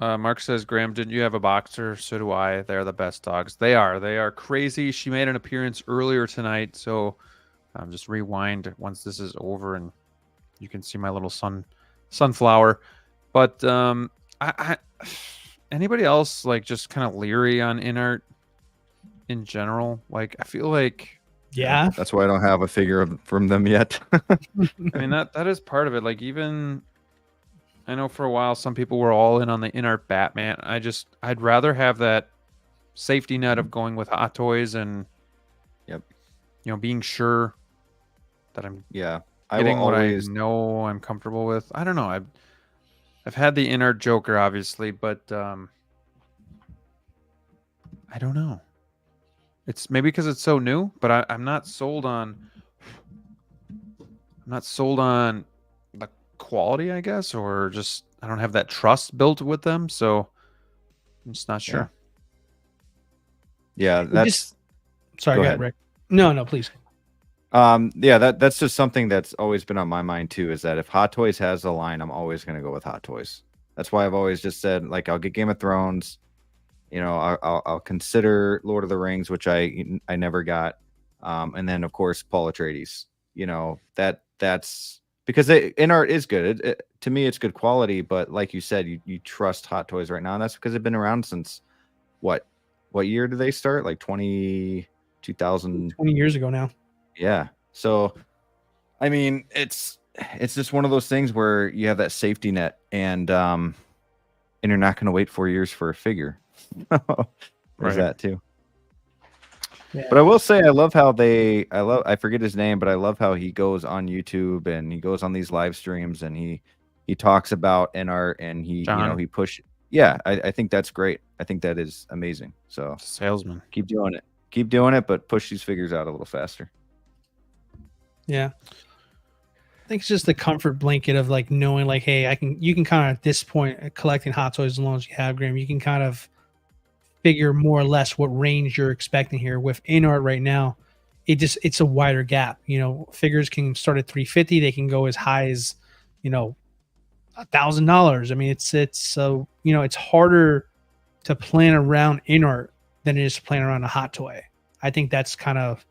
Speaker 1: Mark says, Graham, didn't you have a boxer? So do I. They're the best dogs. They are. They are crazy. She made an appearance earlier tonight. So just rewind once this is over and you can see my little sunflower. But I anybody else like just kind of leery on InArt in general? Like I feel like
Speaker 3: Yeah.
Speaker 2: That's why I don't have a figure from them yet.
Speaker 1: I mean that is part of it. Like even I know for a while some people were all in on the InArt Batman. I'd rather have that safety net of going with Hot Toys and
Speaker 2: Yep.
Speaker 1: Being sure that I'm
Speaker 2: Yeah.
Speaker 1: getting
Speaker 2: will
Speaker 1: what
Speaker 2: always
Speaker 1: I know I'm comfortable with. I don't know. I've had the InArt Joker obviously, but I don't know. It's maybe because it's so new, but I'm not sold on the quality, I guess, or just I don't have that trust built with them, so I'm just not sure.
Speaker 2: Yeah, that's
Speaker 3: Sorry,
Speaker 2: Go
Speaker 3: go
Speaker 2: ahead.
Speaker 3: ahead, Rick. No, please.
Speaker 2: yeah, that's just something that's always been on my mind too, is that if Hot Toys has a line, I'm always going to go with Hot Toys. That's why I've always just said, like, I'll get Game of Thrones, I'll consider Lord of the Rings, which I never got, and then of course Paul Atreides. That's because InArt is good. To me, it's good quality, but like you said, you trust Hot Toys right now, and that's because they've been around since what year did they start? Like 2000.
Speaker 3: 20 years ago now.
Speaker 2: Yeah. So, I mean, it's just one of those things where you have that safety net, and you're not going to wait 4 years for a figure. There's
Speaker 1: Right.
Speaker 2: that too.
Speaker 3: Yeah.
Speaker 2: But I will say, I forget his name, but I love how he goes on YouTube and he goes on these live streams and he talks about InArt and
Speaker 1: John.
Speaker 2: he push. Yeah, I think that's great. I think that is amazing. So
Speaker 1: Salesman.
Speaker 2: keep doing it, but push these figures out a little faster.
Speaker 3: Yeah. I think it's just the comfort blanket of like knowing like, hey, you can kind of at this point collecting Hot Toys as long as you have Graham, you can kind of figure more or less what range you're expecting here. With InArt right now, it's a wider gap. Figures can start at $350, they can go as high as $1,000. I mean, it's harder to plan around InArt than it is to plan around a Hot Toy. I think that's kind of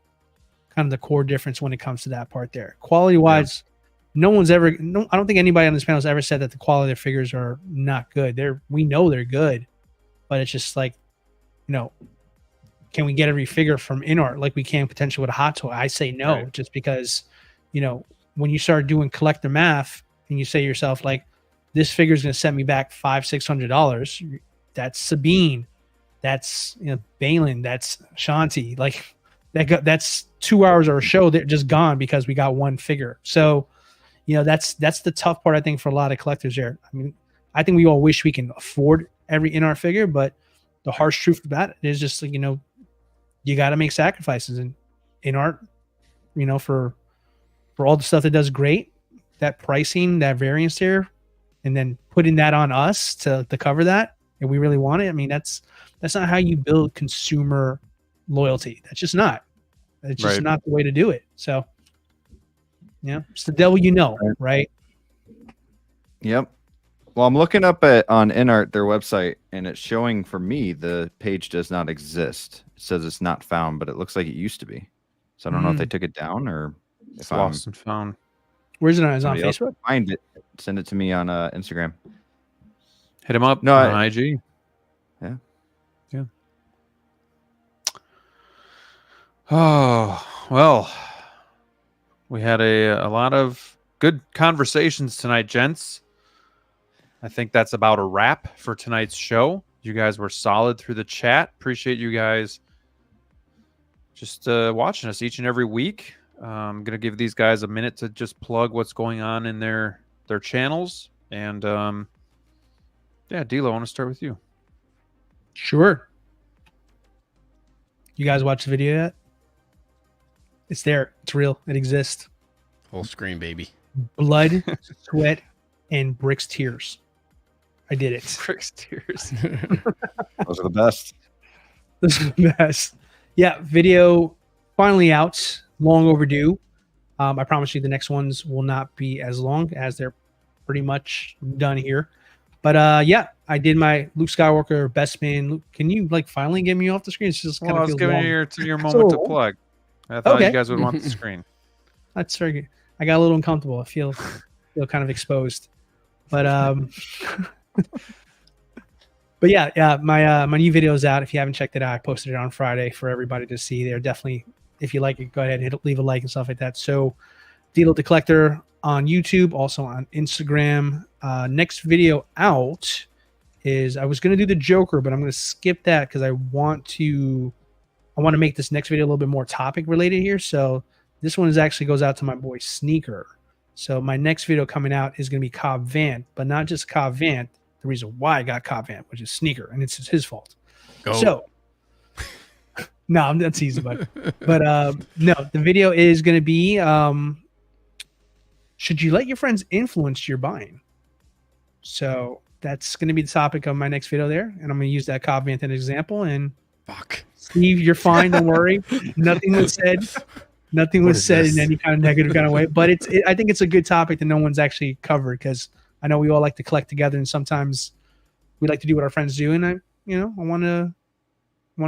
Speaker 3: the core difference when it comes to that part there. Quality wise, I don't think anybody on this panel has ever said that the quality of their figures are not good. We know they're good, but it's just like, can we get every figure from InArt like we can potentially with a Hot Toy? I say no,
Speaker 1: Right.
Speaker 3: just because, when you start doing collector math and you say to yourself, like, this figure is going to set me back $500-$600. That's Sabine. That's Baylon. That's Shanti. Like that's 2 hours of our show that just gone because we got one figure. So, that's the tough part I think for a lot of collectors here. I mean, I think we all wish we can afford every InArt figure, but the harsh truth about it is just like, you got to make sacrifices, and InArt, for all the stuff that does great, that pricing, that variance there, and then putting that on us to cover that, and we really want it. I mean, that's not how you build consumer loyalty. That's just not. It's just
Speaker 1: Right.
Speaker 3: not the way to do it. So, it's the devil, right?
Speaker 2: Yep. Well, I'm looking up on InArt, their website, and it's showing for me the page does not exist. It says it's not found, but it looks like it used to be. So I don't know if they took it down or If
Speaker 1: Lost and found.
Speaker 3: Where's it on? Is it on
Speaker 2: somebody else
Speaker 3: Facebook?
Speaker 2: find it, send it to me on Instagram.
Speaker 1: Hit him up
Speaker 2: No,
Speaker 1: on IG.
Speaker 2: Yeah.
Speaker 1: Yeah. Oh, well, we had a lot of good conversations tonight, gents. I think that's about a wrap for tonight's show. You guys were solid through the chat. Appreciate you guys just watching us each and every week. I'm going to give these guys a minute to just plug what's going on in their channels. And yeah, D'Lo, I want to start with you.
Speaker 3: Sure. You guys watch the video yet? It's there. It's real. It exists.
Speaker 4: Full screen, baby.
Speaker 3: Blood, sweat, and Brick's tears. I did it.
Speaker 1: Brick's tears.
Speaker 2: Those are the best.
Speaker 3: This is the best. Yeah, video finally out. Long overdue. I promise you the next ones will not be as long as they're pretty much done here. But yeah, I did my Luke Skywalker best man. Luke, can you like finally get me off the screen? It's just kind
Speaker 1: Well, I
Speaker 3: of
Speaker 1: was
Speaker 3: feels
Speaker 1: giving
Speaker 3: long.
Speaker 1: you your moment to
Speaker 3: So-
Speaker 1: plug. I thought
Speaker 3: Okay.
Speaker 1: you guys would want the screen.
Speaker 3: That's very good. I got a little uncomfortable. I feel kind of exposed. But but yeah, my new video is out. If you haven't checked it out, I posted it on Friday for everybody to see. They're definitely, if you like it, go ahead and leave a like and stuff like that. So DLO The Collector on YouTube, also on Instagram. Next video out is I was gonna do the Joker, but I'm gonna skip that because I want to make this next video a little bit more topic related here. So this one actually goes out to my boy Sneaker. So my next video coming out is going to be Cobb Vanth, but not just Cobb Vanth. The reason why I got Cobb Vanth, which is Sneaker, and it's his fault.
Speaker 4: Go.
Speaker 3: So no, I'm not teasing, but no, the video is going to be should you let your friends influence your buying? So that's going to be the topic of my next video there, and I'm going to use that Cobb Vanth as an example. And
Speaker 4: Fuck.
Speaker 3: Steve, you're fine. Don't worry. Nothing was said. Nothing
Speaker 4: What
Speaker 3: was
Speaker 4: is
Speaker 3: said
Speaker 4: this?
Speaker 3: in any kind of negative kind of way. But I think it's a good topic that no one's actually covered because I know we all like to collect together, and sometimes we like to do what our friends do. And I want to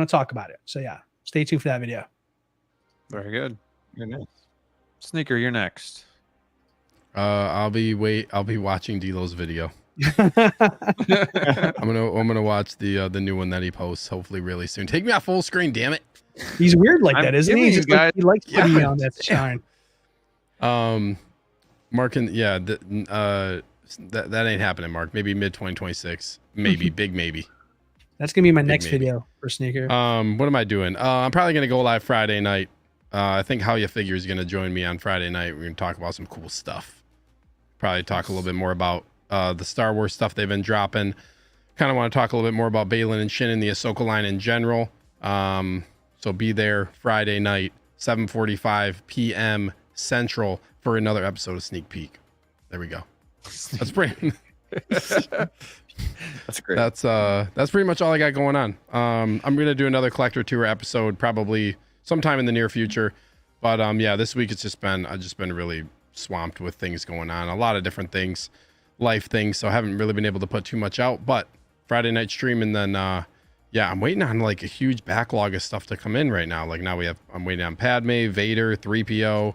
Speaker 3: talk about it. So yeah, stay tuned for that video.
Speaker 1: Very good. Very nice. Sneaker, you're next.
Speaker 4: I'll be watching D'Lo's video. I'm gonna watch the new one that he posts hopefully really soon. Take me off full screen, damn it.
Speaker 3: He's weird like
Speaker 1: I'm
Speaker 3: that, isn't he?
Speaker 1: giving
Speaker 3: He's
Speaker 1: you
Speaker 3: just like,
Speaker 1: guys-
Speaker 3: he likes putting me
Speaker 1: Yeah.
Speaker 3: on that shine.
Speaker 4: Mark, that ain't happening, Mark. Maybe mid 2026. Maybe big maybe.
Speaker 3: That's gonna be my next
Speaker 4: maybe.
Speaker 3: video for Sneaker.
Speaker 4: What am I doing? I'm probably gonna go live Friday night. I think How You Figure is gonna join me on Friday night. We're gonna talk about some cool stuff. Probably talk a little bit more about the Star Wars stuff they've been dropping. Kind of want to talk a little bit more about Baylon and Shin and the Ahsoka line in general. So be there Friday night, 7:45 p.m. Central for another episode of Sneak Peek. There we go. That's pretty.
Speaker 2: That's great.
Speaker 4: That's pretty much all I got going on. I'm gonna do another collector tour episode probably sometime in the near future. But yeah, this week I've just been really swamped with things going on, a lot of different things, life things. So I haven't really been able to put too much out. But Friday night stream, and then yeah, I'm waiting on like a huge backlog of stuff to come in right now. Like now I'm waiting on Padme, Vader, 3PO.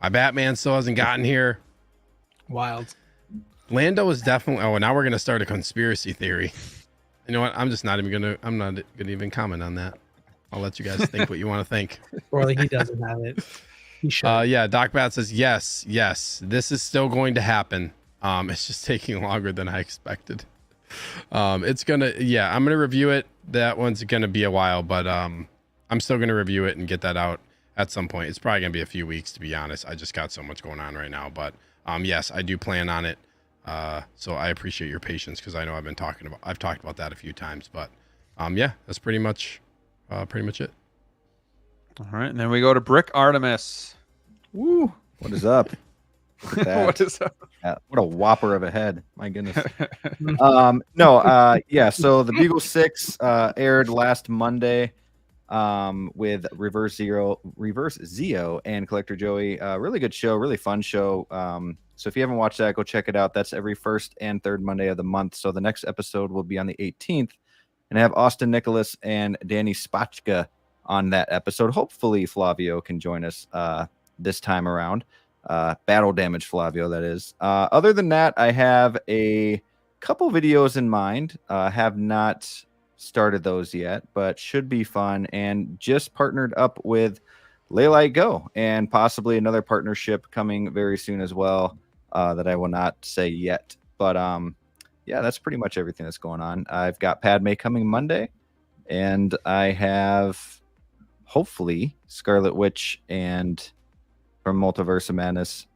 Speaker 4: My Batman still hasn't gotten here.
Speaker 3: Wild.
Speaker 4: Lando is definitely. Oh, and now we're gonna start a conspiracy theory. You know what? I'm not gonna even comment on that. I'll let you guys think what you want to think.
Speaker 3: Or like he doesn't have it. He should.
Speaker 4: Yeah, Doc Bat says yes, this is still going to happen. It's just taking longer than I expected. It's gonna. Yeah, I'm gonna review it. That one's gonna be a while, but I'm still gonna review it and get that out at some point. It's probably gonna be a few weeks, to be honest. I just got so much going on right now, but yes, I do plan on it. So I appreciate your patience because I know I've talked about that a few times, but yeah, that's pretty much it.
Speaker 1: All right, and then we go to Brick Artemis.
Speaker 2: Woo! What is up? Look at that.
Speaker 1: What is up?
Speaker 2: What a whopper of a head! My goodness. Yeah. So the Bugle 6 aired last Monday with Reverse Zeo and Collector Joey. Really good show, really fun show. So if you haven't watched that, go check it out. That's every first and third Monday of the month. So the next episode will be on the 18th, and I have Austin Nicholas and Danny Spachka on that episode. Hopefully Flavio can join us this time around. Battle damage Flavio, that is. Other than that, I have a couple videos in mind. Have not started those yet, but should be fun. And just partnered up with Laylight Go, and possibly another partnership coming very soon as well, that I will not say yet. But yeah, that's pretty much everything that's going on. I've got Padme coming Monday, and I have hopefully Scarlet Witch and from Multiverse of Madness,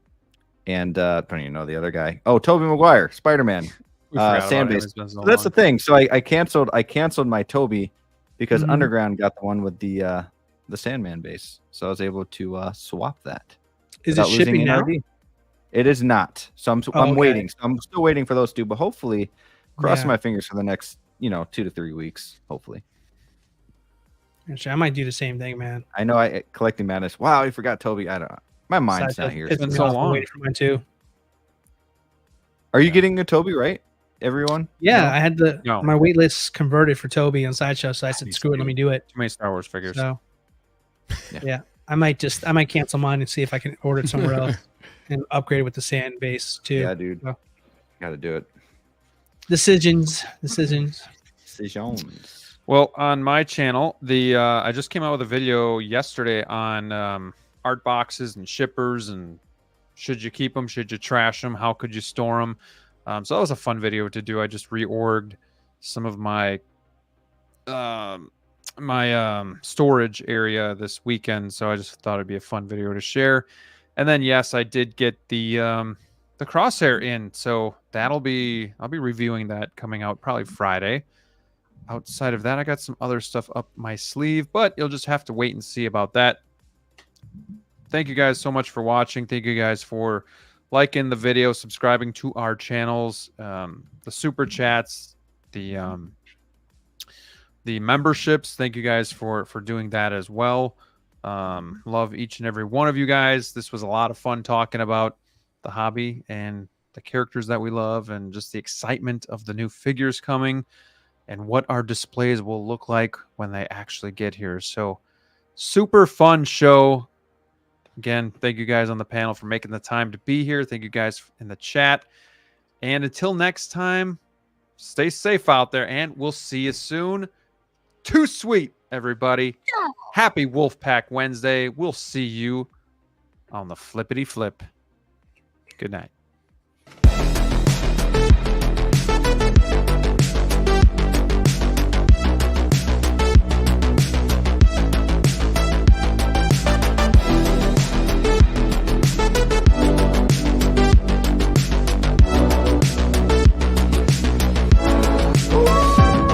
Speaker 2: and I don't even know the other guy. Oh, Tobey Maguire, Spider-Man, Sandbase. So that's the thing. So I canceled my Toby because Underground got the one with the Sandman base, so I was able to swap that.
Speaker 3: Is it shipping now?
Speaker 2: It is not. So I'm waiting. So I'm still waiting for those two, but hopefully, crossing my fingers for the next 2 to 3 weeks. Hopefully.
Speaker 3: Actually, I might do the same thing, man.
Speaker 2: I know. I collecting madness. Wow, I forgot Toby. I don't. My mind's not here.
Speaker 3: It's been so long. Waiting for mine too.
Speaker 2: Are you getting a Toby, right? Everyone?
Speaker 3: Yeah, I had my wait list converted for Toby on Sideshow, so I said, "Screw it, let me do it."
Speaker 1: Too many Star Wars figures.
Speaker 3: So, yeah, I might cancel mine and see if I can order it somewhere else and upgrade it with the sand base too.
Speaker 2: Yeah, dude.
Speaker 3: So,
Speaker 2: got to do it.
Speaker 3: Decisions.
Speaker 1: Well, on my channel, I just came out with a video yesterday on art boxes and shippers, and should you keep them, should you trash them, how could you store them. So that was a fun video to do. I just reorged some of my storage area this weekend, so I just thought it'd be a fun video to share. And then yes, I did get the crosshair in, so I'll be reviewing that coming out probably Friday. Outside of that, I got some other stuff up my sleeve, but you'll just have to wait and see about that. Thank you guys so much for watching. Thank you guys for liking the video, subscribing to our channels, the super chats, the memberships. Thank you guys for doing that as well. Love each and every one of you guys. This was a lot of fun talking about the hobby and the characters that we love, and just the excitement of the new figures coming and what our displays will look like when they actually get here. So super fun show. Again, thank you guys on the panel for making the time to be here. Thank you guys in the chat. And until next time, stay safe out there, and we'll see you soon. Too sweet, everybody. Happy Wolfpack Wednesday. We'll see you on the flippity flip. Good night.